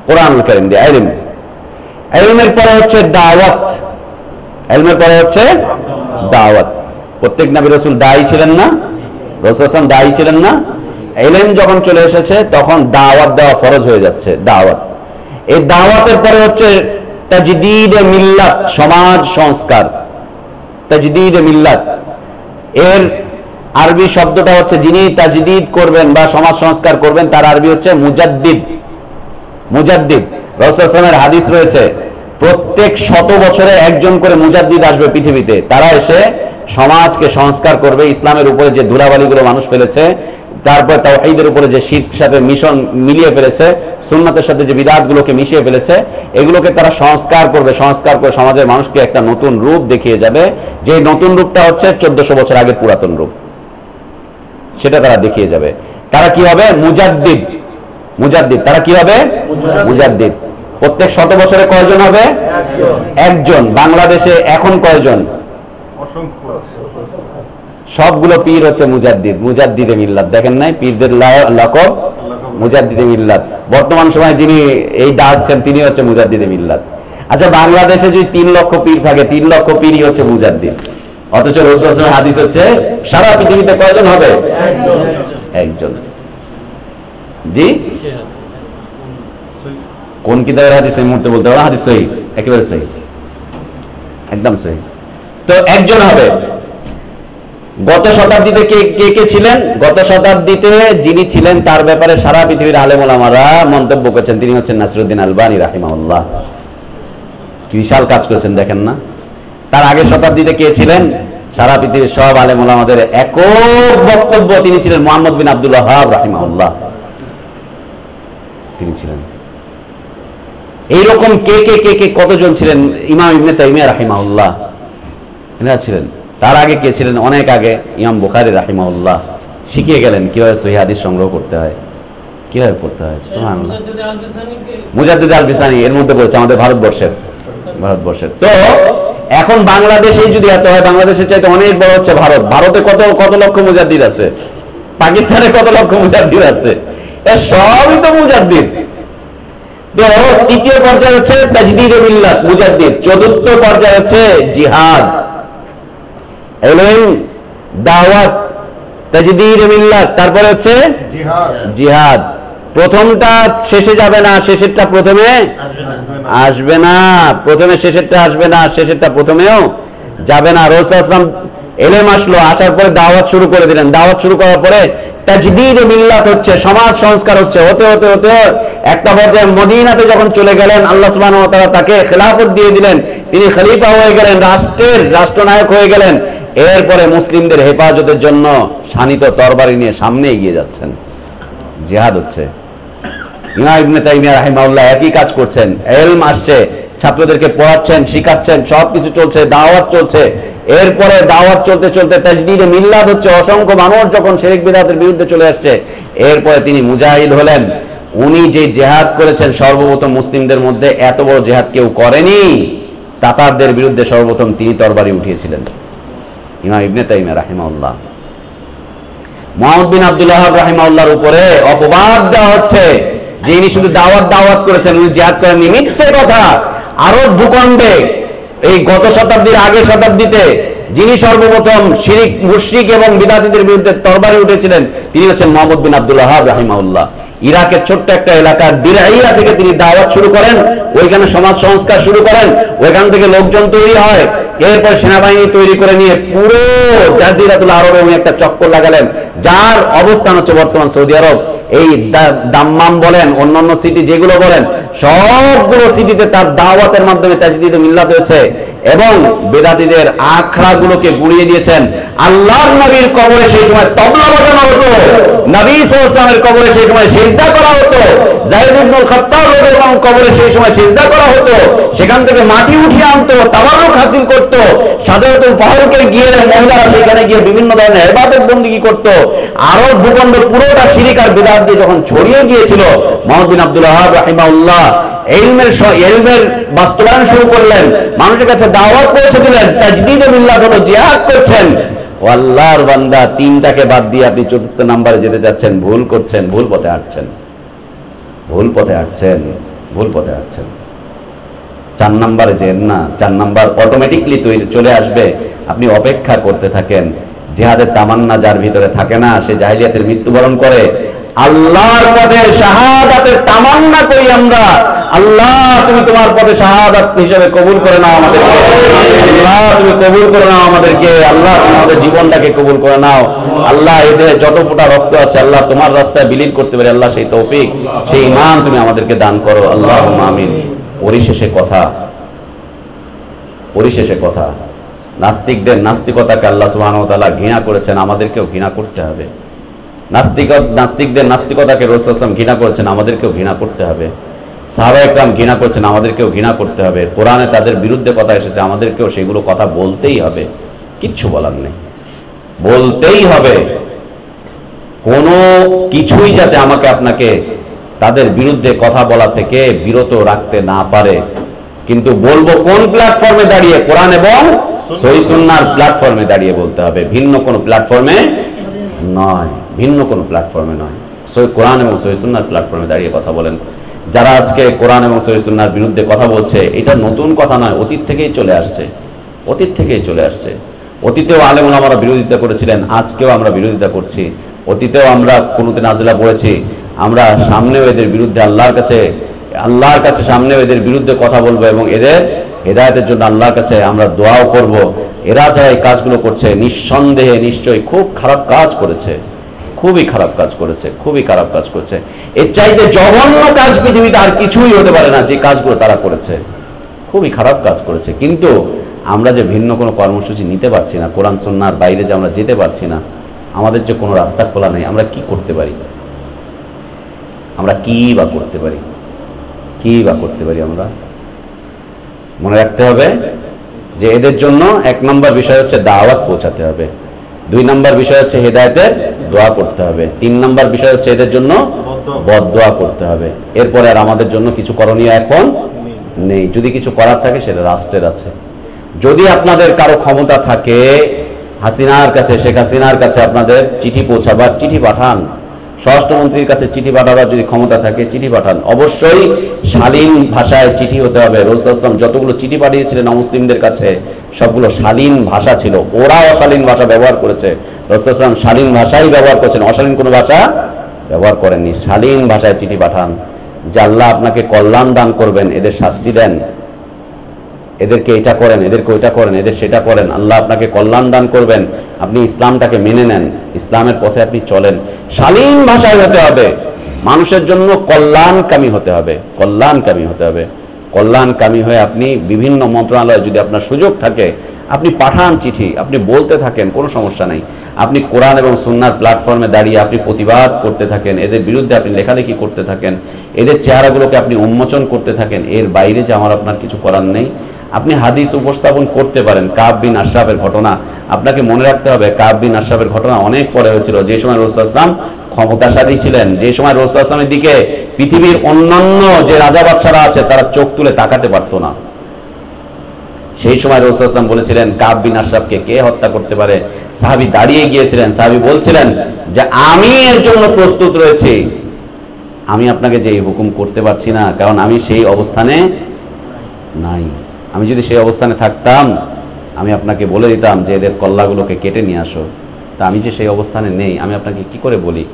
কোরআনুল কারীম দিয়ে ইলম। ইলমের পরে হচ্ছে দাওয়াত, ইলমের পরে হচ্ছে দাওয়াত। প্রত্যেক নবী রাসূল দায়ী ছিলেন না? রাসূল সাল্লাল্লাহু আলাইহি ওয়াসাল্লাম দায়ী ছিলেন না? ইলম যখন চলে এসেছে তখন দাওয়াত দেওয়া ফরজ হয়ে যাচ্ছে, দাওয়াত। এই দাওয়াতের পরে হচ্ছে তাজদীদ মিল্লাত, সমাজ সংস্কার, তাজদীদ মিল্লাত। এর আরবি শব্দটা হচ্ছে, যিনি তাজদীদ করবেন বা সমাজ সংস্কার করবেন তার আরবি হচ্ছে মুজাদ্দিদ। মুজাদ্দিদ। রাসূল সাল্লাল্লাহু আলাইহি ওয়াসাল্লামের হাদিস রয়েছে, প্রত্যেক 100 বছরে একজন করে মুজাদ্দিদ আসবে পৃথিবীতে। তারা এসে সমাজকে সংস্কার করবে, ইসলামের উপরে যে ধুলাবালিগুলো মানুষ ফেলেছে, তারপর তাওহীদের উপরে যে শিরক সাথে মিশন মিলিয়ে ফেলেছে, সুন্নাতের সাথে যে বিদআতগুলোকে মিশিয়ে ফেলেছে, এগুলোকে তারা সংস্কার করবে। সংস্কার করে সমাজের মানুষকে একটা নতুন রূপ দেখিয়ে যাবে, যে নতুন রূপটা হচ্ছে 1400 বছর আগের পুরাতন রূপ, সেটা তারা দেখিয়ে যাবে। তারা কি হবে? মুজাদ্দিদ। মুজাদ্দিদ। তারা কি হবে? মুজাদ্দিদ। প্রত্যেক 100 বছরে কয়জন হবে? একজন। বাংলাদেশে এখন কয়জন? সবগুলো পীর হচ্ছে মুজাদ্দিদ, মুজাদ্দিদে মিল্লাত। দেখেন নাই পীরদের লকব মুজাদ্দিদে মিল্লাত। বর্তমান সময়ে যিনি এই ডাকছেন তিনি হচ্ছে মুজাদ্দিদে মিল্লাত। আচ্ছা, বাংলাদেশে যদি 3 লক্ষ পীর থাকে, 3 লক্ষ পীরই হচ্ছে মুজাদ্দিদ। অথচ রাসূল সাল্লাল্লাহু আলাইহি ওয়াসাল্লামের হাদিস হচ্ছে সারা পৃথিবীতে কয়জন হবে? একজন। জি, কোন কিতাবের হাদিস এই মুহূর্তে বলতে হবে? হাদিস সহিহ, একেবারে সহিহ, একদম সহিহ। তো একজন হবে। গত শতাব্দীতে কে কে ছিলেন? গত শতাব্দীতে যিনি ছিলেন তার ব্যাপারে সারা পৃথিবীর আলেম ওলামারা মন্তব্য করেছেন, তিনি হচ্ছেন নাসিরউদ্দিন আলবানী রাহিমাহুল্লাহ। বিশাল কাজ করেছেন, দেখেন না? তার আগের শতাব্দীতে কে ছিলেন? সারা পৃথিবীর সব আলেম ওলামাদের একক বক্তব্য, তিনি ছিলেন মুহাম্মদ বিন আব্দুল ওয়াহ্হাব রাহিমাহুল্লাহ, তিনি ছিলেন। এইরকম কে কে কে কে কতজন ছিলেন? ইমাম ইবনে তাইমিয়া রাহিমাহুল্লাহ, এনারা ছিলেন। তার আগে কে ছিলেন? অনেক আগে ইমাম বুখারী রাহিমাহুল্লাহ শিখিয়ে গেলেন কিভাবে সহিহ হাদিস সংগ্রহ করতে হয়, কিভাবে পড়তে হয়। সুবহানাল্লাহ। মুজাদ্দিদ আল বিসানি এর মধ্যে বলছে আমাদের ভারতবর্ষের। তো এখন বাংলাদেশে যদি এত হয়, বাংলাদেশের চাইতে অনেক বড় হচ্ছে ভারত। ভারতে কত কত লক্ষ মুজাদ্দিদ আছে, পাকিস্তানে কত লক্ষ মুজাদ্দিদ আছে, এর সবই তো মুজাদ্দিদ। তো তৃতীয় পর্যায়ে হচ্ছে তাজদীদ মিল্লাত, মুজাদ্দিদ। চতুর্থ পর্যায়ে হচ্ছে জিহাদ, ইলম, দাওয়াত, তাজদীদ মিল্লাত, তারপরে হচ্ছে জিহাদ। প্রথমটা শেষে যাবে না, শেষেরটা প্রথমে আসবে না, প্রথমে শেষেরটা আসবে না, শেষেরটা প্রথমেও যাবে না। রাসূল সাল্লাল্লাহু আলাইহি ওয়াসাল্লাম ইলম আসলো, আসার পরে দাওয়াত শুরু করে দিলেন। দাওয়াত শুরু করার পরে তাজদীদ মিল্লাত হচ্ছে, সমাজ সংস্কার হচ্ছে। হতে হতে হতে একটা পর্যায়ে মদিনাতে যখন চলে গেলেন, আল্লাহ সুবহানাহু ওয়া তাআলা তাকে খেলাফত দিয়ে দিলেন, তিনি খলিফা হয়ে গেলেন, রাষ্ট্রের রাষ্ট্রনায়ক হয়ে গেলেন। এরপরে মুসলিমদের হেফাজতের জন্য শানিত তরবারি নিয়ে সামনে এগিয়ে যাচ্ছেন, জিহাদ হচ্ছে। ইমাম ইবনে তাইমিয়া রাহিমাহুল্লাহ একই কাজ করছেন। ইলম আসছে, ছাত্রদেরকে পড়াচ্ছেন, শিখাচ্ছেন, সবকিছু চলছে, দাওয়াত চলছে। এরপরে দাওয়াত চলতে চলতে তাজদীদে মিল্লাত হচ্ছে। অসংখ্য মানুষ যখন শিরক বিদআতের বিরুদ্ধে চলে আসছে, এরপরে তিনি মুজাহিদ হলেন। উনি যে জিহাদ করেছেন, সর্বপ্রথম মুসলিমদের মধ্যে এত বড় জিহাদ কেউ করেনি। তাতারদের বিরুদ্ধে সর্বপ্রথম তিনি তরবারি উঠিয়েছিলেন, ইমাম ইবনে তাইমিয়া রাহিমাহুল্লাহ। মুহাম্মদ বিন আব্দুল ওয়াহাব রাহিমাহুল্লাহর উপরে অপবাদ দেওয়া হচ্ছে যে ইনি শুধু দাওয়াত করেছেন, উনি জিহাদ করেননি। মিথ্যে কথা। আরব ভূখণ্ডে এই গত শতাব্দীর আগের শতাব্দীতে যিনি সর্বপ্রথম শিরিক, মুশরিক এবং বিদআতীদের বিরুদ্ধে তরবারে উঠেছিলেন তিনি হচ্ছেন মুহাম্মদ বিন আব্দুল ওয়াহাব রাহিমাহুল্লাহ। ইরাকের ছোট্ট একটা এলাকার দিরাইয়া থেকে তিনি দাওয়াত শুরু করেন, ওইখানে সমাজ সংস্কার শুরু করেন, ওইখান থেকে লোকজন তৈরি হয়, এরপর সেনাবাহিনী তৈরি করে নিয়ে পুরো জাজিরাতুল আরবে উনি একটা চক্কর লাগালেন, যার অবস্থান হচ্ছে বর্তমান সৌদি আরব। এই দাম্মাম বলেন, অন্যান্য সিটি যেগুলো বলেন, সবগুলো সিটিতে তার দাওয়াতের মাধ্যমে তাজদীদ মিল্লাত হয়েছে এবং বেদাতীদের আখড়াগুলোকে গুড়িয়ে দিয়েছেন। আল্লাহর নবীর কবরে সেই সময় তবলা বাজানো হতো, নবী সাল্লাল্লাহু আলাইহি ওয়াসাল্লামের কবরে সেই সময় সিজদা করা হতো, যায়েদ ইবনুল খাত্তাব রাদিয়াল্লাহু আনহু কবরে সেই সময় সিজদা করা হতো, সেখান থেকে মাটি উঠিয়ে আনতো, তাবাররুক হাসিল করত, সাজাতুল ফারুকে গিয়ে মহিলারা সেখানে গিয়ে বিভিন্ন ধরনের ইবাদত বন্দেগী করত। আরব ভূখণ্ড পুরোটা শিরক আর বিদআত দিয়ে যখন ছড়িয়ে গিয়েছিল, মুহাম্মদ বিন আব্দুল ওয়াহাব রাহিমাহুল্লাহ ইলমের বাস্তবায়ন শুরু করলেন, মানুষের কাছে দাওয়াত পৌঁছে দিলেন, তাজদীদ মিল্লাত হলো, জিহাদ করছেন। ও আল্লাহর বান্দা, তিনটাকে বাদ দিয়ে আপনি চতুর্থ নাম্বারে যেতে যাচ্ছেন, ভুল করছেন, ভুল পথে হাঁটছেন, ভুল পথে হাঁটছেন, ভুল পথে হাঁটছেন। 4 নাম্বারে যেন না, 4 নাম্বার অটোমেটিকলি চলে আসবে। আপনি অপেক্ষা করতে থাকেন। জিহাদের তামান্না যার ভিতরে থাকে না, সে জাহিলিয়াতের মৃত্যুবরণ করে। আল্লাহর পথে শাহাদাতের তামান্না করি আমরা। আল্লাহ তুমি তোমার পথে শাহাদাত হিসেবে কবুল করে নাও আমাদেরকে। আল্লাহ তুমি কবুল করে নাও আমাদেরকে। আল্লাহ তুমি আমাদের জীবনটাকে কবুল করে নাও। আল্লাহ এদের যত ফোঁটা রক্ত আছে আল্লাহ তোমার রাস্তায় বিলীন করতে পারে। আল্লাহ সেই তৌফিক, সেই ঈমান তুমি আমাদেরকে দান করো। আল্লাহুম্মা আমিন। পরিশেষে কথা, নাস্তিকদের নাস্তিকতাকে আল্লাহ সুবহানাহু ওয়া তাআলা ঘৃণা করেছেন, আমাদেরকেও ঘৃণা করতে হবে। নাস্তিকদের নাস্তিকতাকে রাসূল সাল্লাল্লাহু আলাইহি ওয়াসাল্লাম ঘৃণা করেছেন, আমাদেরকেও ঘৃণা করতে হবে। সাহাবায়ে কেরাম ঘৃণা করেছেন, আমাদেরকেও ঘৃণা করতে হবে। কোরআনে তাদের বিরুদ্ধে কথা এসেছে, আমাদেরকেও সেগুলো কথা বলতেই হবে, কিচ্ছু বলার নেই, বলতেই হবে। কোনো কিছুই যাতে আমাকে আপনাকে তাদের বিরুদ্ধে কথা বলা থেকে বিরত রাখতে না পারে। কিন্তু বলবো কোন প্ল্যাটফর্মে দাঁড়িয়ে? কোরআন এবং সহিহ সুন্নাহর প্ল্যাটফর্মে দাঁড়িয়ে বলতে হবে, ভিন্ন কোনো প্ল্যাটফর্মে নয়, ভিন্ন কোনো প্ল্যাটফর্মে নয়। কোরআন এবং সহিহ সুন্নাহর প্ল্যাটফর্মে দাঁড়িয়ে কথা বলেন। যারা আজকে কোরআন এবং সহিহ সুন্নাহর বিরুদ্ধে কথা বলছে, এটা নতুন কথা নয়, অতীত থেকেই চলে আসছে, অতীত থেকেই চলে আসছে। অতীতেও আলেম ওলামারা বিরোধিতা করেছিলেন, আজকেও আমরা বিরোধিতা করছি। অতীতেও আমরা কুনুতে নাজিলা পড়েছি, আমরা সামনেও এদের বিরুদ্ধে আল্লাহর কাছে সামনেও এদের বিরুদ্ধে কথা বলবো এবং এদের হেদায়েতের জন্য আল্লাহর কাছে আমরা দোয়াও করব। এরা যারা এই কাজগুলো করছে, নিঃসন্দেহে নিশ্চয়ই খুব খারাপ কাজ করেছে, খুবই খারাপ কাজ করেছে, খুবই খারাপ কাজ করেছে। এর চাইতে জঘন্য কাজ পৃথিবীতে আর কিছুই হতে পারে না, যে কাজগুলো তারা করেছে, খুবই খারাপ কাজ করেছে। কিন্তু আমরা যে ভিন্ন কোনো কর্মসূচি নিতে পারছি না, কোরআন সুন্নাহর বাইরে যে আমরা যেতে পারছি না, আমাদের যে কোনো রাস্তা খোলা নেই, আমরা কি করতে পারি? আমরা কি বা করতে পারি? কি বা করতে পারি? আমরা মনে রাখতে হবে যে এদের জন্য 1 নম্বর বিষয় হচ্ছে দাওয়াত পৌঁছাতে হবে, 2 নম্বর বিষয় হচ্ছে হেদায়েতের দোয়া করতে হবে, 3 নম্বর বিষয় হচ্ছে এদের জন্য বদদোয়া করতে হবে। এরপরে আর আমাদের জন্য কিছু করণীয় এখন নেই। যদি কিছু করার থাকে সেটা রাষ্ট্রের আছে। যদি আপনাদের কারো ক্ষমতা থাকে হাসিনার কাছে, শেখ হাসিনার কাছে আপনাদের চিঠি পৌঁছাবার, চিঠি পাঠান। স্বরাষ্ট্রমন্ত্রীর কাছে চিঠি পাঠাবার যদি ক্ষমতা থাকে চিঠি পাঠান। অবশ্যই শালীন ভাষায় চিঠি হতে হবে। রাসূল সাল্লাল্লাহু আলাইহি ওয়াসাল্লাম যতগুলো চিঠি পাঠিয়েছিলেন অমুসলিমদের কাছে সবগুলো শালীন ভাষা ছিল। ওরা অশালীন ভাষা ব্যবহার করেছে, রাসূল সাল্লাল্লাহু আলাইহি ওয়াসাল্লাম শালীন ভাষাই ব্যবহার করেছেন, অশালীন কোনো ভাষা ব্যবহার করেননি। শালীন ভাষায় চিঠি পাঠান যে আল্লাহ আপনাকে কল্যাণ দান করবেন, এদের শাস্তি দেন, এদেরকে এটা করেন, এদেরকে ওইটা করেন, এদের সেটা করেন, আল্লাহ আপনাকে কল্যাণ দান করবেন, আপনি ইসলামটাকে মেনে নেন, ইসলামের পথে আপনি চলেন। শালীন ভাষায় হতে হবে, মানুষের জন্য কল্যাণকামী হতে হবে, কল্যাণকামী হতে হবে। কল্যাণকামী হয়ে আপনি বিভিন্ন মন্ত্রণালয়ে যদি আপনার সুযোগ থাকে আপনি পাঠান চিঠি, আপনি বলতে থাকেন, কোনো সমস্যা নেই। আপনি কোরআন এবং সুন্নাহর প্ল্যাটফর্মে দাঁড়িয়ে আপনি প্রতিবাদ করতে থাকেন, এদের বিরুদ্ধে আপনি লেখালেখি করতে থাকেন, এদের চেহারাগুলোকে আপনি উন্মোচন করতে থাকেন। এর বাইরে যে আমার আপনার কিছু করার নেই। আপনি হাদিস উপস্থাপন করতে পারেন। কাব বিন আশরাফের ঘটনা আপনাকে মনে রাখতে হবে। কাব বিন আশরাফের ঘটনা অনেক পরে হয়েছিল, যে সময় রাসূল সাল্লাল্লাহু আলাইহি ওয়াসাল্লাম ক্ষমতাশালী ছিলেন, যে সময় রাসূল সাল্লাল্লাহু আলাইহি ওয়াসাল্লামের দিকে পৃথিবীর অন্যান্য যে রাজা বাদশারা আছে তারা চোখ তুলে তাকাতে পারতো না। সেই সময় রাসূল সাল্লাল্লাহু আলাইহি ওয়াসাল্লাম বলেছিলেন কাব বিন আশরাফকে কে হত্যা করতে পারে। সাহাবী দাঁড়িয়ে গিয়েছিলেন, সাহাবী বলছিলেন যে আমি এর জন্য প্রস্তুত রয়েছি, আমি আপনাকে যে হুকুম করতে পারছি না, কারণ আমি সেই অবস্থানে নাই। আমি যদি সেই অবস্থানে থাকতাম আমি আপনাকে বলে দিতাম যে এদের কল্লাগুলোকে কেটে নিয়ে আসো। তা আমি যে সেই অবস্থানে নেই, আমি আপনাকে কি করে বলি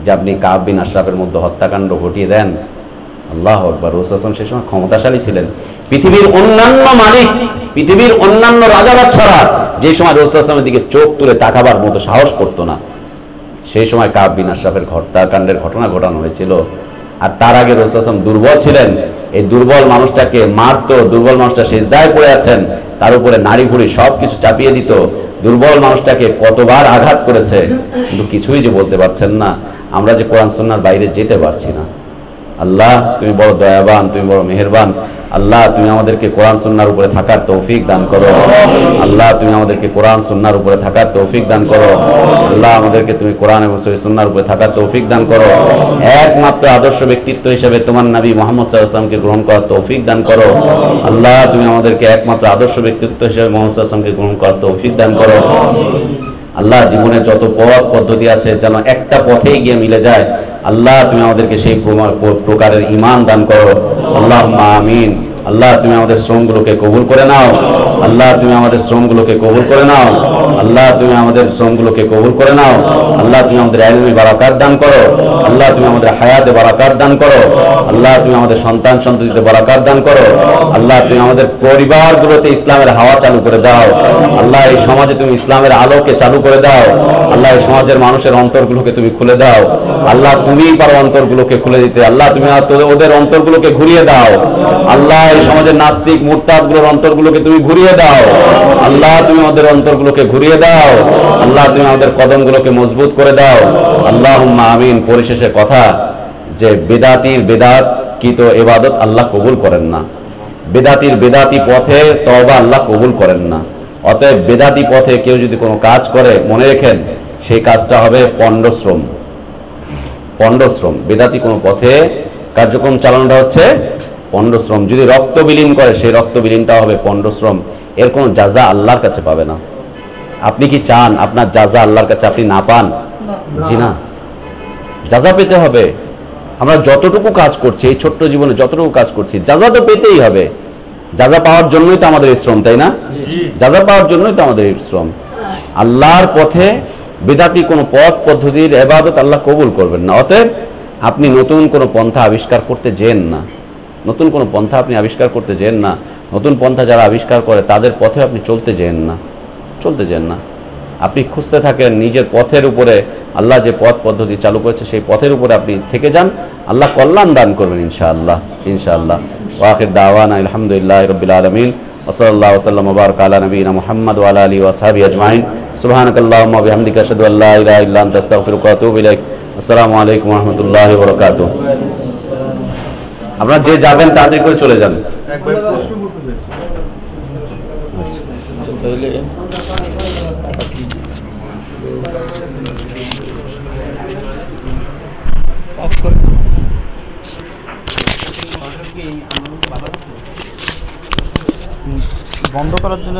যে আপনি কাব বিন আশরাফের মধ্যে হত্যাকাণ্ড ঘটিয়ে দেন। আল্লাহু আকবার। রাসূল সাল্লাল্লাহু আলাইহি ওয়াসাল্লাম সেই সময় ক্ষমতাশালী ছিলেন। পৃথিবীর অন্যান্য মালিক, পৃথিবীর অন্যান্য রাজা বাদশারা যে সময় রাসূল সাল্লাল্লাহু আলাইহি ওয়াসাল্লামের দিকে চোখ তুলে তাকাবার মতো সাহস করতো না, সেই সময় কাব বিন আশরাফের হত্যাকাণ্ডের ঘটনা ঘটানো হয়েছিল। আর তার আগে রাসূল সাল্লাল্লাহু আলাইহি ওয়াসাল্লাম দুর্বল ছিলেন, এই দুর্বল মানুষটাকে মারতো, দুর্বল মানুষটা সিজদায় পড়ে আছেন, তার উপরে নাড়ি ভুড়ি সবকিছু চাপিয়ে দিত, দুর্বল মানুষটাকে কতবার আঘাত করেছে, কিন্তু কিছুই যে বলতে পারছেন না। আমরা যে কোরআন সুন্নাহর বাইরে যেতে পারছি না। আল্লাহ তুমি বড় দয়াবান, তুমি বড় মেহেরবান। আল্লাহ তুমি আমাদেরকে কোরআন সুন্নাহর উপরে থাকার তৌফিক দান করো। আল্লাহ তুমি আমাদেরকে কোরআন সুন্নাহর উপরে থাকার তৌফিক দান করো। আল্লাহ আমাদেরকে তুমি কোরআন এবং সহিহ সুন্নাহর উপরে থাকার তৌফিক দান করো। একমাত্র আদর্শ ব্যক্তিত্ব হিসেবে তোমার নবী মুহাম্মদ সাল্লাল্লাহু আলাইহি ওয়াসাল্লামকে গ্রহণ করার তৌফিক দান করো। আল্লাহ তুমি আমাদেরকে একমাত্র আদর্শ ব্যক্তিত্ব হিসেবে মুহাম্মদ সাল্লাল্লাহু আলাইহি ওয়াসাল্লামকে গ্রহণ করার তৌফিক দান করো। আল্লাহ জীবনে যত পথ পদ্ধতি আছে যেন একটা পথেই গিয়ে মিলে যায়। আল্লাহ তুমি আমাদেরকে সেই প্রকারের ঈমান দান করো। আল্লাহুম্মা আমিন। আল্লাহ তুমি আমাদের শ্রমগুলোকে কবুল করে নাও। আল্লাহ তুমি আমাদের শ্রমগুলোকে কবুল করে নাও। আল্লাহ তুমি আমাদের শ্রমগুলোকে কবুল করে নাও। আল্লাহ তুমি আমাদের ইলমে বারাকাত দান করো। আল্লাহ তুমি আমাদের হায়াতে বারাকাত দান করো। আল্লাহ তুমি আমাদের সন্তান সন্ততিতে বারাকাত দান করো। আল্লাহ তুমি আমাদের পরিবারগুলোতে ইসলামের হাওয়া চালু করে দাও। আল্লাহ এই সমাজে তুমি ইসলামের আলোকে চালু করে দাও। আল্লাহ এই সমাজের মানুষের অন্তরগুলোকে তুমি খুলে দাও। আল্লাহ তুমিই পারো অন্তরগুলোকে খুলে দিতে। আল্লাহ তুমি ওদের অন্তরগুলোকে ঘুরিয়ে দাও। আল্লাহ এই সমাজের নাস্তিক মুরতাদগুলোর অন্তরগুলোকে তুমি ঘুরিয়ে দাও। আল্লাহ তুমি আমাদের অন্তরগুলোকে ঘুরিয়ে দাও। আল্লাহ তুমি আমাদের কদমগুলোকে মজবুত করে দাও। আল্লাহুম্মা আমিন। পরিশেষে কথা যে বেদাতির বেদাতকৃত ইবাদত আল্লাহ কবুল করেন না। বেদাতির বেদাতি পথে তওবা আল্লাহ কবুল করেন না। অতএব বেদাতি পথে কেউ যদি কোনো কাজ করে, মনে রেখেন সেই কাজটা হবে পণ্ডশ্রম। পণ্ডশ্রম। বেদাতি কোনো পথে কার্যক্রম চালানোটা হচ্ছে পণ্ডশ্রম। যদি রক্ত বিলীন করে সেই রক্ত বিলীনটা হবে পণ্ডশ্রম। এর কোনো জাযা আল্লাহর কাছে পাবে না। আপনি কি চান আপনার জাযা আল্লাহর কাছে আপনি না পান? জি না, জাযা পেতে হবে। আমরা যতটুকু কাজ করছি এই ছোট্ট জীবনে, যতটুকু কাজ করছি জাযা তো পেতেই হবে। জাযা পাওয়ার জন্যই তো আমাদের এই শ্রম, তাই না? জাযা পাওয়ার জন্যই তো আমাদের এই শ্রম। আল্লাহর পথে বেদাতি কোনো পথ পদ্ধতির ইবাদত আল্লাহ কবুল করবেন না। অতএব আপনি নতুন কোনো পন্থা আবিষ্কার করতে যেন না। নতুন কোনো পন্থা আপনি আবিষ্কার করতে যেন না। নতুন পন্থা যারা আবিষ্কার করে তাদের পথে আপনি চলতে যেন না। চলতে যেন না। আপনি খুঁজতে থাকেন নিজের পথের উপরে। আল্লাহ যে পথ পদ্ধতি চালু করেছে সেই পথের উপরে আপনি থেকে যান। আল্লাহ কল্যাণ দান করবেন ইনশাআল্লাহ। ইনশাআল্লাহ। ওয়া আখির দাওয়ানা আলহামদুলিল্লাহি রাব্বিল আলামিন ওয়া সাল্লাল্লাহু ওয়া সাল্লাম ওয়া বারাকা আলা নবিয়িনা মুহাম্মদ ওয়া আলা আলিহি ওয়া সাহবিহি আজমাইন। সুবহানাকাল্লাহুম্মা ওয়া বিহামদিকা আশহাদু আল্লা ইলাহা ইল্লা আনতা আস্তাগফিরুকা ওয়া আতুবু ইলাইক। আসসালামু আলাইকুম ওয়া রাহমাতুল্লাহি ওয়া বারাকাতুহু। আপনারা যে যাবেন তাড়াতাড়ি করে চলে যান। একবার প্রশ্ন করতে তাহলে বন্ধ করার জন্য